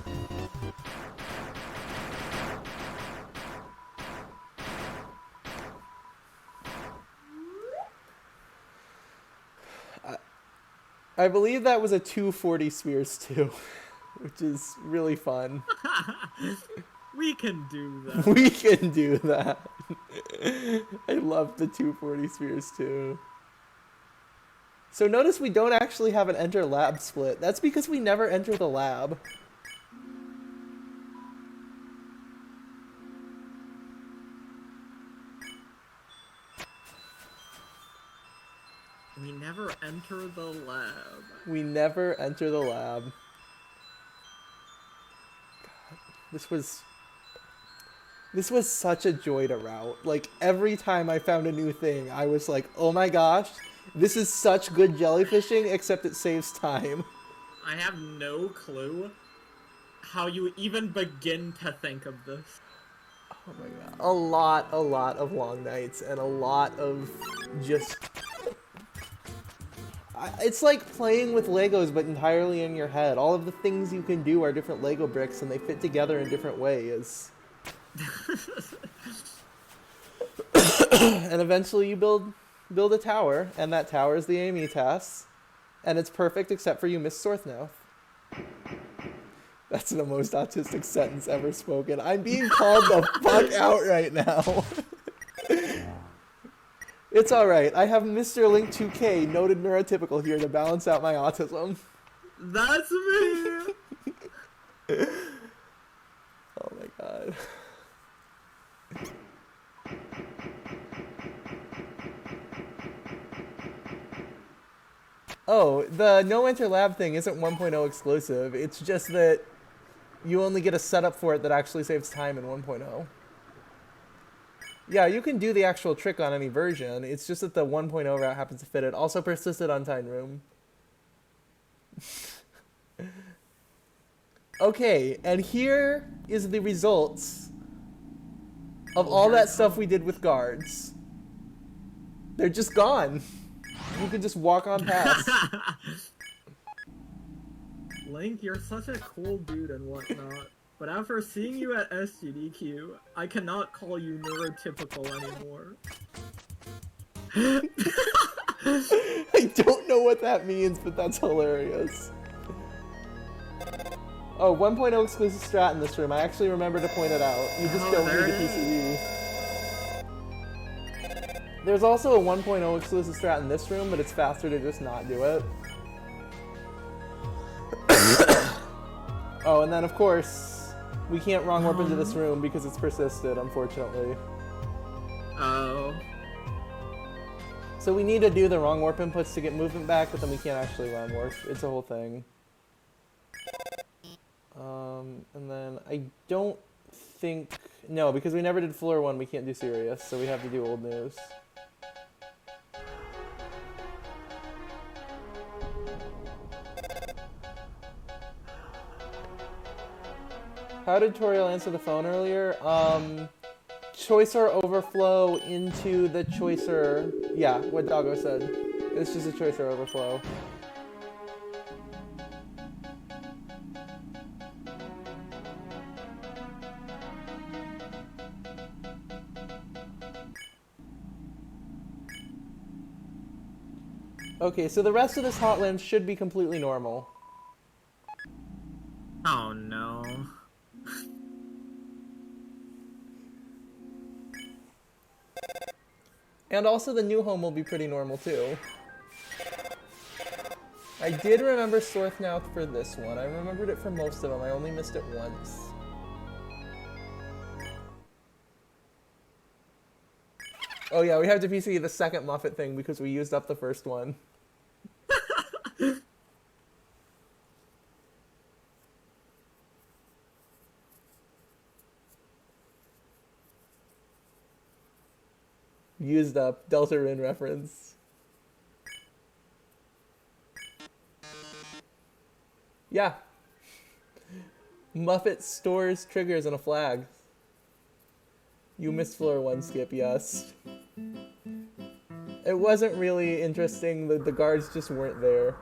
Speaker 1: I believe that was a 240 Spheres too, which is really fun.
Speaker 2: We can do that.
Speaker 1: We can do that. I love the 240 Spheres too. So notice we don't actually have an enter lab split. That's because we never enter the lab.
Speaker 2: We never enter the lab.
Speaker 1: We never enter the lab. God, this was such a joy to route. Like, every time I found a new thing, I was like, oh my gosh, this is such good jellyfishing, except it saves time.
Speaker 2: I have no clue how you even begin to think of this.
Speaker 1: Oh my god. A lot of long nights, and a lot of just... It's like playing with Legos, but entirely in your head. All of the things you can do are different Lego bricks, and they fit together in different ways. And eventually you build a tower, and that tower is the AME TAS, and it's perfect except for you miss Sorthmouth. That's the most autistic sentence ever spoken. I'm being called the fuck out right now. It's alright, I have Mr. Link 2K, noted neurotypical, here to balance out my autism.
Speaker 2: That's me!
Speaker 1: Oh my god. Oh, the no enter lab thing isn't 1.0 exclusive. It's just that you only get a setup for it that actually saves time in 1.0. Yeah, you can do the actual trick on any version. It's just that the 1.0 route happens to fit it. Also persisted untied room. Okay, and here is the results of all that stuff we did with guards. They're just gone. You can just walk on past.
Speaker 2: Link, you're such a cool dude and whatnot, but after seeing you at SGDQ, I cannot call you neurotypical anymore.
Speaker 1: I don't know what that means, but that's hilarious. Oh, 1.0 exclusive strat in this room. I actually remember to point it out. You just don't need the PCB. There's also a 1.0 exclusive strat in this room, but it's faster to just not do it. Oh, and then of course, we can't wrong warp into this room because it's persisted, unfortunately.
Speaker 2: Oh.
Speaker 1: So we need to do the wrong warp inputs to get movement back, but then we can't actually wrong warp. It's a whole thing. And then I don't think... No, because we never did floor 1, we can't do serious, so we have to do old news. How did Toriel answer the phone earlier? Choicer overflow into the choicer... Yeah, what Doggo said. It's just a choicer overflow. Okay, so the rest of this hotland should be completely normal.
Speaker 2: Oh no.
Speaker 1: And also the new home will be pretty normal too. I did remember Sorthmouth for this one. I remembered it for most of them. I only missed it once. Oh yeah, we have to PC the second Muffet thing because we used up the first one. Used up. Deltarune reference. Yeah. Muffet stores triggers and a flag. You missed floor 1, Skip, yes. It wasn't really interesting. The guards just weren't there.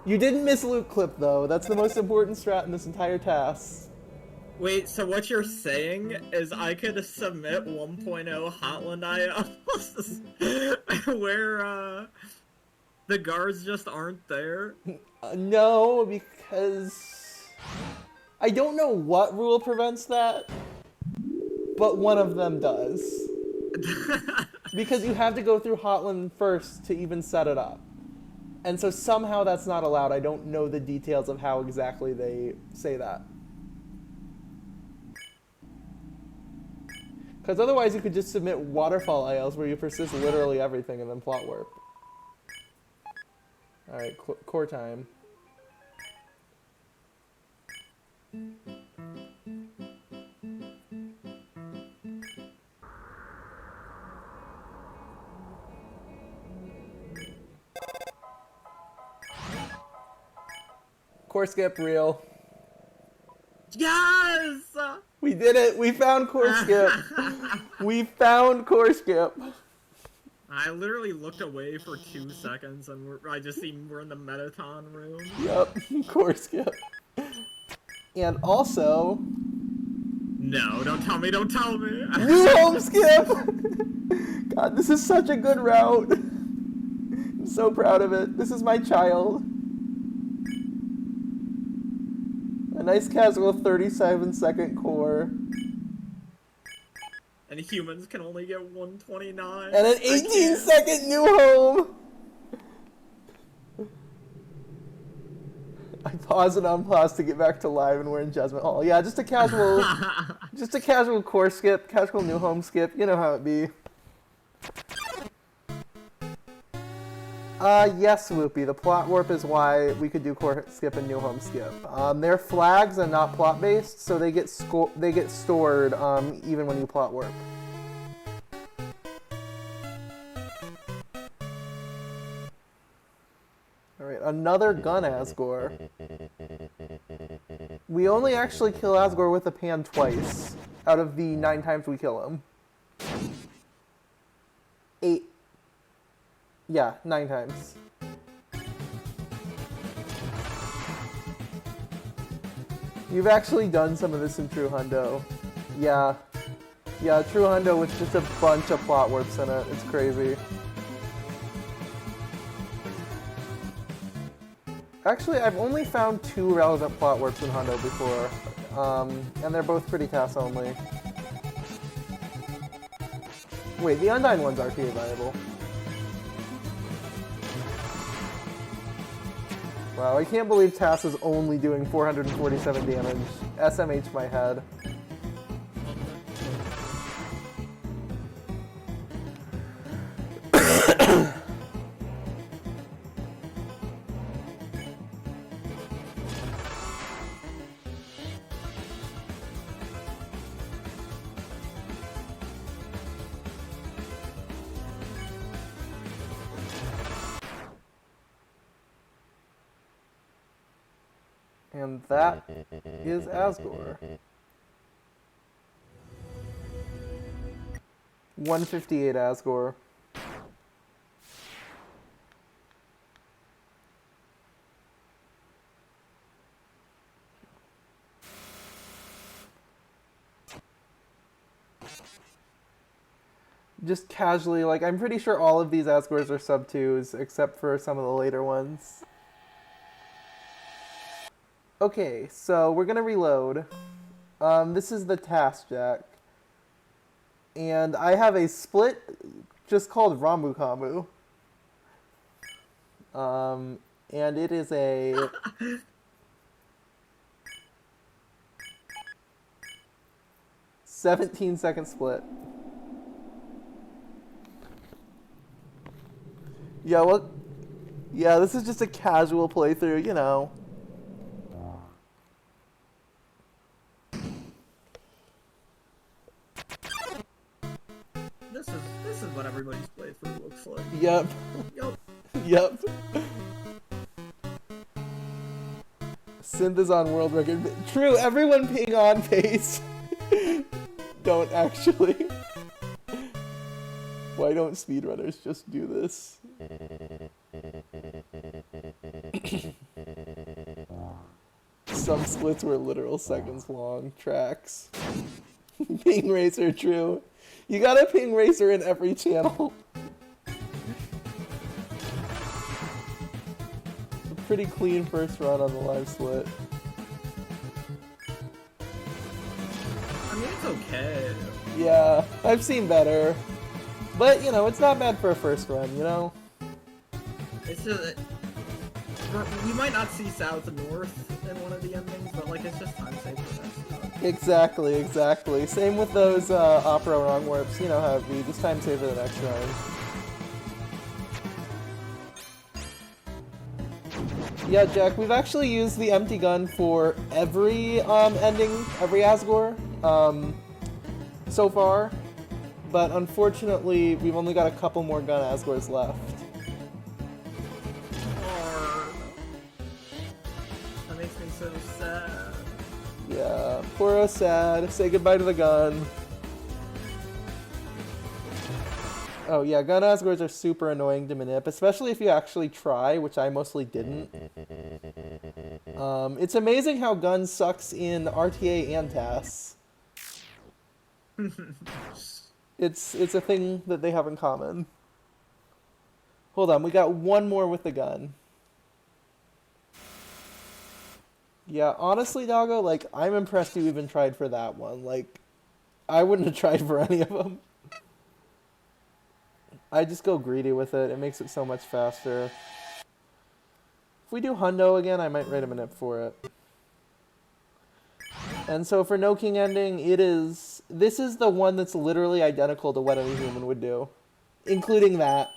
Speaker 1: You didn't miss loot clip, though. That's the most important strat in this entire task.
Speaker 2: Wait, so what you're saying is I could submit 1.0 Hotland IOs where, the guards just aren't there?
Speaker 1: No, because... I don't know what rule prevents that, but one of them does. Because you have to go through Hotland first to even set it up. And so somehow that's not allowed. I don't know the details of how exactly they say that. Because otherwise you could just submit waterfall ILs where you persist literally everything and then plot warp. Alright, core time. Core skip, real.
Speaker 2: Yes!
Speaker 1: We did it! We found core skip! We found core skip!
Speaker 2: I literally looked away for 2 seconds and I just see we're in the Metaton room.
Speaker 1: Yep, core skip. And also...
Speaker 2: No, don't tell me, don't tell me!
Speaker 1: New home skip! God, this is such a good route. I'm so proud of it. This is my child. A nice casual 37-second core.
Speaker 2: And humans can only get 129.
Speaker 1: And an 18-second new home! I pause and unpause to get back to live and we're in Judgment Hall. Yeah, just a casual core skip, casual new home skip. You know how it be. Yes, Whoopi. The plot warp is why we could do core skip and new home skip. They're flags and not plot based, so they get stored even when you plot warp. All right, another gun Asgore. We only actually kill Asgore with a pan twice out of the 9 times we kill him. 8. Yeah, 9 times. You've actually done some of this in True Hundo. Yeah. Yeah, True Hundo with just a bunch of plot warps in it. It's crazy. Actually, I've only found 2 relevant plot warps in Hundo before. And they're both pretty TAS only. Wait, the Undyne one's RTA viable. Wow, I can't believe TAS is only doing 447 damage. SMH my head. And that is Asgore. 158 Asgore. Just casually, like, I'm pretty sure all of these Asgores are sub 2s, except for some of the later ones. Okay, so we're gonna reload. This is the TAS Jack. And I have a split just called Rambu Kambu. And it is a... "17-second split." Yeah, well... Yeah, this is just a casual playthrough, you know.
Speaker 2: This is what everybody's playthrough looks like.
Speaker 1: Yep.
Speaker 2: Yup.
Speaker 1: Yep. Synth is on world record. True, everyone ping on pace. Don't actually. Why don't speedrunners just do this? Some splits were literal seconds long. Tracks. Ping racer, true. You gotta ping racer in every channel. A pretty clean first run on the live split.
Speaker 2: I mean, it's okay.
Speaker 1: Yeah, I've seen better. But, you know, it's not bad for a first run, you know?
Speaker 2: It's just... You might not see south and north in one of the endings, but, like, it's just time saver for that stuff.
Speaker 1: Exactly, exactly. Same with those opera wrong warps. You know how it be. Just time save for the next run. Yeah, Jack, we've actually used the empty gun for every ending, every Asgore so far, but unfortunately, we've only got a couple more gun Asgores left.
Speaker 2: That makes me so sad.
Speaker 1: Yeah, poor sad. Say goodbye to the gun. Oh yeah, gun Asgores are super annoying to manip, especially if you actually try, which I mostly didn't. It's amazing how gun sucks in RTA and TAS. It's a thing that they have in common. Hold on, we got one more with the gun. Yeah, honestly, Doggo, like, I'm impressed you even tried for that one. Like, I wouldn't have tried for any of them. I just go greedy with it. It makes it so much faster. If we do Hundo again, I might write a minute for it. And so for No King ending, this is the one that's literally identical to what any human would do. Including that.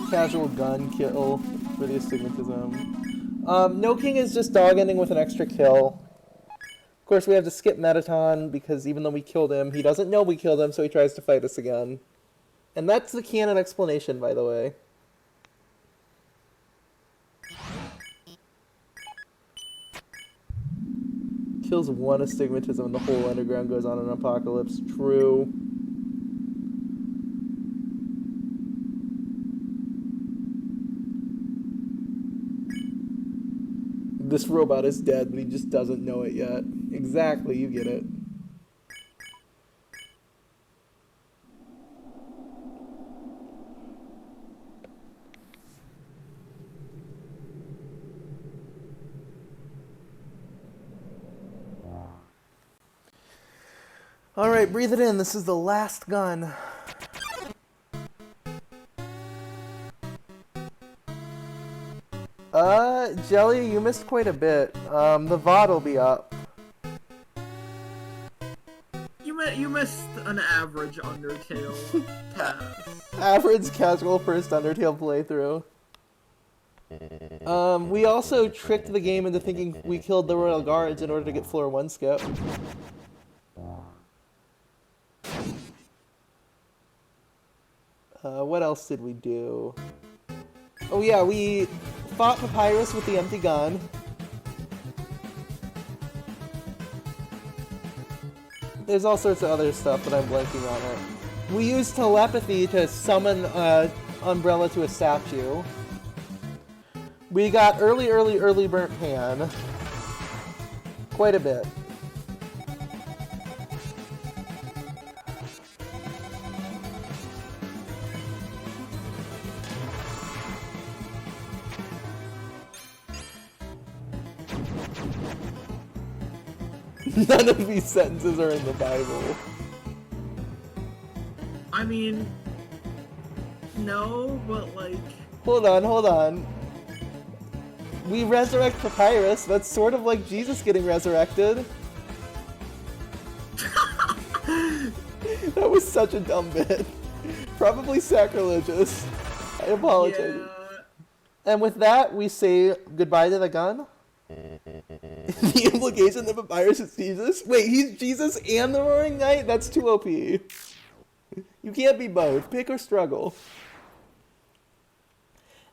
Speaker 1: Casual gun kill for the astigmatism. No King is just dog ending with an extra kill. Of course, we have to skip Metaton because even though we killed him, he doesn't know we killed him, so he tries to fight us again. And that's the canon explanation, by the way. Kills one astigmatism and the whole underground goes on an apocalypse. True. This robot is dead, but he just doesn't know it yet. Exactly, you get it. Alright, breathe it in. This is the last gun. Jelly, you missed quite a bit. The VOD will be up.
Speaker 2: You missed an average Undertale TAS.
Speaker 1: Average casual first Undertale playthrough. We also tricked the game into thinking we killed the Royal Guards in order to get floor 1 skip. What else did we do? Oh yeah, we fought Papyrus with the empty gun. There's all sorts of other stuff, but I'm blanking on it. We used telepathy to summon Umbrella to a statue. We got early burnt pan. Quite a bit. None of these sentences are in the Bible.
Speaker 2: I mean, no, but like...
Speaker 1: Hold on. We resurrect Papyrus. That's sort of like Jesus getting resurrected. That was such a dumb bit. Probably sacrilegious. I apologize.
Speaker 2: Yeah.
Speaker 1: And with that, we say goodbye to the gun. The implication that Papyrus is Jesus? Wait, he's Jesus and the Roaring Knight? That's too OP. You can't be both. Pick or struggle.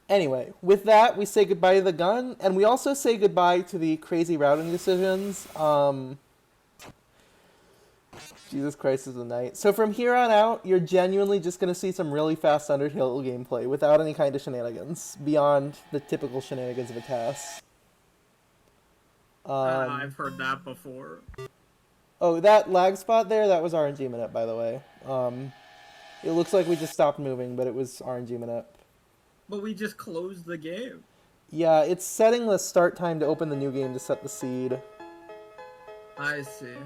Speaker 1: Anyway, with that, we say goodbye to the gun, and we also say goodbye to the crazy routing decisions. Jesus Christ is the night. So from here on out, you're genuinely just going to see some really fast Undertale gameplay without any kind of shenanigans, beyond the typical shenanigans of a TAS.
Speaker 2: I've heard that before.
Speaker 1: Oh, that lag spot there, that was RNG minute, by the way. It looks like we just stopped moving, but it was RNG minute.
Speaker 2: But we just closed the game.
Speaker 1: Yeah, it's setting the start time to open the new game to set the seed.
Speaker 2: I see.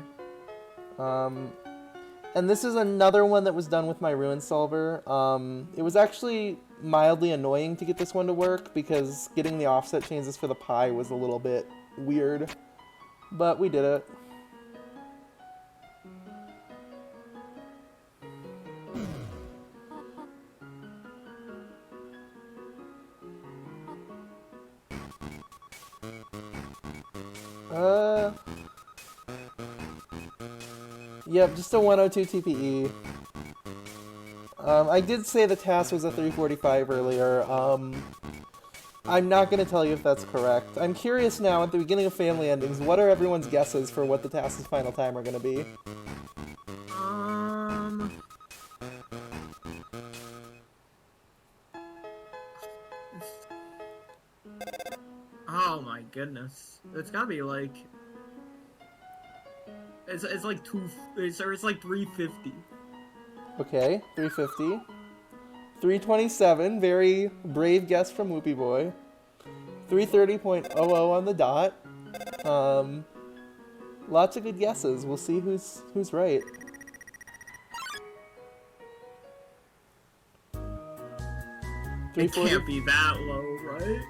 Speaker 1: And this is another one that was done with my Ruin Solver. It was actually mildly annoying to get this one to work because getting the offset changes for the pi was a little bit weird. but we did it. Yep, just a 102 TPE. I did say the TAS was a 345 earlier. I'm not going to tell you if that's correct. I'm curious now, at the beginning of Family Endings, what are everyone's guesses for what the TAS's final time are going to be?
Speaker 2: Oh my goodness. It's gotta be like... It's like it's like 350.
Speaker 1: Okay, 350. 327, very brave guess from Whoopie Boy. 330.00 on the dot. Lots of good guesses. We'll see who's right.
Speaker 2: It can't be that low, right?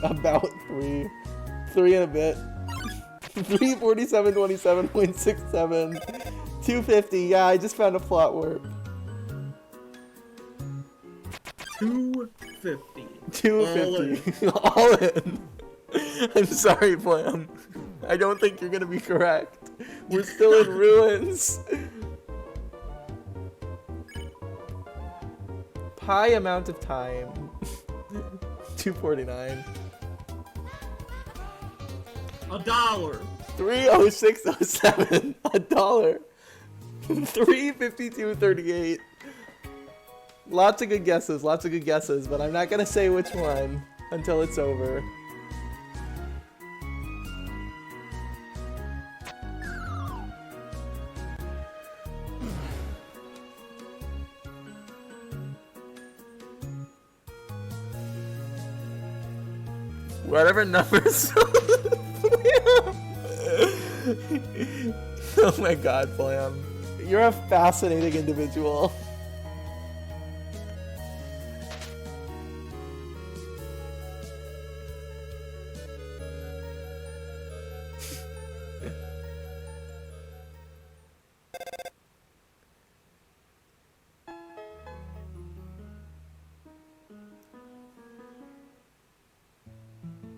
Speaker 1: About 3 and a bit. 347.27.67. 250. Yeah, I just found a plot warp.
Speaker 2: 250.
Speaker 1: 250. All in. I'm sorry, Plam. I don't think you're gonna be correct. We're still in ruins. Pi amount of time. 249.
Speaker 2: $1.
Speaker 1: 306.07. $1. 352.38. Lots of good guesses, but I'm not gonna say which one until it's over. Whatever numbers. Oh my god, Flam. You're a fascinating individual.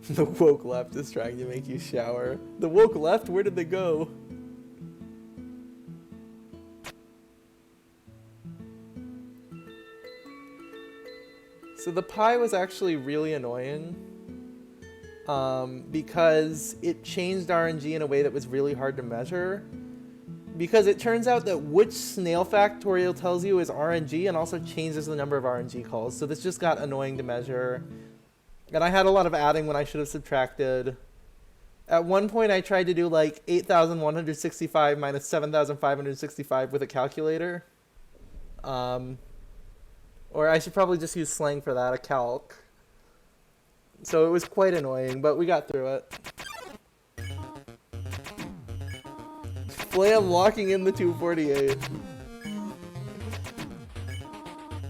Speaker 1: The woke left is trying to make you shower. The woke left? Where did they go? So the pi was actually really annoying because it changed RNG in a way that was really hard to measure. Because it turns out that which snail factorial tells you is RNG and also changes the number of RNG calls. So this just got annoying to measure. And I had a lot of adding when I should have subtracted. At one point I tried to do like 8,165 minus 7,565 with a calculator. Or I should probably just use slang for that, a calc. So it was quite annoying, but we got through it. Flam locking in the 248.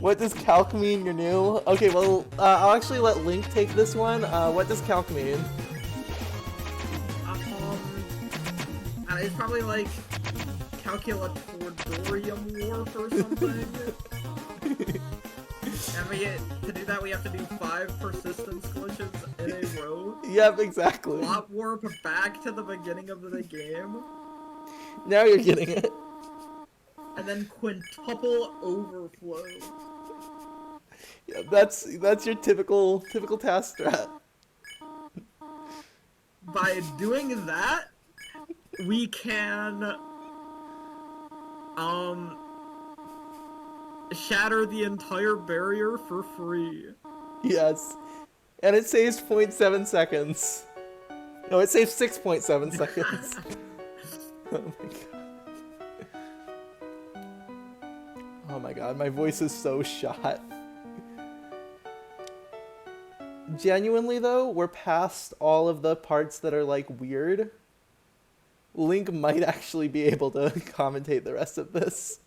Speaker 1: What does calc mean? You're new? Okay, well, I'll actually let Link take this one. What does calc mean?
Speaker 2: It's probably like calculatorium warp or something. And to do that, we have to do 5 persistence glitches in a row.
Speaker 1: Yep, exactly.
Speaker 2: Plot warp back to the beginning of the game.
Speaker 1: Now you're getting it.
Speaker 2: And then quintuple overflow.
Speaker 1: Yeah, that's your typical task strat.
Speaker 2: By doing that, we can shatter the entire barrier for free.
Speaker 1: Yes. And it saves 0.7 seconds. No, it saves 6.7 seconds. Oh my god. Oh my god, my voice is so shot. Genuinely though, we're past all of the parts that are like weird. Link might actually be able to commentate the rest of this.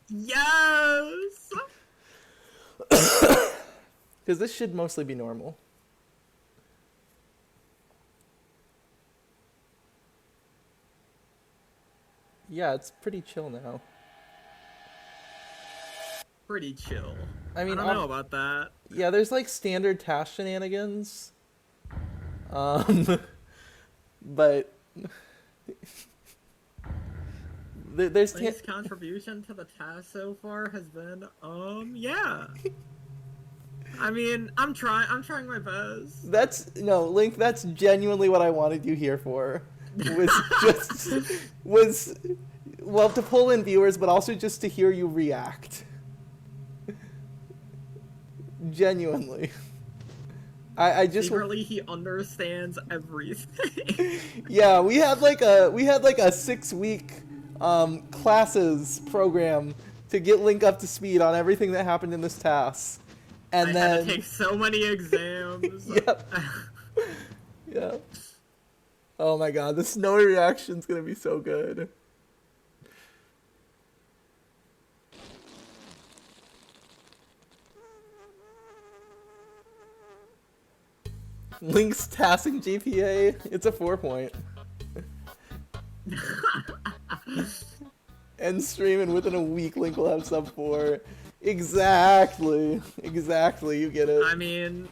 Speaker 2: Yes!
Speaker 1: Because this should mostly be normal. Yeah, it's pretty chill now.
Speaker 2: Pretty chill.
Speaker 1: I mean,
Speaker 2: I don't know about that.
Speaker 1: yeah, there's like standard TAS shenanigans. Um, but there's
Speaker 2: Link's contribution to the TAS so far has been, yeah. I mean, I'm trying my best.
Speaker 1: Link, that's genuinely what I wanted you here for. Was well, to pull in viewers, but also just to hear you react. Genuinely. I just
Speaker 2: secretly he understands everything.
Speaker 1: Yeah, we had like a 6-week classes program to get Link up to speed on everything that happened in this task. And
Speaker 2: I
Speaker 1: then
Speaker 2: had to take so many exams.
Speaker 1: Yep. Yeah. Oh my god, the snowy reaction's gonna be so good. Link's tasking GPA, it's a 4-point. End stream, and within a week Link will have sub 4. Exactly, you get it.
Speaker 2: I mean,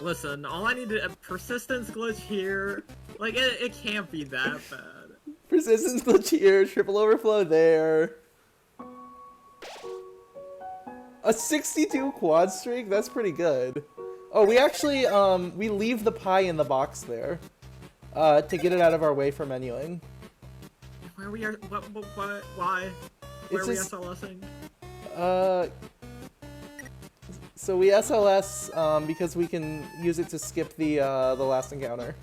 Speaker 2: listen, all I need to persistence glitch here. Like it can't be that bad.
Speaker 1: Persistence glitch here, triple overflow there. A 62 quad streak? That's pretty good. Oh, we actually, we leave the pie in the box there, to get it out of our way for menuing.
Speaker 2: Where we are, why? Where are we
Speaker 1: just,
Speaker 2: SLSing?
Speaker 1: So we SLS, because we can use it to skip the last encounter.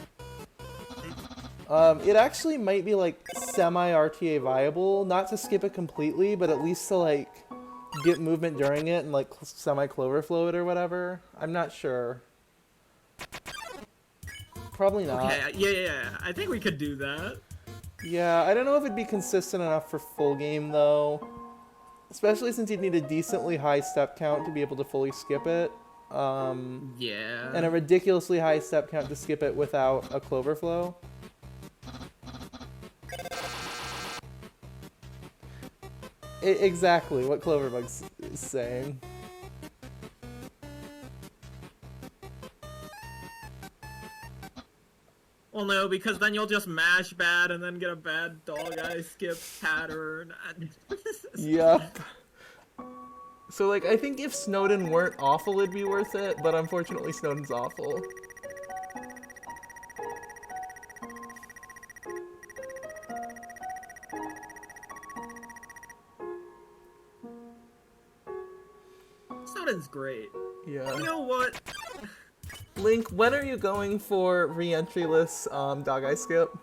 Speaker 1: It actually might be, like, semi-RTA viable, not to skip it completely, but at least to, like, get movement during it and, like, semi-cloverflow it or whatever. I'm not sure. Probably not.
Speaker 2: Okay, yeah. I think we could do that.
Speaker 1: Yeah, I don't know if it'd be consistent enough for full game, though. Especially since you'd need a decently high step count to be able to fully skip it.
Speaker 2: Yeah.
Speaker 1: And a ridiculously high step count to skip it without a cloverflow. Exactly what Cloverbug's is saying.
Speaker 2: Well, no, because then you'll just mash bad and then get a bad dog eye skip pattern.
Speaker 1: Yeah. So, like, I think if Snowden weren't awful, it'd be worth it, but unfortunately Snowden's awful.
Speaker 2: Snowden's great.
Speaker 1: Yeah.
Speaker 2: You know what?
Speaker 1: Link, when are you going for re-entryless dog eye skip?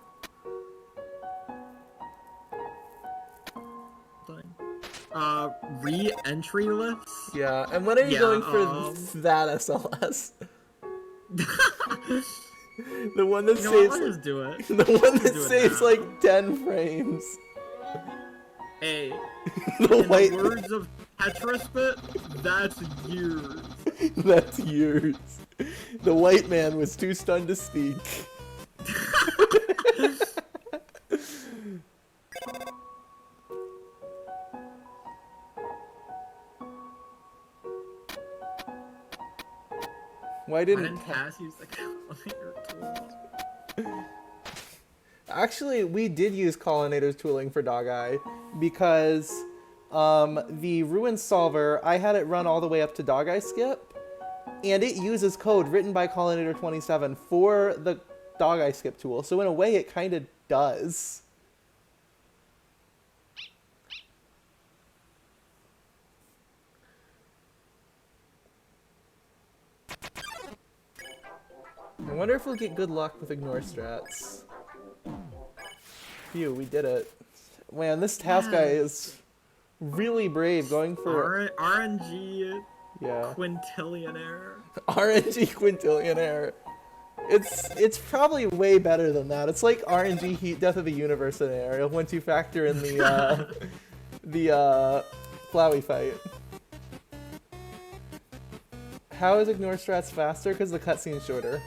Speaker 2: Re-entryless?
Speaker 1: Yeah, and when are you going for that SLS? The one that saves.
Speaker 2: I'll just do it.
Speaker 1: The one that
Speaker 2: do it
Speaker 1: saves
Speaker 2: now.
Speaker 1: like 10 frames.
Speaker 2: Hey,
Speaker 1: The
Speaker 2: in
Speaker 1: white.
Speaker 2: the words of Tetraspit, that's years.
Speaker 1: That's yours. The white man was too stunned to speak. Why didn't
Speaker 2: TAS use the collimator tool?
Speaker 1: Actually, we did use Collinator's tooling for Dog Eye because the Ruin Solver, I had it run all the way up to Dog Eye Skip, and it uses code written by Collinator 27 for the Dog Eye Skip tool. So in a way, it kind of does. I wonder if we'll get good luck with ignore strats. Phew, we did it. Man, this task guy is really brave going for
Speaker 2: RNG
Speaker 1: yeah.
Speaker 2: quintillionaire.
Speaker 1: RNG quintillionaire. It's probably way better than that. It's like RNG heat death of the universe scenario once you factor in the Flowey fight. How is ignore strats faster? Because the cutscene's shorter.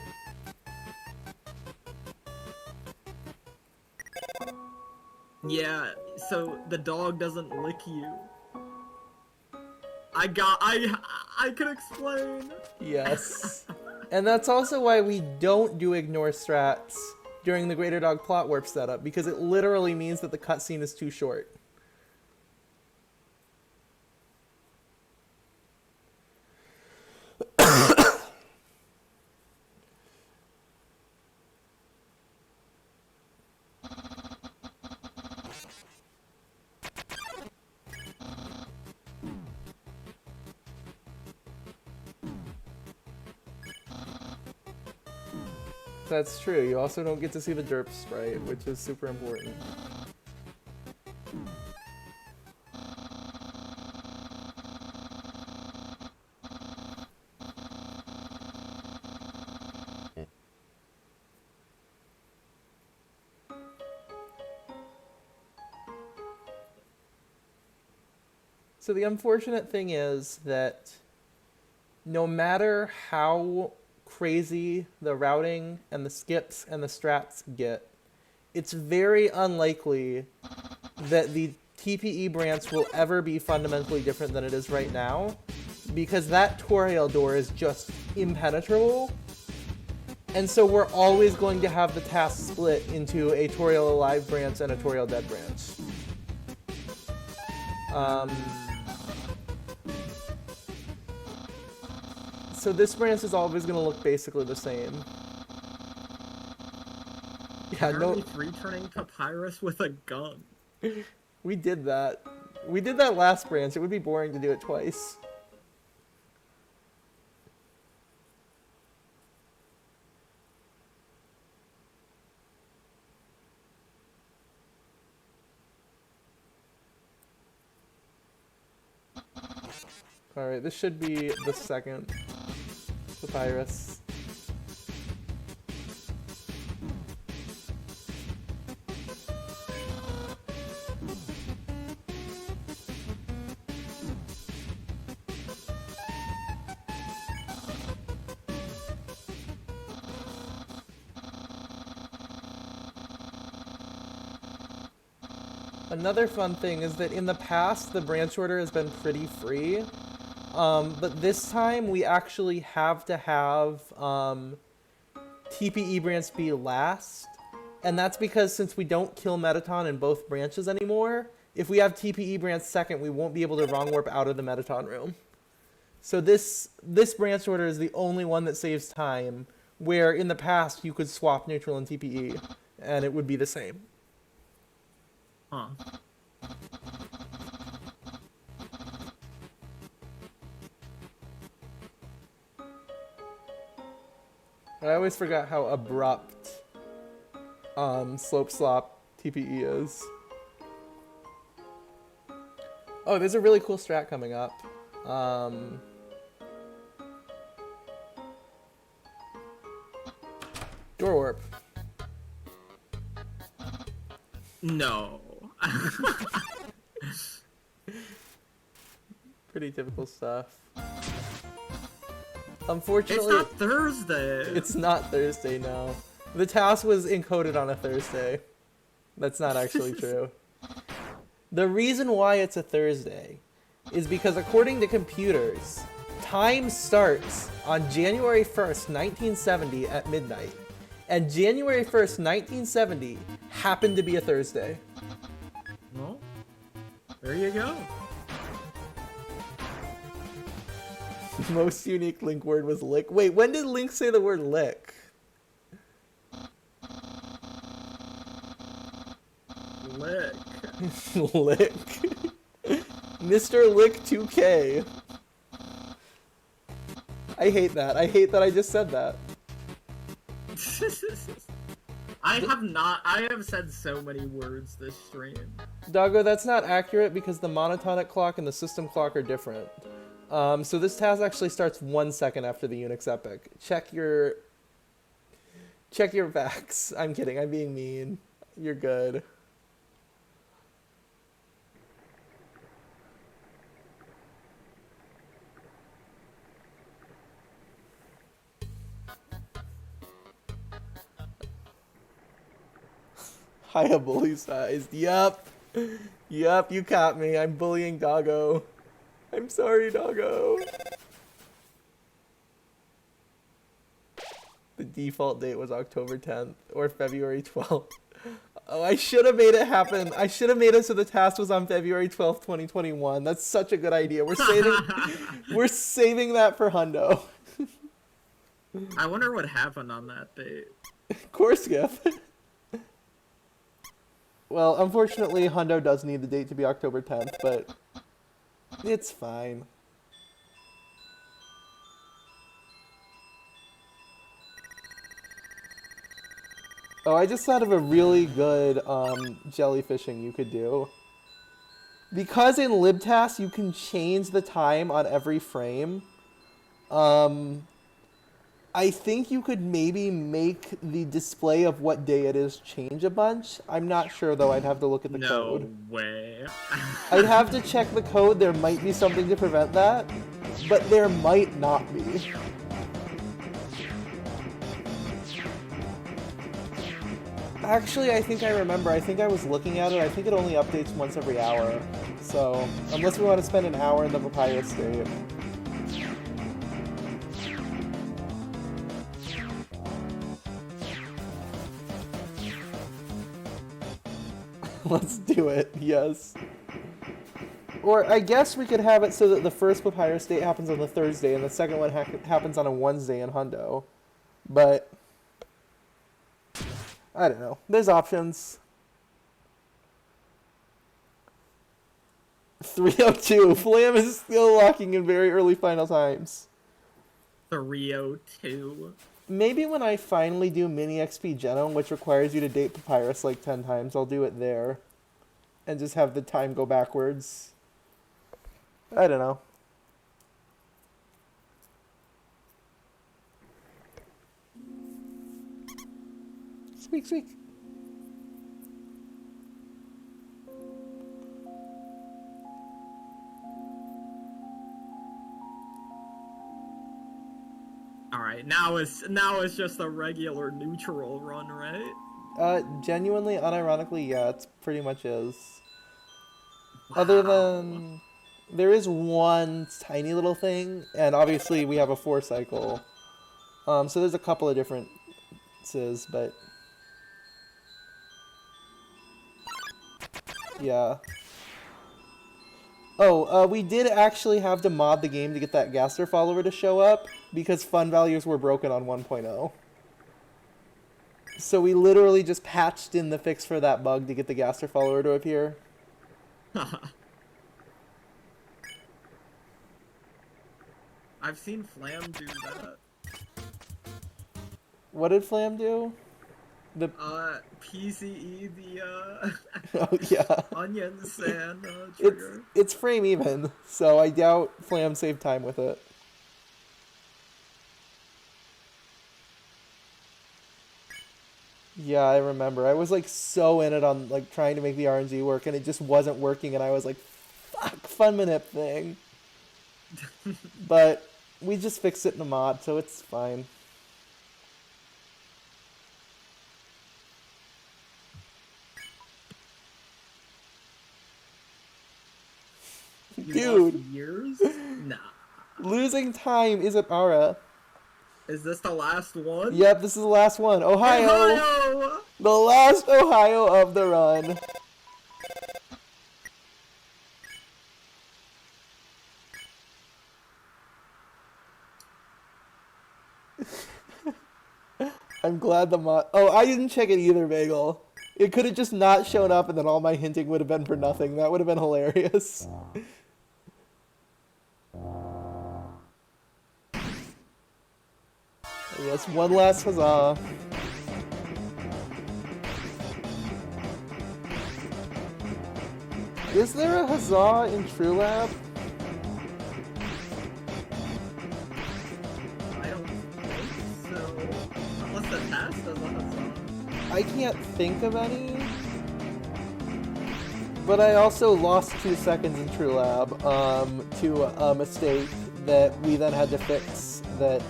Speaker 2: Yeah, so the dog doesn't lick you. I can explain.
Speaker 1: Yes. And that's also why we don't do ignore strats during the Greater Dog plot warp setup, because it literally means that the cutscene is too short. That's true. You also don't get to see the derp sprite, which is super important. So the unfortunate thing is that no matter how crazy the routing and the skips and the strats get, it's very unlikely that the TPE branch will ever be fundamentally different than it is right now, because that Toriel door is just impenetrable. And so we're always going to have the task split into a Toriel alive branch and a Toriel dead branch. So this branch is always going to look basically the same. Yeah, no,
Speaker 2: Apparently free-turning Papyrus with a gun.
Speaker 1: we did that. We did that last branch. It would be boring to do it twice. Alright, this should be the second Papyrus. Another fun thing is that in the past, the branch order has been pretty free. But this time, we actually have to have TPE branch be last. And that's because since we don't kill Metaton in both branches anymore, if we have TPE branch second, we won't be able to wrong warp out of the Metaton room. So this branch order is the only one that saves time, where in the past you could swap neutral and TPE, and it would be the same.
Speaker 2: Huh.
Speaker 1: I always forgot how abrupt slope slop TPE is. Oh, there's a really cool strat coming up. Door warp.
Speaker 2: No.
Speaker 1: Pretty typical stuff.
Speaker 2: It's
Speaker 1: Unfortunately,
Speaker 2: not Thursday.
Speaker 1: it's not Thursday, no. The TAS was encoded on a Thursday. That's not actually true. The reason why it's a Thursday is because according to computers, time starts on January 1st, 1970 at midnight. And January 1st, 1970 happened to be a Thursday.
Speaker 2: Well, there you go.
Speaker 1: Most unique Link word was lick. Wait, when did Link say the word lick?
Speaker 2: Lick.
Speaker 1: Lick. Mr. Lick 2K. I hate that. I hate that I just said that.
Speaker 2: I have said so many words this stream.
Speaker 1: Doggo, that's not accurate because the monotonic clock and the system clock are different. So this task actually starts 1 second after the Unix epic. Check your facts. I'm kidding. I'm being mean. You're good. Papaya bully sized. Yup. Yup, you caught me. I'm bullying Doggo. I'm sorry, Doggo. The default date was October 10th or February 12th. Oh, I should have made it happen. I should have made it so the task was on February 12th, 2021. That's such a good idea. We're saving that for Hundo.
Speaker 2: I wonder what happened on that date.
Speaker 1: Core skip. Well, unfortunately, Hundo does need the date to be October 10th, but it's fine. Oh, I just thought of a really good jellyfishing you could do. Because in libtas you can change the time on every frame, I think you could maybe make the display of what day it is change a bunch. I'm not sure though, I'd have to look at the code.
Speaker 2: No way.
Speaker 1: I'd have to check the code, there might be something to prevent that, but there might not be. Actually, I think I remember. I think I was looking at it. I think it only updates once every hour. So, unless we want to spend an hour in the papaya state. Let's do it, yes. Or I guess we could have it so that the first papaya state happens on the Thursday and the second one happens on a Wednesday in Hundo. But I don't know. There's options. 302. Flam is still locking in very early final times.
Speaker 2: 302.
Speaker 1: Maybe when I finally do mini XP Genome, which requires you to date Papyrus like 10 times, I'll do it there. And just have the time go backwards. I don't know. Squeak, squeak.
Speaker 2: Alright, now it's just a regular neutral run, right?
Speaker 1: Genuinely, unironically, yeah, it pretty much is. Wow. Other than, there is one tiny little thing, and obviously we have a 4 cycle. So there's a couple of differences, but yeah. Oh, we did actually have to mod the game to get that Gaster follower to show up, because fun values were broken on 1.0. So we literally just patched in the fix for that bug to get the Gaster follower to appear.
Speaker 2: I've seen Flam do that.
Speaker 1: What did Flam do? The
Speaker 2: PCE the
Speaker 1: oh yeah.
Speaker 2: onion sand trigger.
Speaker 1: It's frame even, so I doubt Flam saved time with it. Yeah, I remember. I was like so in it on like trying to make the RNG work, and it just wasn't working, and I was like, "Fuck, fun manip thing." But we just fixed it in the mod, so it's fine. Dude,
Speaker 2: lost years? Nah.
Speaker 1: Losing time isn't Ara.
Speaker 2: Is this the last one?
Speaker 1: Yep, this is the last one. Ohio!
Speaker 2: Ohio!
Speaker 1: The last Ohio of the run. I'm glad the mod... Oh, I didn't check it either, Bagel. It could have just not shown up and then all my hinting would have been for nothing. That would have been hilarious. Yes, one last huzzah. Is there a huzzah in True Lab?
Speaker 2: I don't think so. Unless the TAS does a huzzah.
Speaker 1: I can't think of any. But I also lost 2 seconds in True Lab to a mistake that we then had to fix that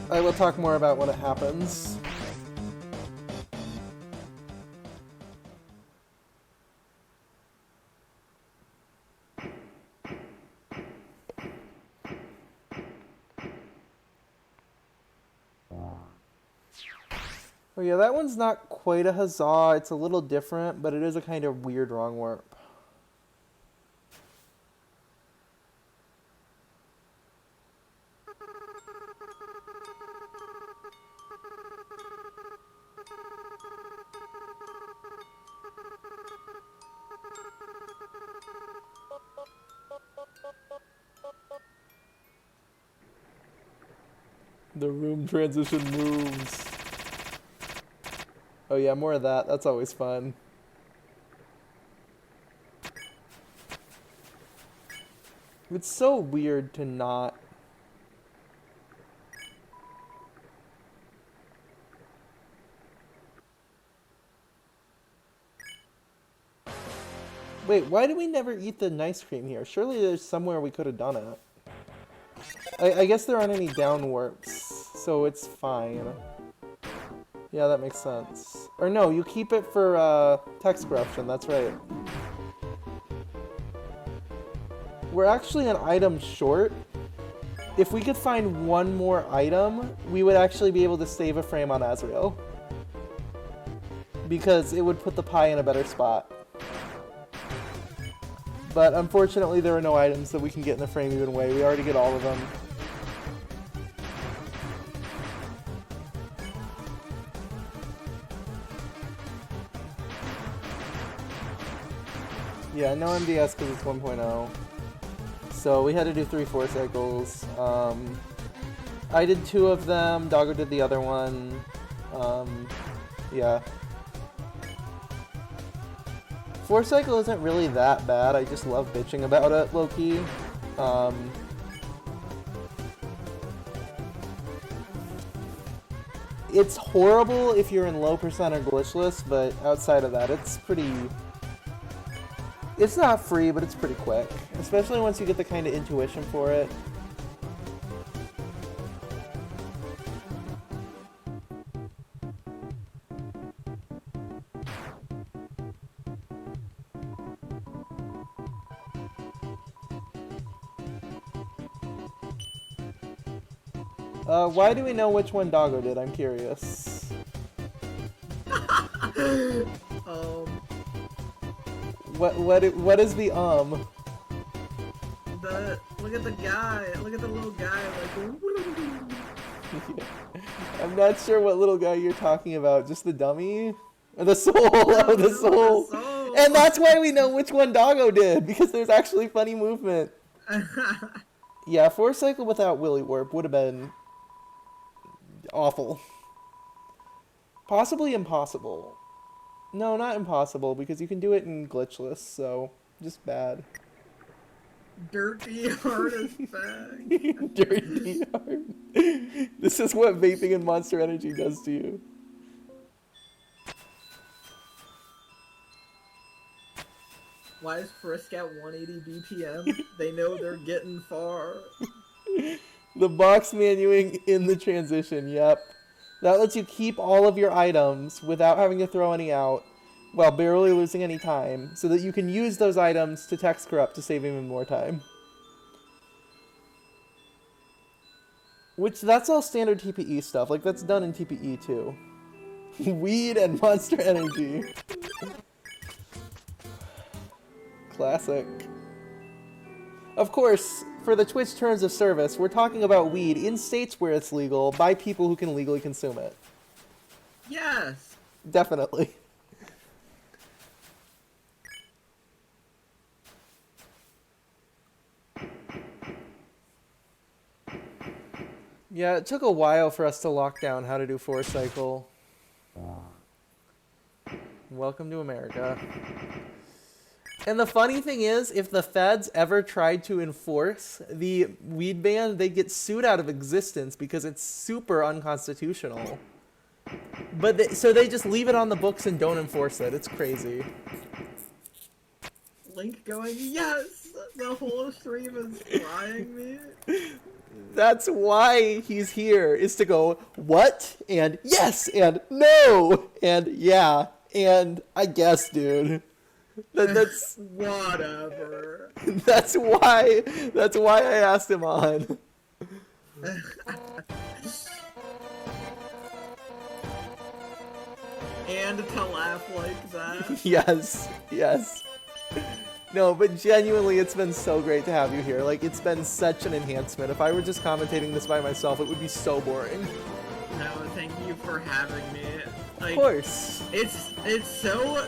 Speaker 1: I will talk more about when it happens. Oh yeah, that one's not quite a huzzah. It's a little different, but it is a kind of weird wrong warp. The room transition moves. Oh yeah, more of that. That's always fun. It's so weird to not... Wait, why did we never eat the ice cream here? Surely there's somewhere we could have done it. I guess there aren't any down warps, so it's fine. Yeah, that makes sense. Or no, you keep it for text corruption, that's right. We're actually an item short. If we could find one more item, we would actually be able to save a frame on Azrael. Because it would put the pie in a better spot. But unfortunately there are no items that we can get in the frame even way. We already get all of them. Yeah, no MDS because it's 1.0. So we had to do 3 4 cycles. I did 2 of them, Doggo did the other one. Yeah. 4 cycle isn't really that bad, I just love bitching about it, low-key. It's horrible if you're in low percent or glitchless, but outside of that, it's pretty... It's not free, but it's pretty quick. Especially once you get the kind of intuition for it. Why do we know which one Doggo did? I'm curious. What is the
Speaker 2: Look at the guy. Look at the little guy.
Speaker 1: I'm not sure what little guy you're talking about. Just the dummy? Or the soul? Oh, the soul. And that's why we know which one Doggo did, because there's actually funny movement. Yeah, 4 cycle without Willy Warp would have been awful. Possibly impossible. No, not impossible, because you can do it in glitchless, so just bad.
Speaker 2: Dirty hard as fuck.
Speaker 1: Dirty hard. This is what vaping and Monster Energy does to you.
Speaker 2: Why is Frisk at 180 BPM? They know they're getting far.
Speaker 1: The box menuing in the transition, yep. That lets you keep all of your items without having to throw any out, while barely losing any time, so that you can use those items to text corrupt to save even more time. Which, that's all standard TPE stuff, like that's done in TPE too. Weed and Monster Energy. Classic. Of course, for the Twitch terms of service, we're talking about weed in states where it's legal, by people who can legally consume it.
Speaker 2: Yes!
Speaker 1: Definitely. Yeah, it took a while for us to lock down how to do 4 cycle. Welcome to America. And the funny thing is, if the feds ever tried to enforce the weed ban, they'd get sued out of existence because it's super unconstitutional. But so they just leave it on the books and don't enforce it. It's crazy.
Speaker 2: Link going, yes! The whole stream is flying me.
Speaker 1: That's why he's here, is to go, what? And yes! And no! And yeah! And I guess, dude. That's
Speaker 2: whatever.
Speaker 1: That's why I asked him on.
Speaker 2: and to laugh like that.
Speaker 1: Yes, yes. No, but genuinely, it's been so great to have you here. Like, it's been such an enhancement. If I were just commentating this by myself, it would be so boring.
Speaker 2: No, thank you for having me. Like,
Speaker 1: Of course.
Speaker 2: It's so...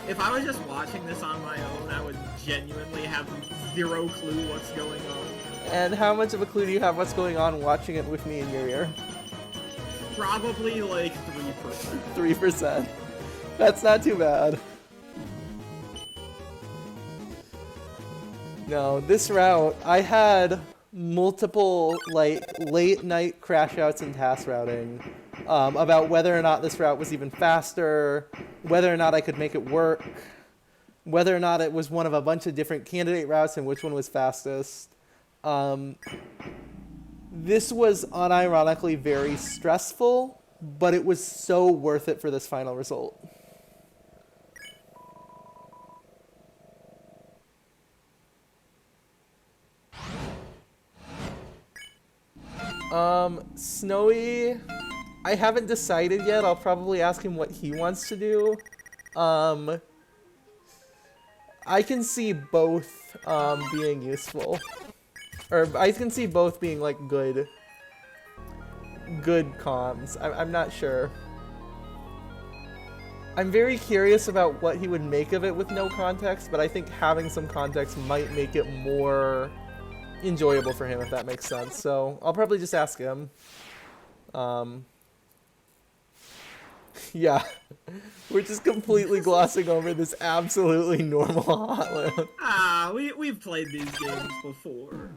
Speaker 2: If I was just watching this on my own, I would genuinely have zero clue what's going on.
Speaker 1: And how much of a clue do you have what's going on watching it with me in your ear?
Speaker 2: Probably like 3%.
Speaker 1: 3%. That's not too bad. No, this route, I had multiple, like, late night crash outs in TAS routing about whether or not this route was even faster, whether or not I could make it work, whether or not it was one of a bunch of different candidate routes and which one was fastest. This was unironically very stressful, but it was so worth it for this final result. Snowy, I haven't decided yet. I'll probably ask him what he wants to do. I can see both being useful. Or I can see both being like good comms. I'm not sure. I'm very curious about what he would make of it with no context, but I think having some context might make it more enjoyable for him, if that makes sense. So I'll probably just ask him. Yeah, we're just completely glossing over this absolutely normal hotline.
Speaker 2: Ah, we've played these games before.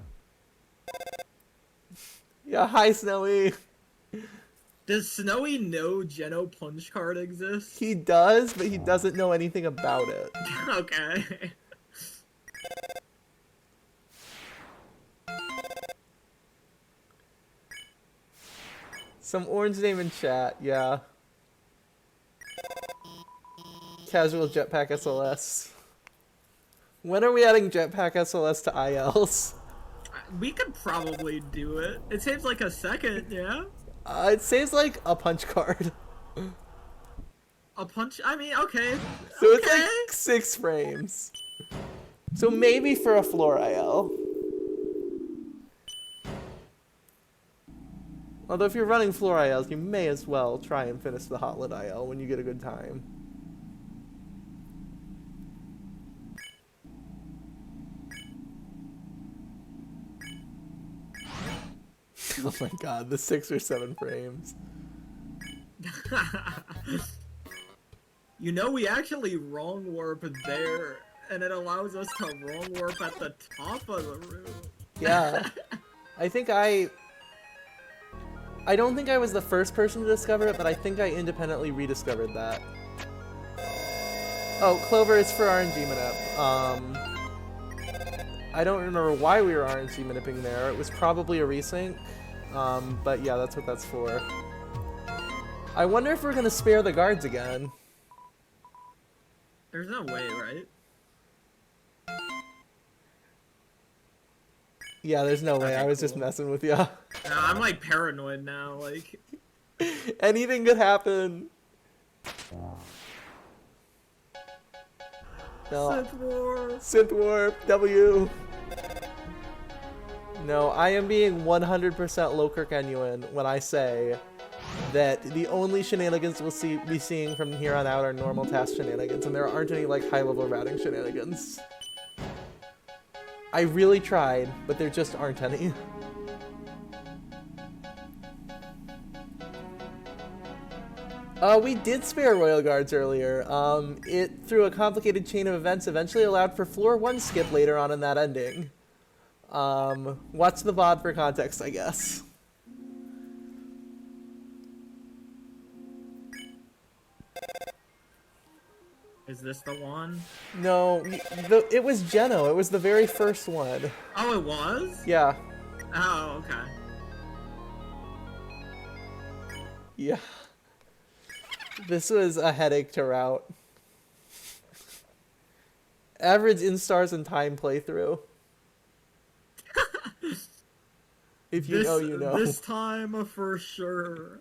Speaker 1: Yeah, hi Snowy.
Speaker 2: Does Snowy know Geno Punch Card exists?
Speaker 1: He does, but he doesn't know anything about it.
Speaker 2: Okay.
Speaker 1: Some orange name in chat, yeah. Casual Jetpack SLS. When are we adding Jetpack SLS to ILs?
Speaker 2: We could probably do it. It saves like a second, yeah?
Speaker 1: It saves like a punch card.
Speaker 2: A punch? I mean, okay.
Speaker 1: So it's like 6 frames. So maybe for a floor IL. Although if you're running floor ILs, you may as well try and finish the Hotlit IL when you get a good time. Oh my god, the 6 or 7 frames.
Speaker 2: You know, we actually wrong warp there, and it allows us to wrong warp at the top of the room.
Speaker 1: Yeah. I don't think I was the first person to discover it, but I think I independently rediscovered that. Oh, Clover is for RNG manip. I don't remember why we were RNG manipping there. It was probably a resync. But yeah, that's what that's for. I wonder if we're gonna spare the guards again.
Speaker 2: There's no way, right?
Speaker 1: Yeah, there's no way.
Speaker 2: Okay,
Speaker 1: I was just
Speaker 2: cool.
Speaker 1: messing with you.
Speaker 2: No, I'm like paranoid now, like...
Speaker 1: Anything could happen. No.
Speaker 2: Sith War!
Speaker 1: Synth Warp, W. No, I am being 100% Lowkirk genuine when I say that the only shenanigans we'll be seeing from here on out are normal task shenanigans, and there aren't any like high-level routing shenanigans. I really tried, but there just aren't any. We did spare Royal Guards earlier. It, through a complicated chain of events, eventually allowed for floor 1 skip later on in that ending. Watch the VOD for context, I guess.
Speaker 2: Is this the one?
Speaker 1: No, it was Geno. It was the very first one.
Speaker 2: Oh, it was?
Speaker 1: Yeah.
Speaker 2: Oh, okay.
Speaker 1: Yeah. This was a headache to route. Average instars and time playthrough. If you know, you know.
Speaker 2: This time for sure.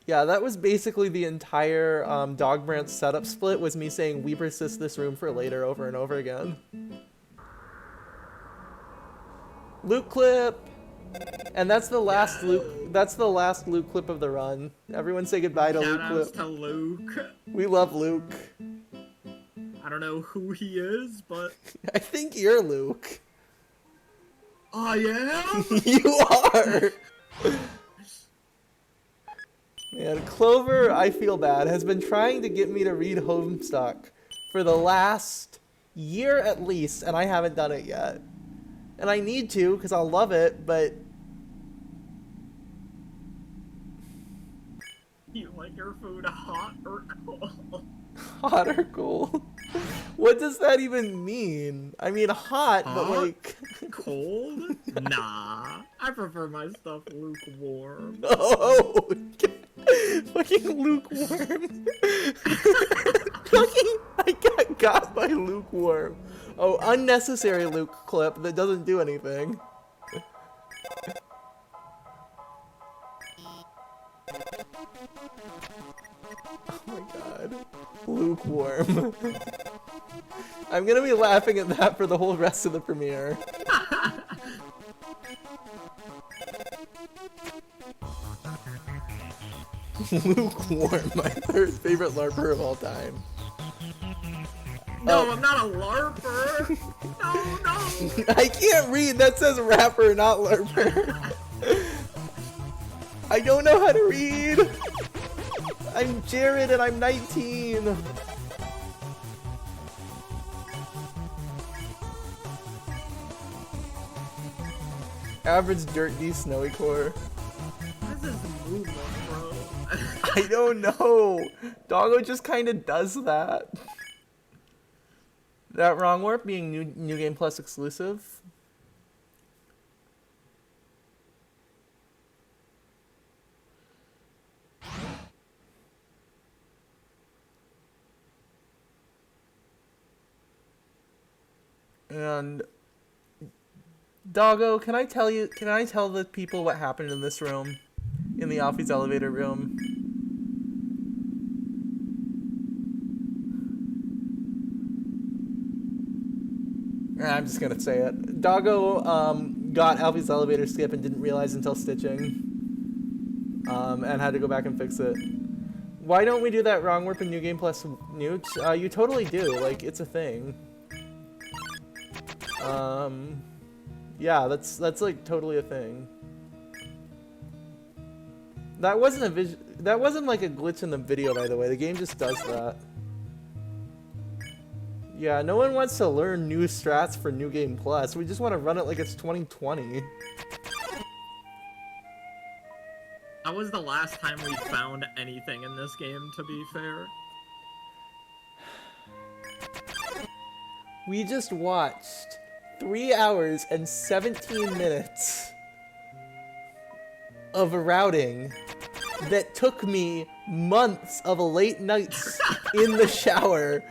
Speaker 1: Yeah, that was basically the entire Dog Branch setup split, was me saying we persist this room for later over and over again. Loot clip! And that's the last Luke clip of the run. Everyone say goodbye to Luke
Speaker 2: Shoutouts
Speaker 1: clip.
Speaker 2: to Luke.
Speaker 1: We love Luke.
Speaker 2: I don't know who he is, but
Speaker 1: I think you're Luke.
Speaker 2: I am.
Speaker 1: You are! Man, Clover, I feel bad, has been trying to get me to read Homestuck for the last year at least, and I haven't done it yet. And I need to, because I'll love it, but...
Speaker 2: You like your food hot or cold?
Speaker 1: Hot or cold? What does that even mean? I mean hot, but
Speaker 2: Hot?
Speaker 1: like...
Speaker 2: Cold? Nah. I prefer my stuff lukewarm.
Speaker 1: Oh! Fucking lukewarm. Fucking... I got by lukewarm. Oh, unnecessary Luke clip that doesn't do anything. Oh my god. Lukewarm. I'm gonna be laughing at that for the whole rest of the premiere. Lukewarm, my third favorite LARPer of all time.
Speaker 2: No, I'm not a LARPer! No!
Speaker 1: I can't read, that says rapper, not LARPer. I don't know how to read. I'm Jared and I'm 19. Average Dirt D Snowy Core.
Speaker 2: What is this movement, bro?
Speaker 1: I don't know. Doggo just kind of does that. That Wrong Warp being New Game Plus exclusive. And Doggo, can I tell the people what happened in this room? In the Alfie's elevator room? I'm just gonna say it. Doggo got Alfie's elevator skip and didn't realize until stitching. And had to go back and fix it. Why don't we do that Wrong Warp in New Game Plus Newt? You totally do, like, it's a thing. Yeah, that's like totally a thing. That wasn't like a glitch in the video, by the way. The game just does that. Yeah, no one wants to learn new strats for New Game Plus. We just want to run it like it's 2020.
Speaker 2: That was the last time we found anything in this game, to be fair.
Speaker 1: We just watched 3 hours and 17 minutes of routing that took me months of late nights in the shower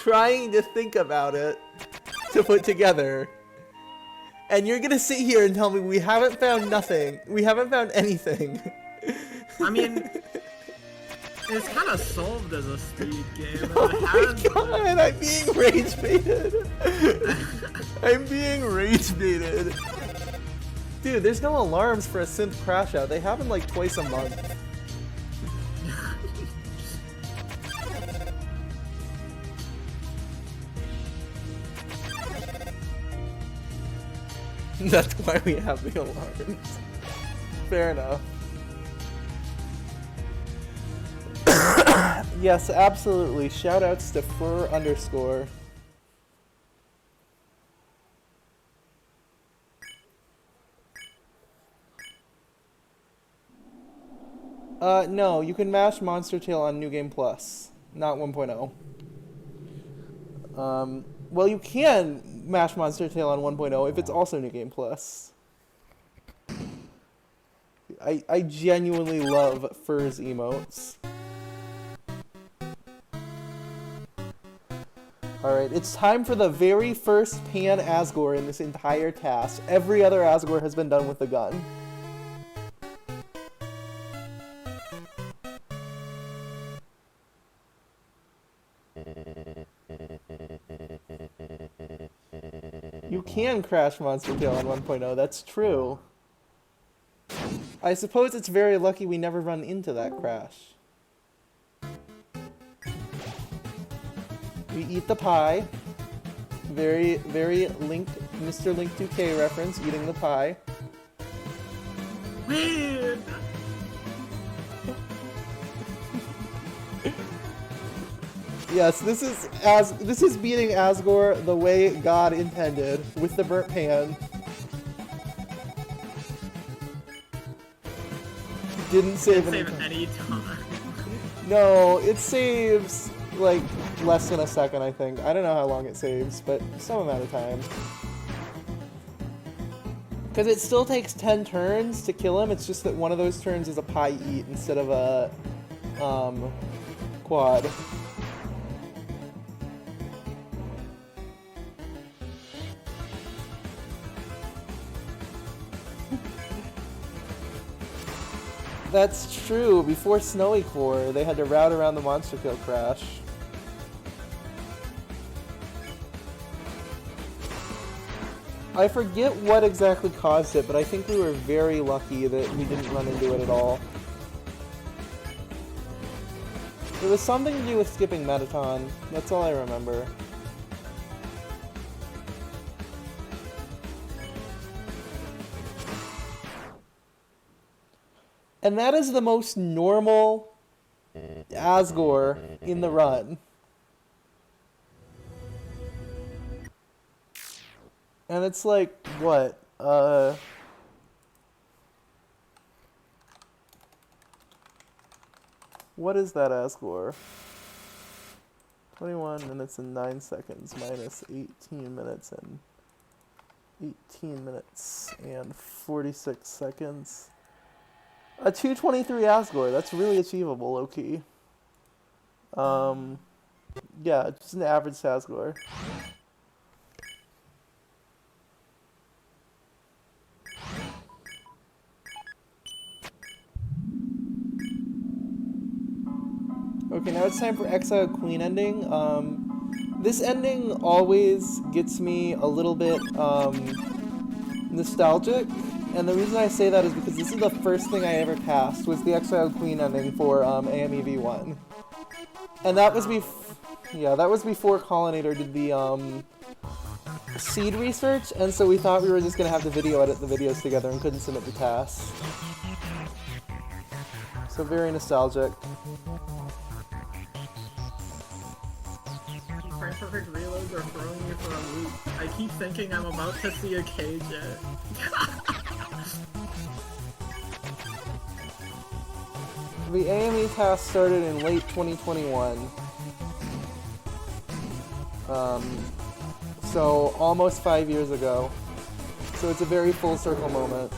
Speaker 1: trying to think about it to put together. And you're gonna sit here and tell me we haven't found nothing. We haven't found anything.
Speaker 2: I mean, it's kind of solved as a speed game.
Speaker 1: Oh my god, I'm being rage baited. I'm being rage baited. Dude, there's no alarms for a synth crash out. They happen like twice a month. That's why we have the alarms. Fair enough. Yes, absolutely. Shoutouts to fur_. No, you can mash Monster Tail on New Game Plus, not 1.0. Well, you can mash Monster Tail on 1.0 if it's also New Game Plus. I genuinely love Fur's emotes. Alright, it's time for the very first Pan Asgore in this entire task. Every other Asgore has been done with a gun. You can crash Monster Tail on 1.0, that's true. I suppose it's very lucky we never run into that crash. We eat the pie. Very, very Mr. Link 2K reference, eating the pie.
Speaker 2: Wait!
Speaker 1: Yes, this is beating Asgore the way God intended, with the burnt pan. Didn't save
Speaker 2: Any time.
Speaker 1: No, it saves like less than a second, I think. I don't know how long it saves, but some amount of time. Because it still takes 10 turns to kill him, it's just that one of those turns is a pie eat instead of a quad. That's true. Before Snowy Core, they had to route around the Monster Kill crash. I forget what exactly caused it, but I think we were very lucky that we didn't run into it at all. It was something to do with skipping Metaton. That's all I remember. And that is the most normal Asgore in the run. And it's like, what? What is that Asgore? 21 minutes and 9 seconds minus 18 minutes and 18 minutes and 46 seconds. A 223 Asgore, that's really achievable, low-key. Yeah, just an average Asgore. Okay, now it's time for Exile Queen ending. This ending always gets me a little bit nostalgic, and the reason I say that is because this is the first thing I ever cast, was the Exile Queen ending for AME V1. And that was before Collinator did the seed research, and so we thought we were just gonna have the video edit the videos together and couldn't submit the TAS. So very nostalgic.
Speaker 2: Perfect reloads are throwing you for a loop. I keep thinking I'm about to see a K-Jet.
Speaker 1: The AME TAS started in late 2021. So almost 5 years ago. So it's a very full circle moment.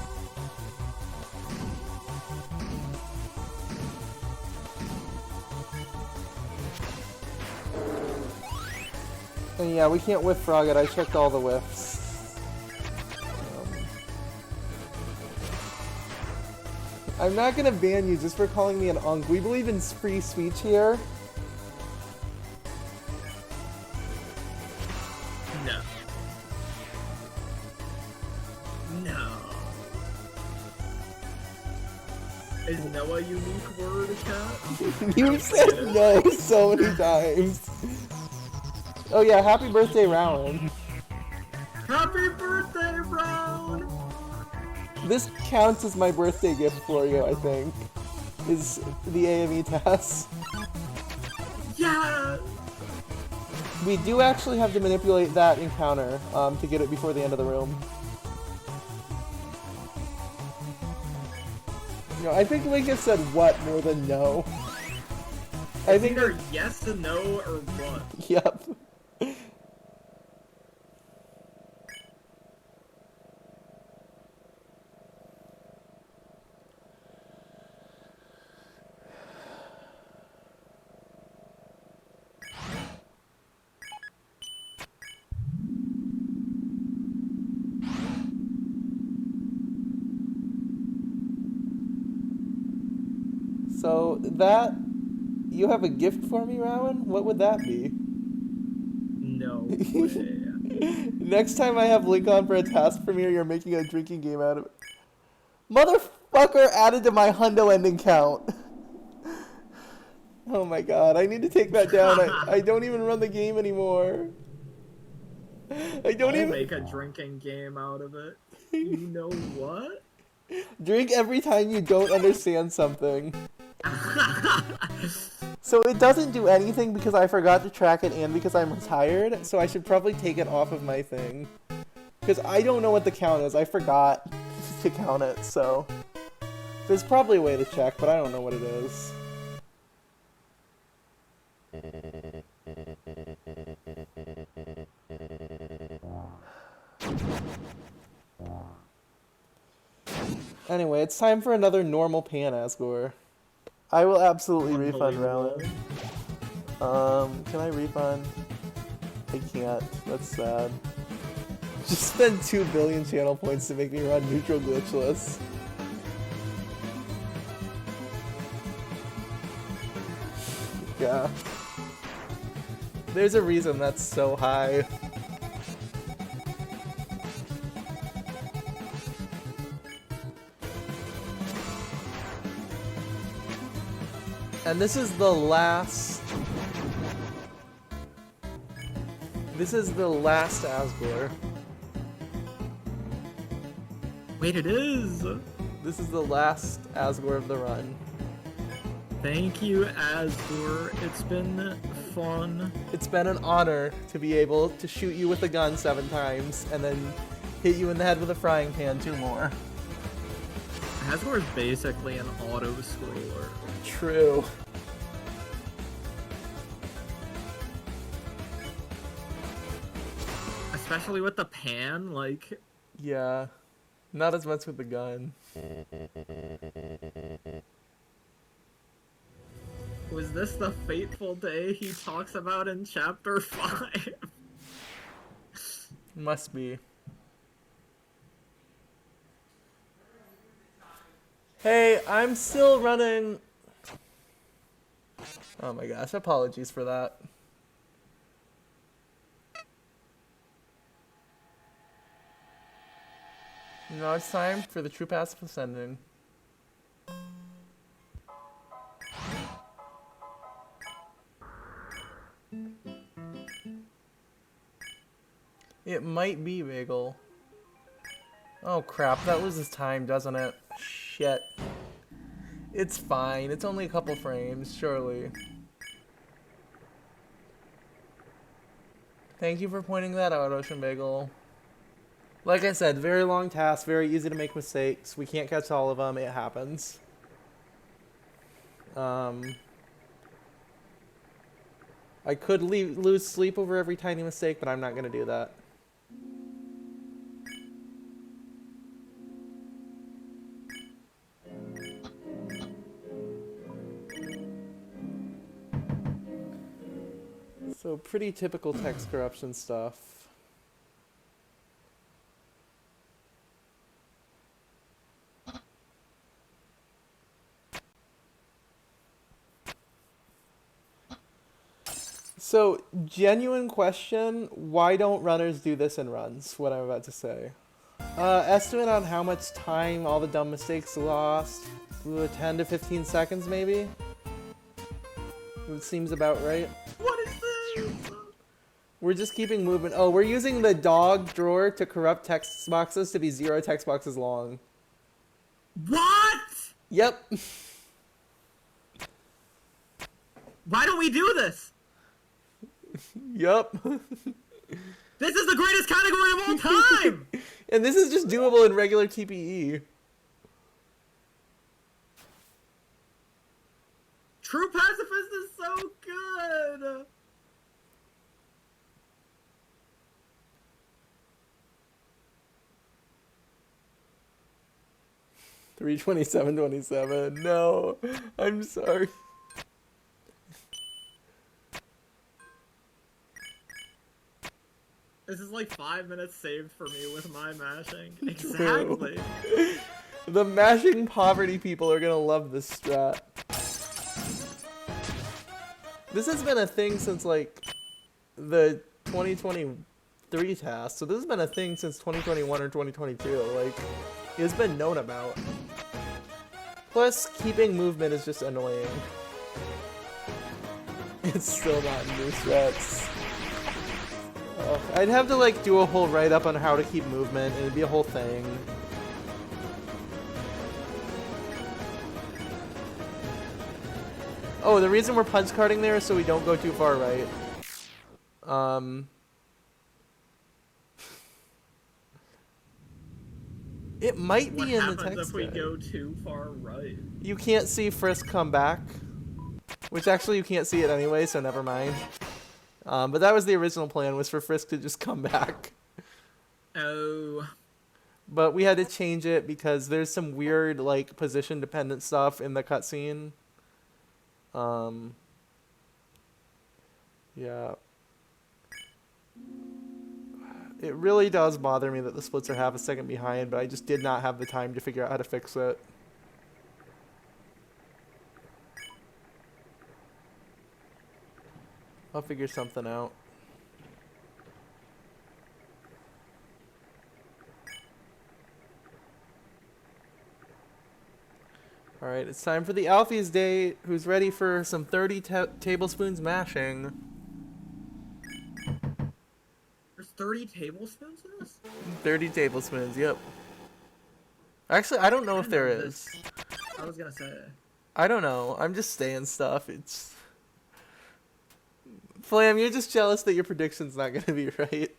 Speaker 1: And yeah, we can't whiff frog it. I checked all the whiffs. I'm not gonna ban you just for calling me an unk. We believe in free speech here.
Speaker 2: No. No. Is no a unique word, Cat?
Speaker 1: You've said no so many times. Oh yeah, happy birthday, Rowan.
Speaker 2: Happy birthday, Brown!
Speaker 1: This counts as my birthday gift for you, I think. Is the AME TAS.
Speaker 2: Yeah!
Speaker 1: We do actually have to manipulate that encounter to get it before the end of the room. You know, I think Link has said what more than no. I think
Speaker 2: either yes and no or what.
Speaker 1: Yep. So that, you have a gift for me, Rowan? What would that be?
Speaker 2: No way.
Speaker 1: Next time I have Link on for a task premiere, you're making a drinking game out of it. Motherfucker added to my hundo ending count. Oh my god, I need to take that down. I don't even run the game anymore. I don't
Speaker 2: I'll
Speaker 1: even
Speaker 2: make a drinking game out of it. You know what?
Speaker 1: drink every time you don't understand something. So it doesn't do anything because I forgot to track it and because I'm retired, so I should probably take it off of my thing. Because I don't know what the count is. I forgot to count it, so there's probably a way to check, but I don't know what it is. Anyway, it's time for another normal pan Asgore. I will absolutely refund Rowland. Can I refund? I can't. That's sad. Just spend 2 billion channel points to make me run neutral glitchless. Yeah. There's a reason that's so high. And this is the last... This is the last Asgore.
Speaker 2: Wait, it is!
Speaker 1: This is the last Asgore of the run.
Speaker 2: Thank you, Asgore. It's been fun.
Speaker 1: It's been an honor to be able to shoot you with a gun 7 times and then hit you in the head with a frying pan 2 more.
Speaker 2: Asgore is basically an auto-scroller.
Speaker 1: True.
Speaker 2: Especially with the pan, like...
Speaker 1: Yeah. Not as much with the gun.
Speaker 2: Was this the fateful day he talks about in Chapter 5?
Speaker 1: Must be. Hey, I'm still running... Oh my gosh, apologies for that. Now it's time for the true passive ascending. It might be Bagel. Oh crap, that loses time, doesn't it? Shit. It's fine, it's only a couple frames, surely. Thank you for pointing that out, Ocean Bagel. Like I said, very long task, very easy to make mistakes. We can't catch all of them, it happens. I could lose sleep over every tiny mistake, but I'm not going to do that. So pretty typical text corruption stuff. So, genuine question, why don't runners do this in runs, what I'm about to say. Estimate on how much time all the dumb mistakes lost, 10 to 15 seconds maybe? It seems about right.
Speaker 2: What is this?
Speaker 1: We're just keeping movement. Oh, we're using the dog drawer to corrupt text boxes to be 0 text boxes long.
Speaker 2: What?
Speaker 1: Yep.
Speaker 2: Why don't we do this?
Speaker 1: Yup.
Speaker 2: This is the greatest category of all time!
Speaker 1: And this is just doable in regular TPE.
Speaker 2: True Pacifist is so good!
Speaker 1: 327.27. No, I'm sorry.
Speaker 2: This is like 5 minutes saved for me with my mashing. Exactly.
Speaker 1: The mashing poverty people are gonna love this strat. This has been a thing since like the 2020 3 TAS, so this has been a thing since 2021 or 2022. Like, it's been known about. Plus, keeping movement is just annoying. It's still not in new threats. I'd have to like do a whole write-up on how to keep movement, and it'd be a whole thing. Oh, the reason we're punch carding there is so we don't go too far right. It might be in the text.
Speaker 2: What happens if we
Speaker 1: guide.
Speaker 2: go too far right?
Speaker 1: You can't see Frisk come back. Which actually you can't see it anyway, so never mind. But that was the original plan, was for Frisk to just come back.
Speaker 2: Oh.
Speaker 1: But we had to change it because there's some weird, like, position-dependent stuff in the cutscene. Yeah. It really does bother me that the splits are half a second behind, but I just did not have the time to figure out how to fix it. I'll figure something out. Alright, it's time for the Alfie's Day. Who's ready for some 30 tablespoons mashing?
Speaker 2: There's 30 tablespoons in this?
Speaker 1: 30 tablespoons, yep. Actually, I don't know if there is.
Speaker 2: I was gonna say.
Speaker 1: I don't know. I'm just saying stuff. It's... Flam, you're just jealous that your prediction's not gonna be right.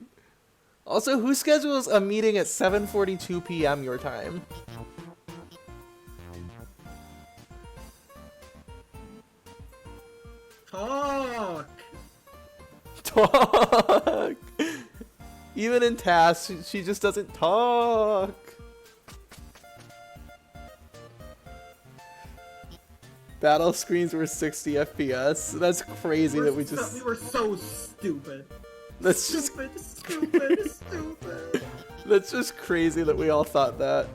Speaker 1: Also, who schedules a meeting at 7:42 p.m. your time?
Speaker 2: Talk!
Speaker 1: Talk! Even in TAS, she just doesn't talk. Battle screens were 60 FPS. That's crazy that we just...
Speaker 2: We were so stupid.
Speaker 1: That's just...
Speaker 2: Stupid.
Speaker 1: That's just crazy that we all thought that.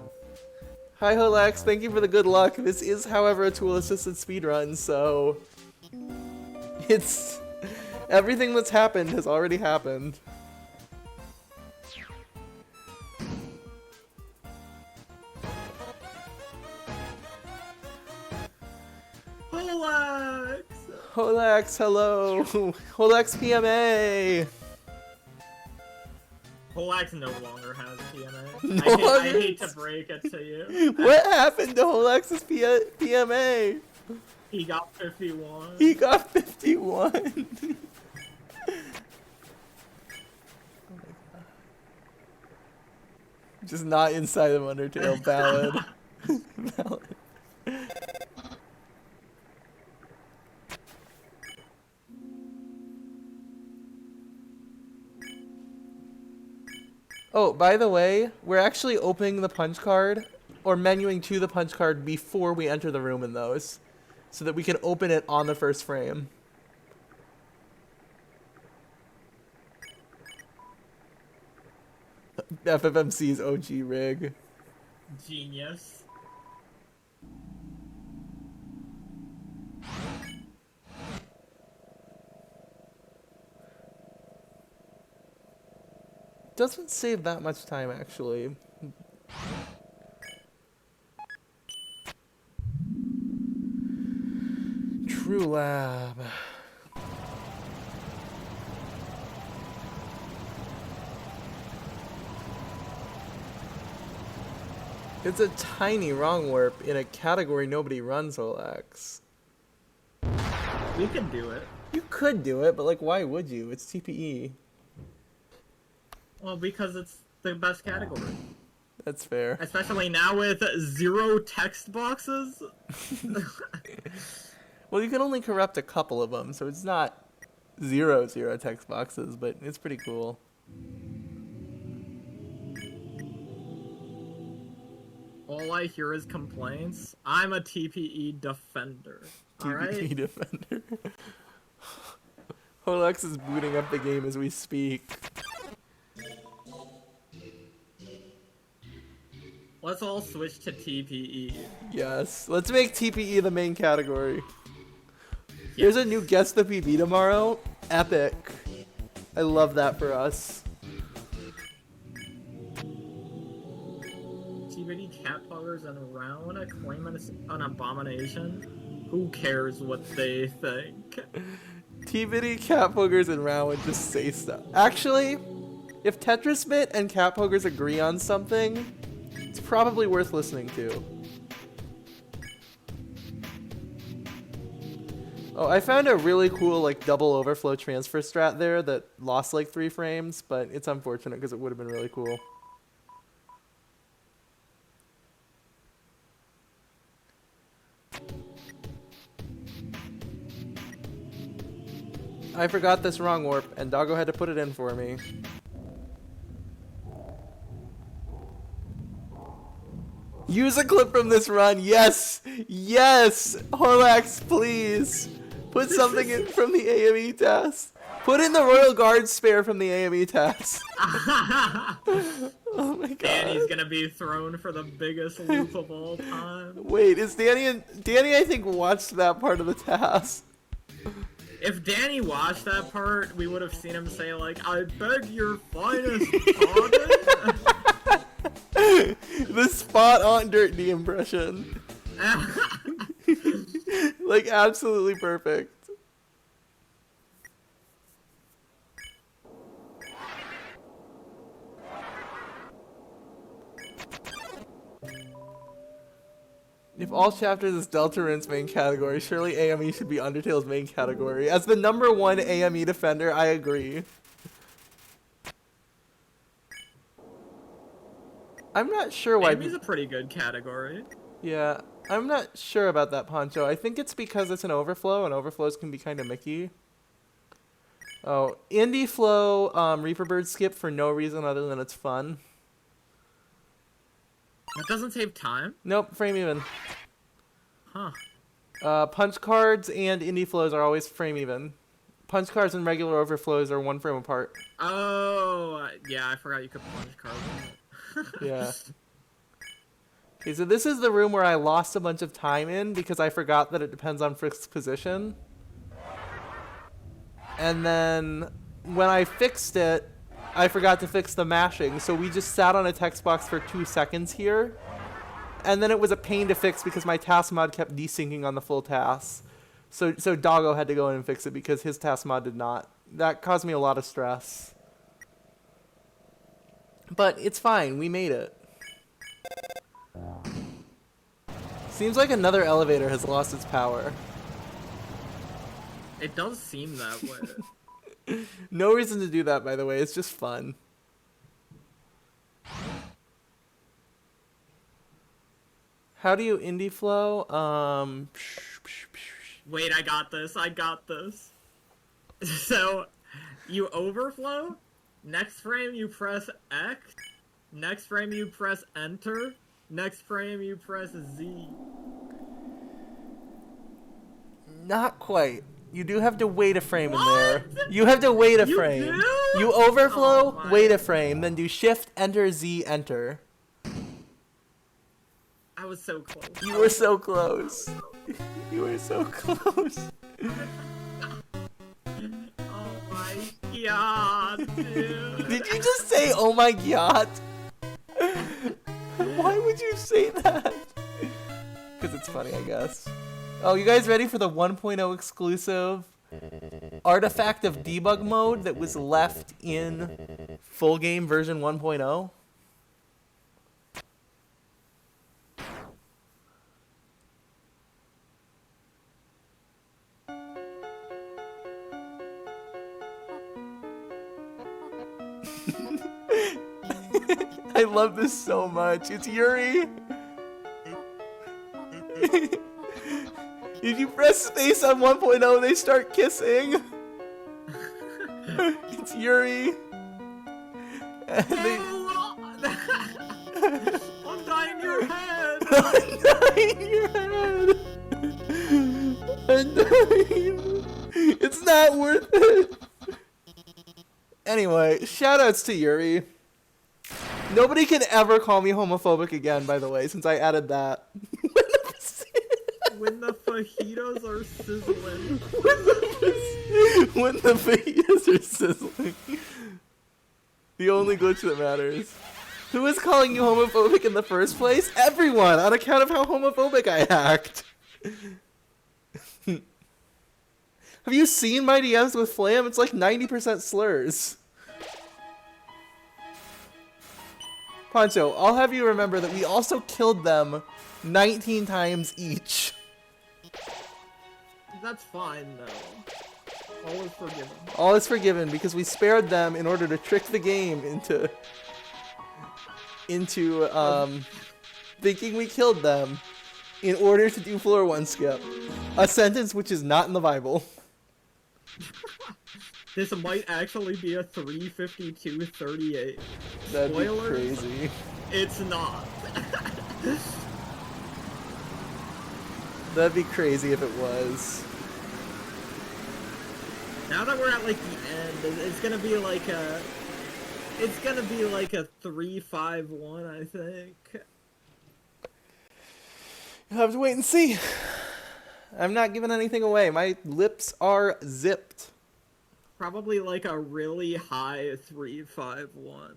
Speaker 1: Hi Holax, thank you for the good luck. This is, however, a tool-assisted speedrun, so... It's... Everything that's happened has already happened.
Speaker 2: Holax!
Speaker 1: Holax, hello! Holax PMA!
Speaker 2: Holax no longer has PMA.
Speaker 1: No
Speaker 2: I hate to break it to you.
Speaker 1: What happened to Holax's PMA?
Speaker 2: He got 51.
Speaker 1: He got 51! Just not inside of Undertale, valid. Valid. Oh, by the way, we're actually opening the punch card, or menuing to the punch card before we enter the room in those, so that we can open it on the first frame. FFMC's OG rig.
Speaker 2: Genius.
Speaker 1: Doesn't save that much time, actually. True Lab. It's a tiny wrong warp in a category nobody runs, Olax.
Speaker 2: We can do it.
Speaker 1: You could do it, but like, why would you? It's TPE.
Speaker 2: Well, because it's the best category.
Speaker 1: That's fair.
Speaker 2: Especially now with 0 text boxes.
Speaker 1: Well, you can only corrupt a couple of them, so it's not 0 text boxes, but it's pretty cool.
Speaker 2: All I hear is complaints. I'm a TPE defender.
Speaker 1: TPE
Speaker 2: Alright?
Speaker 1: defender. Holax is booting up the game as we speak.
Speaker 2: Let's all switch to TPE.
Speaker 1: Yes, let's make TPE the main category. There's a new Guess the PB tomorrow. Epic. I love that for us.
Speaker 2: TVD cat poggers and round claim an abomination. Who cares what they think?
Speaker 1: TVD, cat poggers, and Rowan just say stuff. Actually, if Tetrismit and cat poggers agree on something, it's probably worth listening to. Oh, I found a really cool like double overflow transfer strat there that lost like 3 frames, but it's unfortunate because it would have been really cool. I forgot this wrong warp, and Doggo had to put it in for me. Use a clip from this run. Yes! Yes! Horlax, please! Put something in from the AME TAS. Put in the Royal Guard spare from the AME TAS. Oh my god.
Speaker 2: Danny's gonna be thrown for the biggest loop of all time.
Speaker 1: Wait, is Danny I think watched that part of the TAS.
Speaker 2: If Danny watched that part, we would have seen him say like, "I beg your finest pardon."
Speaker 1: The spot on Dirt D impression. Like absolutely perfect. If all chapters is Deltarune's main category, surely AME should be Undertale's main category. As the #1 AME defender, I agree. I'm not sure why.
Speaker 2: AME's a pretty good category.
Speaker 1: Yeah, I'm not sure about that, Poncho. I think it's because it's an overflow, and overflows can be kind of mickey. Oh, Indie Flow, Reaper Bird skip for no reason other than it's fun.
Speaker 2: It doesn't save time?
Speaker 1: Nope, frame even.
Speaker 2: Huh.
Speaker 1: Punch cards and Indie Flows are always frame even. Punch cards and regular overflows are 1 frame apart.
Speaker 2: Oh, yeah, I forgot you could punch cards.
Speaker 1: Yeah. Okay, so this is the room where I lost a bunch of time in because I forgot that it depends on Frick's position. And then when I fixed it, I forgot to fix the mashing, so we just sat on a text box for 2 seconds here. And then it was a pain to fix because my TAS mod kept desyncing on the full TAS. So Doggo had to go in and fix it because his TAS mod did not. That caused me a lot of stress. But it's fine, we made it. Seems like another elevator has lost its power.
Speaker 2: It does seem that way.
Speaker 1: No reason to do that, by the way. It's just fun. How do you indie flow?
Speaker 2: Wait, I got this. I got this. So, you overflow. Next frame, you press X. Next frame, you press Enter. Next frame, you press Z.
Speaker 1: Not quite. You do have to wait a frame in there.
Speaker 2: What?
Speaker 1: You have to wait a
Speaker 2: You
Speaker 1: frame.
Speaker 2: do?
Speaker 1: You overflow,
Speaker 2: Oh my.
Speaker 1: wait a frame, then do Shift, Enter, Z, Enter.
Speaker 2: I was so close.
Speaker 1: You were so close. You were so close.
Speaker 2: Oh my god, dude.
Speaker 1: Did you just say, oh my god? Why would you say that? Because it's funny, I guess. Oh, you guys ready for the 1.0 exclusive artifact of debug mode that was left in full game version 1.0? I love this so much. It's Yuri. If you press space on 1.0, they start kissing. It's Yuri. And they...
Speaker 2: Undying your head!
Speaker 1: Undying your head! Undying... It's not worth it! Anyway, shoutouts to Yuri. Nobody can ever call me homophobic again, by the way, since I added that.
Speaker 2: When the fajitas are sizzling.
Speaker 1: When the fajitas are sizzling. The only glitch that matters. Who is calling you homophobic in the first place? Everyone, on account of how homophobic I act. Have you seen my DMs with Flam? It's like 90% slurs. Poncho, I'll have you remember that we also killed them 19 times each.
Speaker 2: That's fine, though. All is forgiven.
Speaker 1: All is forgiven because we spared them in order to trick the game into thinking we killed them in order to do floor 1 skip. A sentence which is not in the Bible.
Speaker 2: This might actually be a 352-38.
Speaker 1: That'd
Speaker 2: Spoilers,
Speaker 1: be crazy.
Speaker 2: it's not.
Speaker 1: That'd be crazy if it was.
Speaker 2: Now that we're at like the end, it's gonna be like a 3-5-1, I think.
Speaker 1: You'll have to wait and see. I'm not giving anything away. My lips are zipped.
Speaker 2: Probably like a really high 3-5-1.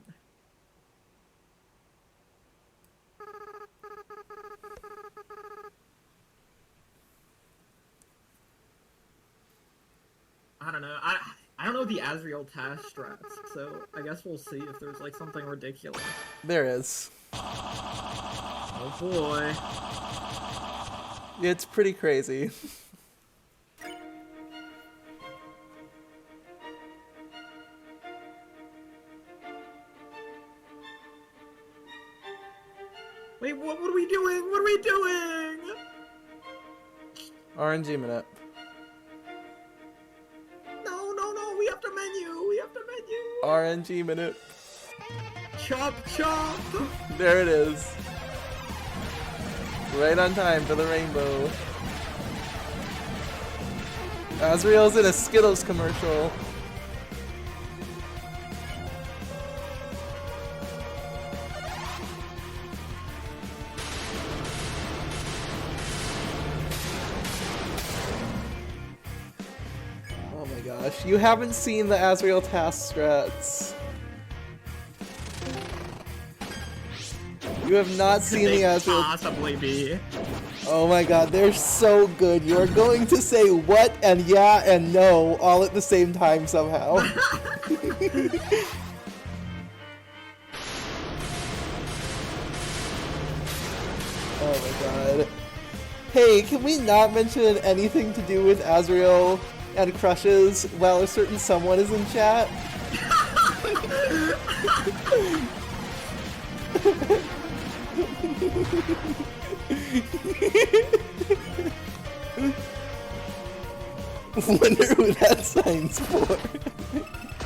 Speaker 2: I don't know. I don't know the Azrael TAS strats, so I guess we'll see if there's like something ridiculous.
Speaker 1: There is.
Speaker 2: Oh boy.
Speaker 1: It's pretty crazy.
Speaker 2: Wait, what are we doing? What are we doing?
Speaker 1: RNG minute.
Speaker 2: No, we have to menu. We have to menu.
Speaker 1: RNG minute.
Speaker 2: Chop, chop.
Speaker 1: There it is. Right on time for the rainbow. Azrael's in a Skittles commercial. Oh my gosh, you haven't seen the Azrael TAS strats. You have not seen the Azrael.
Speaker 2: Possibly be.
Speaker 1: Oh my god, they're so good. You are going to say what and yeah and no all at the same time somehow. Oh my god. Hey, can we not mention anything to do with Azrael and crushes while a certain someone is in chat? Wonder who that sign's for.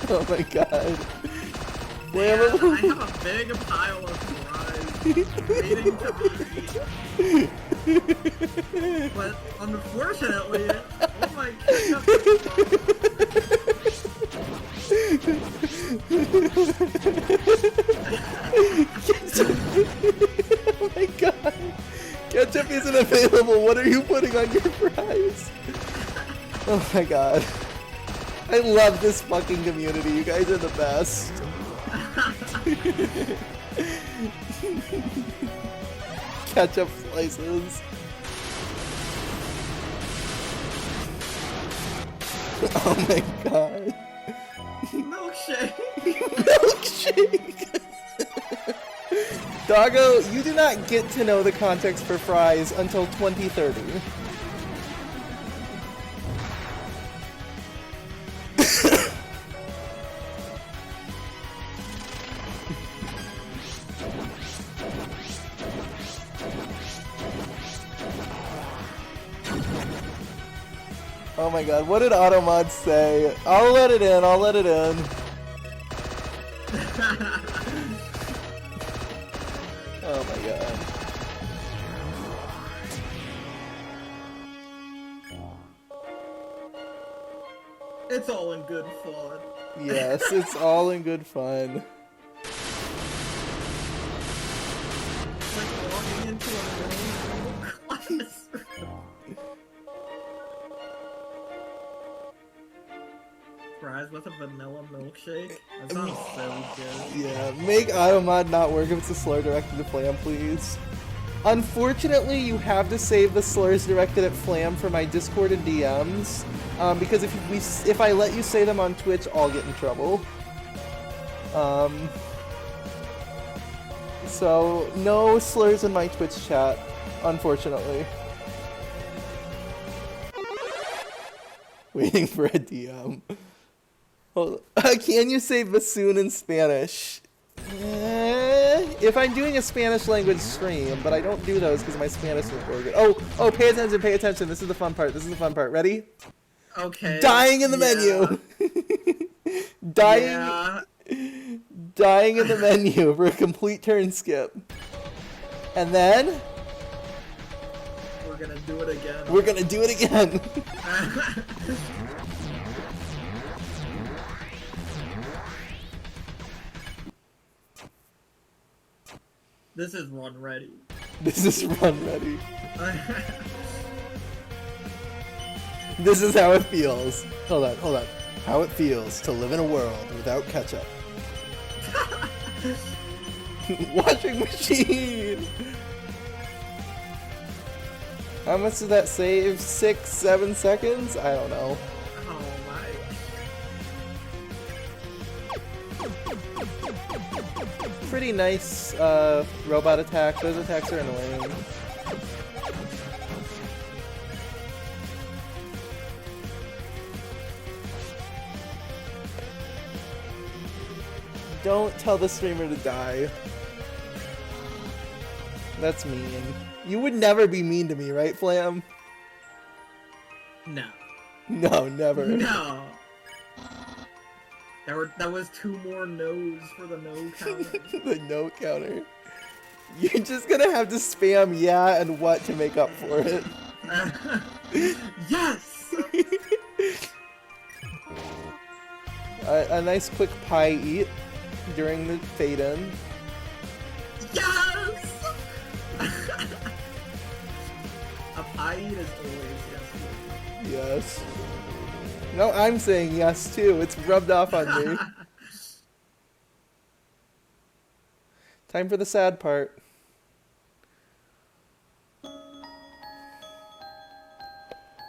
Speaker 1: Oh my god.
Speaker 2: Man, I have a big pile of fries waiting to be eaten. But unfortunately, oh my
Speaker 1: Oh my god. Ketchup isn't available. What are you putting on your fries? Oh my god. I love this fucking community. You guys are the best. Ketchup slices. Oh my god.
Speaker 2: milkshake.
Speaker 1: Milkshake. Doggo, you do not get to know the context for fries until 2030. Oh my god, what did Automod say? I'll let it in, I'll let it in. Oh my god.
Speaker 2: It's all in good fun.
Speaker 1: Yes, it's all in good fun.
Speaker 2: Like walking into a normal classroom. Fries TAS with a vanilla milkshake? That sounds so good.
Speaker 1: Yeah, make automod not work if it's a slur directed to Flam, please. Unfortunately, you have to save the slurs directed at Flam for my Discord and DMs, because if I let you say them on Twitch, I'll get in trouble. So no slurs in my Twitch chat, unfortunately. Waiting for a DM. Hold on. Can you say bassoon in Spanish? If I'm doing a Spanish language stream, but I don't do those because my Spanish is very good. Oh, pay attention, pay attention. This is the fun part. This is the fun part. Ready?
Speaker 2: Okay.
Speaker 1: Dying in the menu. Dying.
Speaker 2: Yeah.
Speaker 1: Dying in the menu for a complete turn skip. And then
Speaker 2: We're gonna do it again.
Speaker 1: we're gonna do it again.
Speaker 2: This is run ready.
Speaker 1: This is run ready. This is how it feels. Hold on. How it feels to live in a world without ketchup. Washing machine! How much did that save? 6, 7 seconds? I don't know.
Speaker 2: Oh my.
Speaker 1: Pretty nice robot attack. Those attacks are annoying. Don't tell the streamer to die. That's mean. You would never be mean to me, right, Flam?
Speaker 2: No.
Speaker 1: No, never.
Speaker 2: No. That was 2 more no's for the no counter.
Speaker 1: The no counter. You're just gonna have to spam yeah and what to make up for it.
Speaker 2: Yes!
Speaker 1: A nice quick pie eat during the fade-in.
Speaker 2: Yes! A pie eat is always yes.
Speaker 1: Yes. No, I'm saying yes too. It's rubbed off on me. Time for the sad part.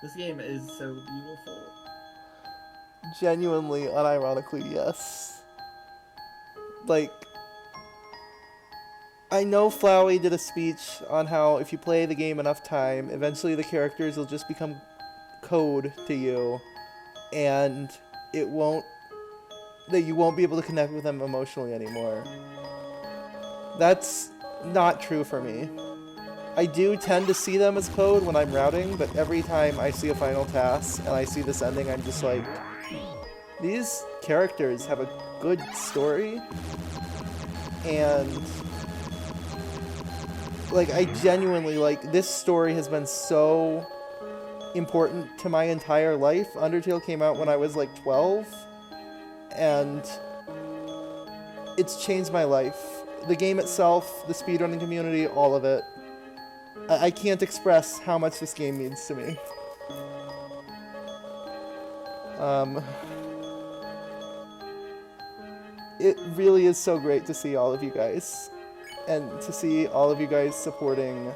Speaker 2: This game is so beautiful.
Speaker 1: Genuinely, unironically, yes. Like, I know Flowey did a speech on how if you play the game enough time, eventually the characters will just become code to you, and you won't be able to connect with them emotionally anymore. That's not true for me. I do tend to see them as code when I'm routing, but every time I see a final task and I see this ending, I'm just like, these characters have a good story, and like, I genuinely, like, this story has been so important to my entire life. Undertale came out when I was like 12, and it's changed my life. The game itself, the speedrunning community, all of it. I can't express how much this game means to me. It really is so great to see all of you guys, and to see all of you guys supporting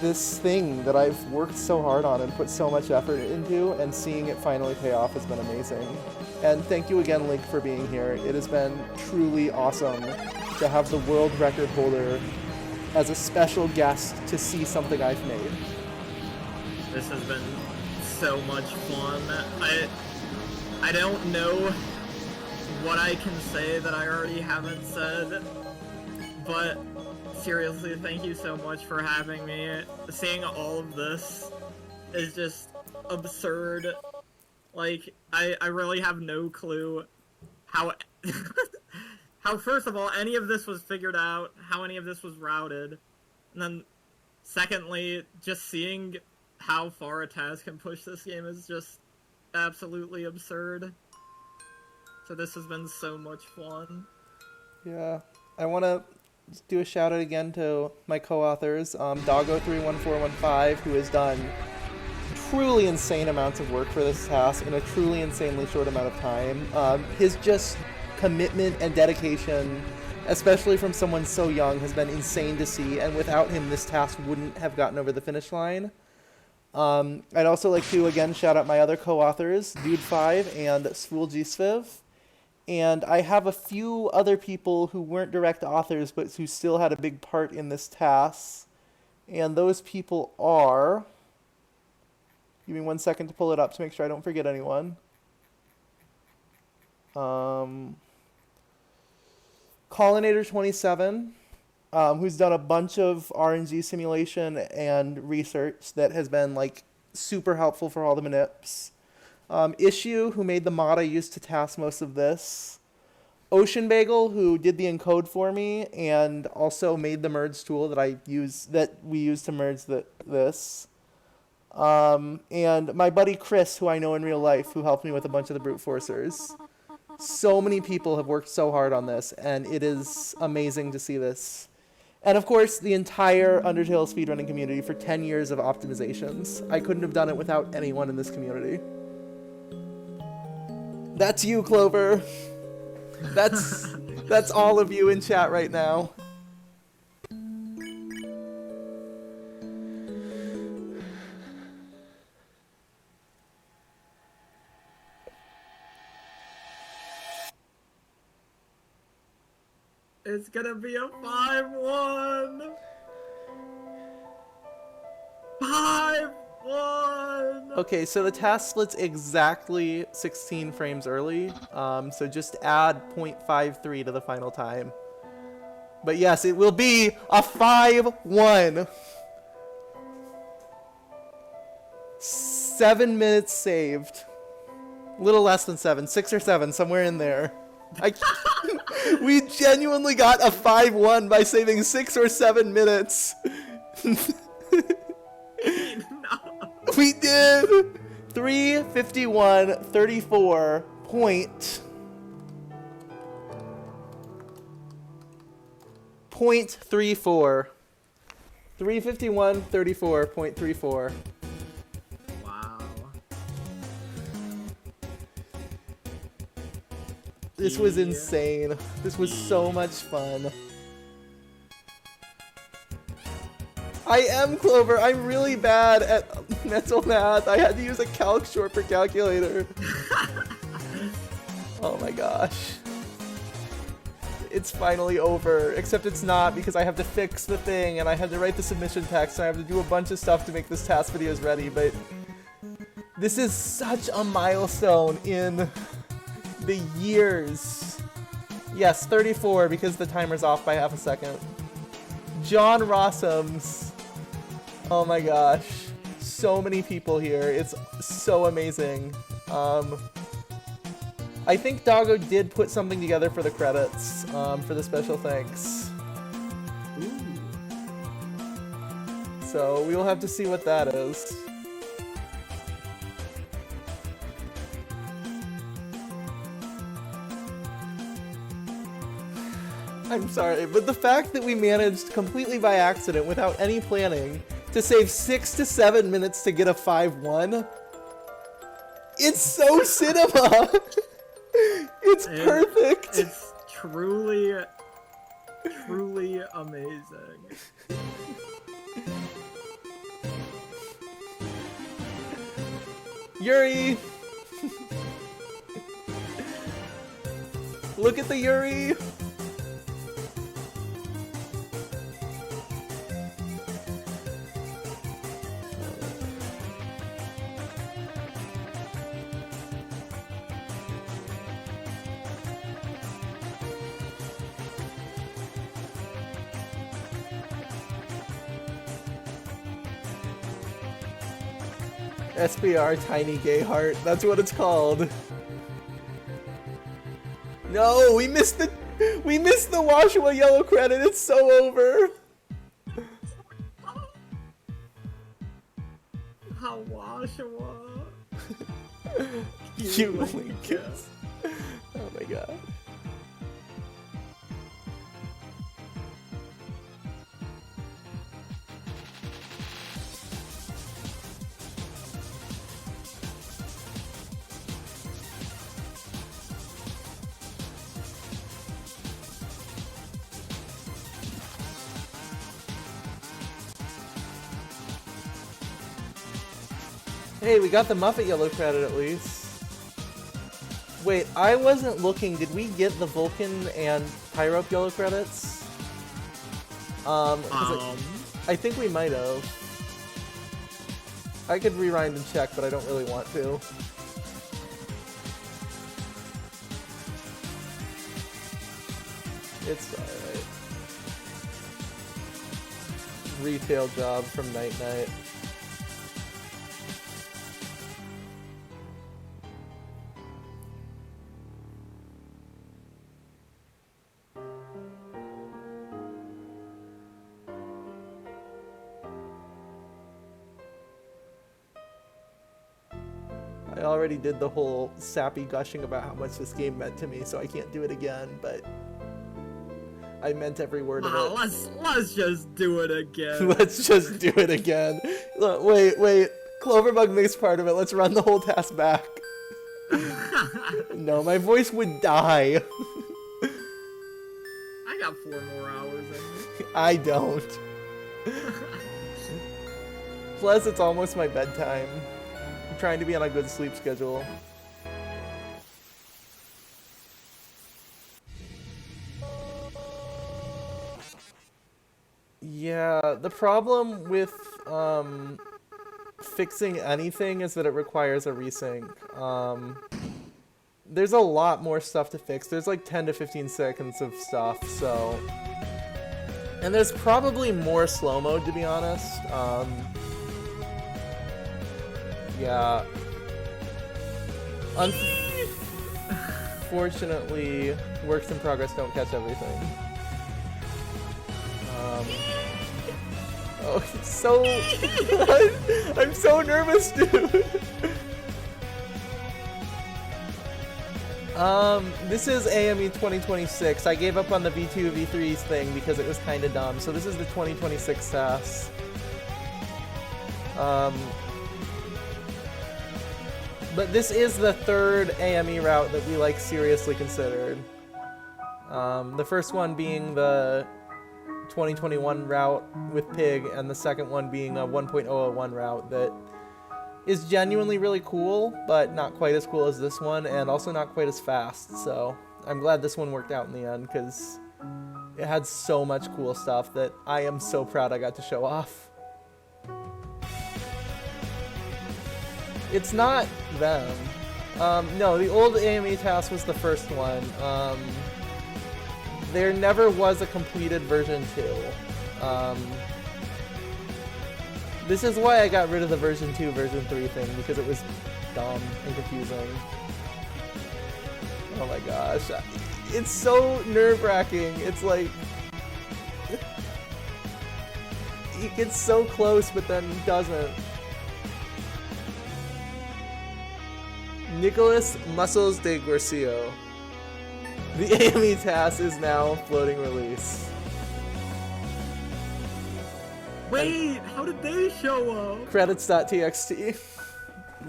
Speaker 1: this thing that I've worked so hard on and put so much effort into, and seeing it finally pay off has been amazing. And thank you again, Link, for being here. It has been truly awesome to have the world record holder as a special guest to see something I've made.
Speaker 2: This has been so much fun. I don't know what I can say that I already haven't said, but seriously, thank you so much for having me. Seeing all of this is just absurd. Like, I really have no clue how how, first of all, any of this was figured out, how any of this was routed, and then secondly, just seeing how far a TAS can push this game is just absolutely absurd. So this has been so much fun.
Speaker 1: Yeah, I want to do a shout out again to my co-authors, Doggo31415, who has done truly insane amounts of work for this task in a truly insanely short amount of time. His just commitment and dedication, especially from someone so young, has been insane to see, and without him, this task wouldn't have gotten over the finish line. I'd also like to, again, shout out my other co-authors, Dude5 and Svulgisviv. And I have a few other people who weren't direct authors, but who still had a big part in this task. And those people are... Give me 1 second to pull it up to make sure I don't forget anyone. Collinator27, who's done a bunch of RNG simulation and research that has been like super helpful for all the manips. Issue, who made the mod I used to task most of this. Ocean Bagel, who did the encode for me and also made the merge tool that we use to merge this. And my buddy Chris, who I know in real life, who helped me with a bunch of the brute forcers. So many people have worked so hard on this, and it is amazing to see this. And of course, the entire Undertale speedrunning community for 10 years of optimizations. I couldn't have done it without anyone in this community. That's you, Clover. That's all of you in chat right now.
Speaker 2: It's gonna be a 5-1! 5-1!
Speaker 1: Okay, so the task splits exactly 16 frames early, so just add 0.53 to the final time. But yes, it will be a 5-1. 7 minutes saved. A little less than 7, 6 or 7, somewhere in there. We genuinely got a 5-1 by saving 6 or 7 minutes.
Speaker 2: No.
Speaker 1: We did 3:51:34 .34. 3:51:34.34.
Speaker 2: Wow.
Speaker 1: This was insane. This was so much fun. I am, Clover. I'm really bad at mental math. I had to use a calc short for calculator. Oh my gosh. It's finally over, except it's not, because I have to fix the thing and I had to write the submission text and I have to do a bunch of stuff to make this task videos ready, but this is such a milestone in the years. Yes, 34 because the timer's off by half a second. John Rossums. Oh my gosh. So many people here. It's so amazing. I think Doggo did put something together for the credits, for the special thanks.
Speaker 2: Ooh.
Speaker 1: So we will have to see what that is. I'm sorry, but the fact that we managed completely by accident without any planning to save 6 to 7 minutes to get a 5-1, it's so cinema! It's perfect!
Speaker 2: It's truly amazing.
Speaker 1: Yuri! Look at the Yuri! SBR Tiny Gay Heart, that's what it's called. No, we missed the Washua yellow credit, it's so over.
Speaker 2: Hawashua.
Speaker 1: You Lincolns. Oh my god. Hey, we got the Muppet yellow credit at least. Wait, I wasn't looking. Did we get the Vulcan and Pyrope yellow credits? 'Cause I think we might have. I could rewind and check, but I don't really want to. It's alright. Retail job from Night Night. I already did the whole sappy gushing about how much this game meant to me, so I can't do it again, but I meant every word of it.
Speaker 2: Let's just do it again.
Speaker 1: Let's just do it again. Look, wait. Cloverbug makes part of it. Let's run the whole task back. No, my voice would die.
Speaker 2: I got 4 more hours in me.
Speaker 1: I don't. Plus, it's almost my bedtime. I'm trying to be on a good sleep schedule. Yeah, the problem with fixing anything is that it requires a resync. There's a lot more stuff to fix. There's like 10 to 15 seconds of stuff, so... And there's probably more slow mode, to be honest. Yeah. Unfortunately, works in progress don't catch everything. Oh, it's so... I'm so nervous, dude! This is AME 2026. I gave up on the V2, V3s thing because it was kinda dumb. So this is the 2026 TAS. But this is the third AME route that we, like, seriously considered. The first one being the 2021 route with Pig, and the second one being a 1.001 route that is genuinely really cool, but not quite as cool as this one, and also not quite as fast, so I'm glad this one worked out in the end, because it had so much cool stuff that I am so proud I got to show off. It's not them. No, the old AME TAS was the first one. There never was a completed version 2. This is why I got rid of the version 2, version 3 thing, because it was dumb and confusing. Oh my gosh. It's so nerve-wracking. It's like... It gets so close, but then doesn't. Nicholas Muscles de Guercio. The AME TAS is now floating release.
Speaker 2: Wait, how did they show up?
Speaker 1: Credits.txt.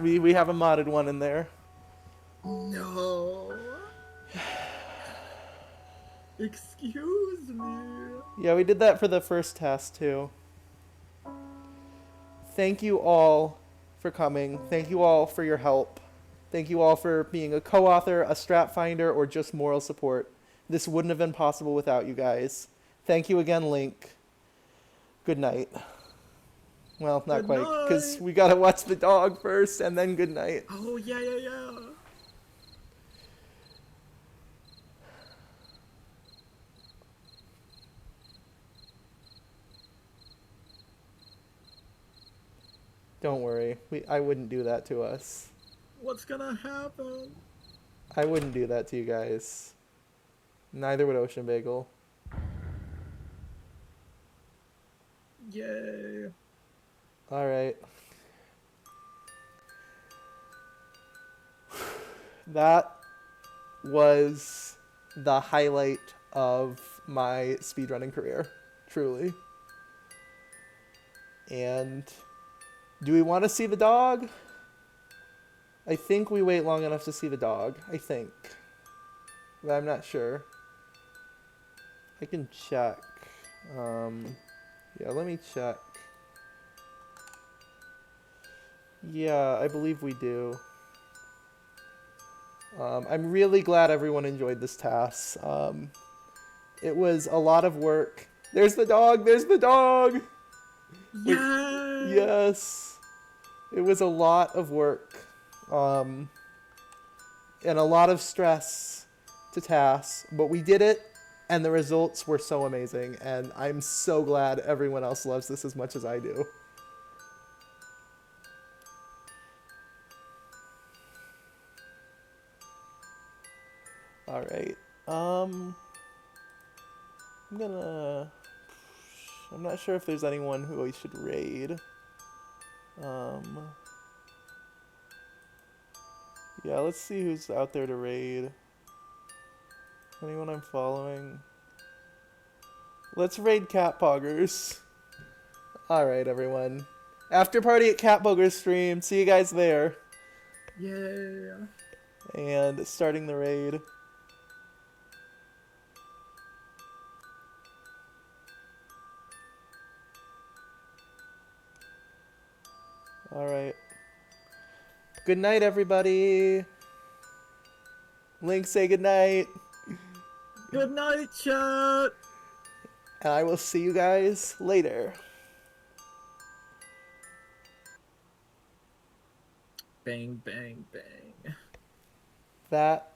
Speaker 1: We have a modded one in there.
Speaker 2: No. Excuse me.
Speaker 1: Yeah, we did that for the first TAS too. Thank you all for coming. Thank you all for your help. Thank you all for being a co-author, a strat finder, or just moral support. This wouldn't have been possible without you guys. Thank you again, Link. Good night. Well, not quite, because we gotta watch the dog first, and then good night.
Speaker 2: Oh, yeah.
Speaker 1: Don't worry. I wouldn't do that to us.
Speaker 2: What's gonna happen?
Speaker 1: I wouldn't do that to you guys. Neither would Ocean Bagel.
Speaker 2: Yay.
Speaker 1: Alright. That was the highlight of my speedrunning career. Truly. And do we want to see the dog? I think we wait long enough to see the dog. I think. But I'm not sure. I can check. Yeah, let me check. Yeah, I believe we do. I'm really glad everyone enjoyed this TAS. It was a lot of work. There's the dog! There's the dog! Wait,
Speaker 2: Yeah.
Speaker 1: yes! It was a lot of work. And a lot of stress to TAS, but we did it, and the results were so amazing, and I'm so glad everyone else loves this as much as I do. Alright, I'm not sure if there's anyone who we should raid. Yeah, let's see who's out there to raid. Anyone I'm following? Let's raid Cat Poggers. Alright, everyone. After party at Cat Poggers stream. See you guys there.
Speaker 2: Yeah.
Speaker 1: And starting the raid. Alright. Good night, everybody. Link, say good night.
Speaker 2: Good night, chat.
Speaker 1: And I will see you guys later.
Speaker 2: Bang, bang, bang.
Speaker 1: That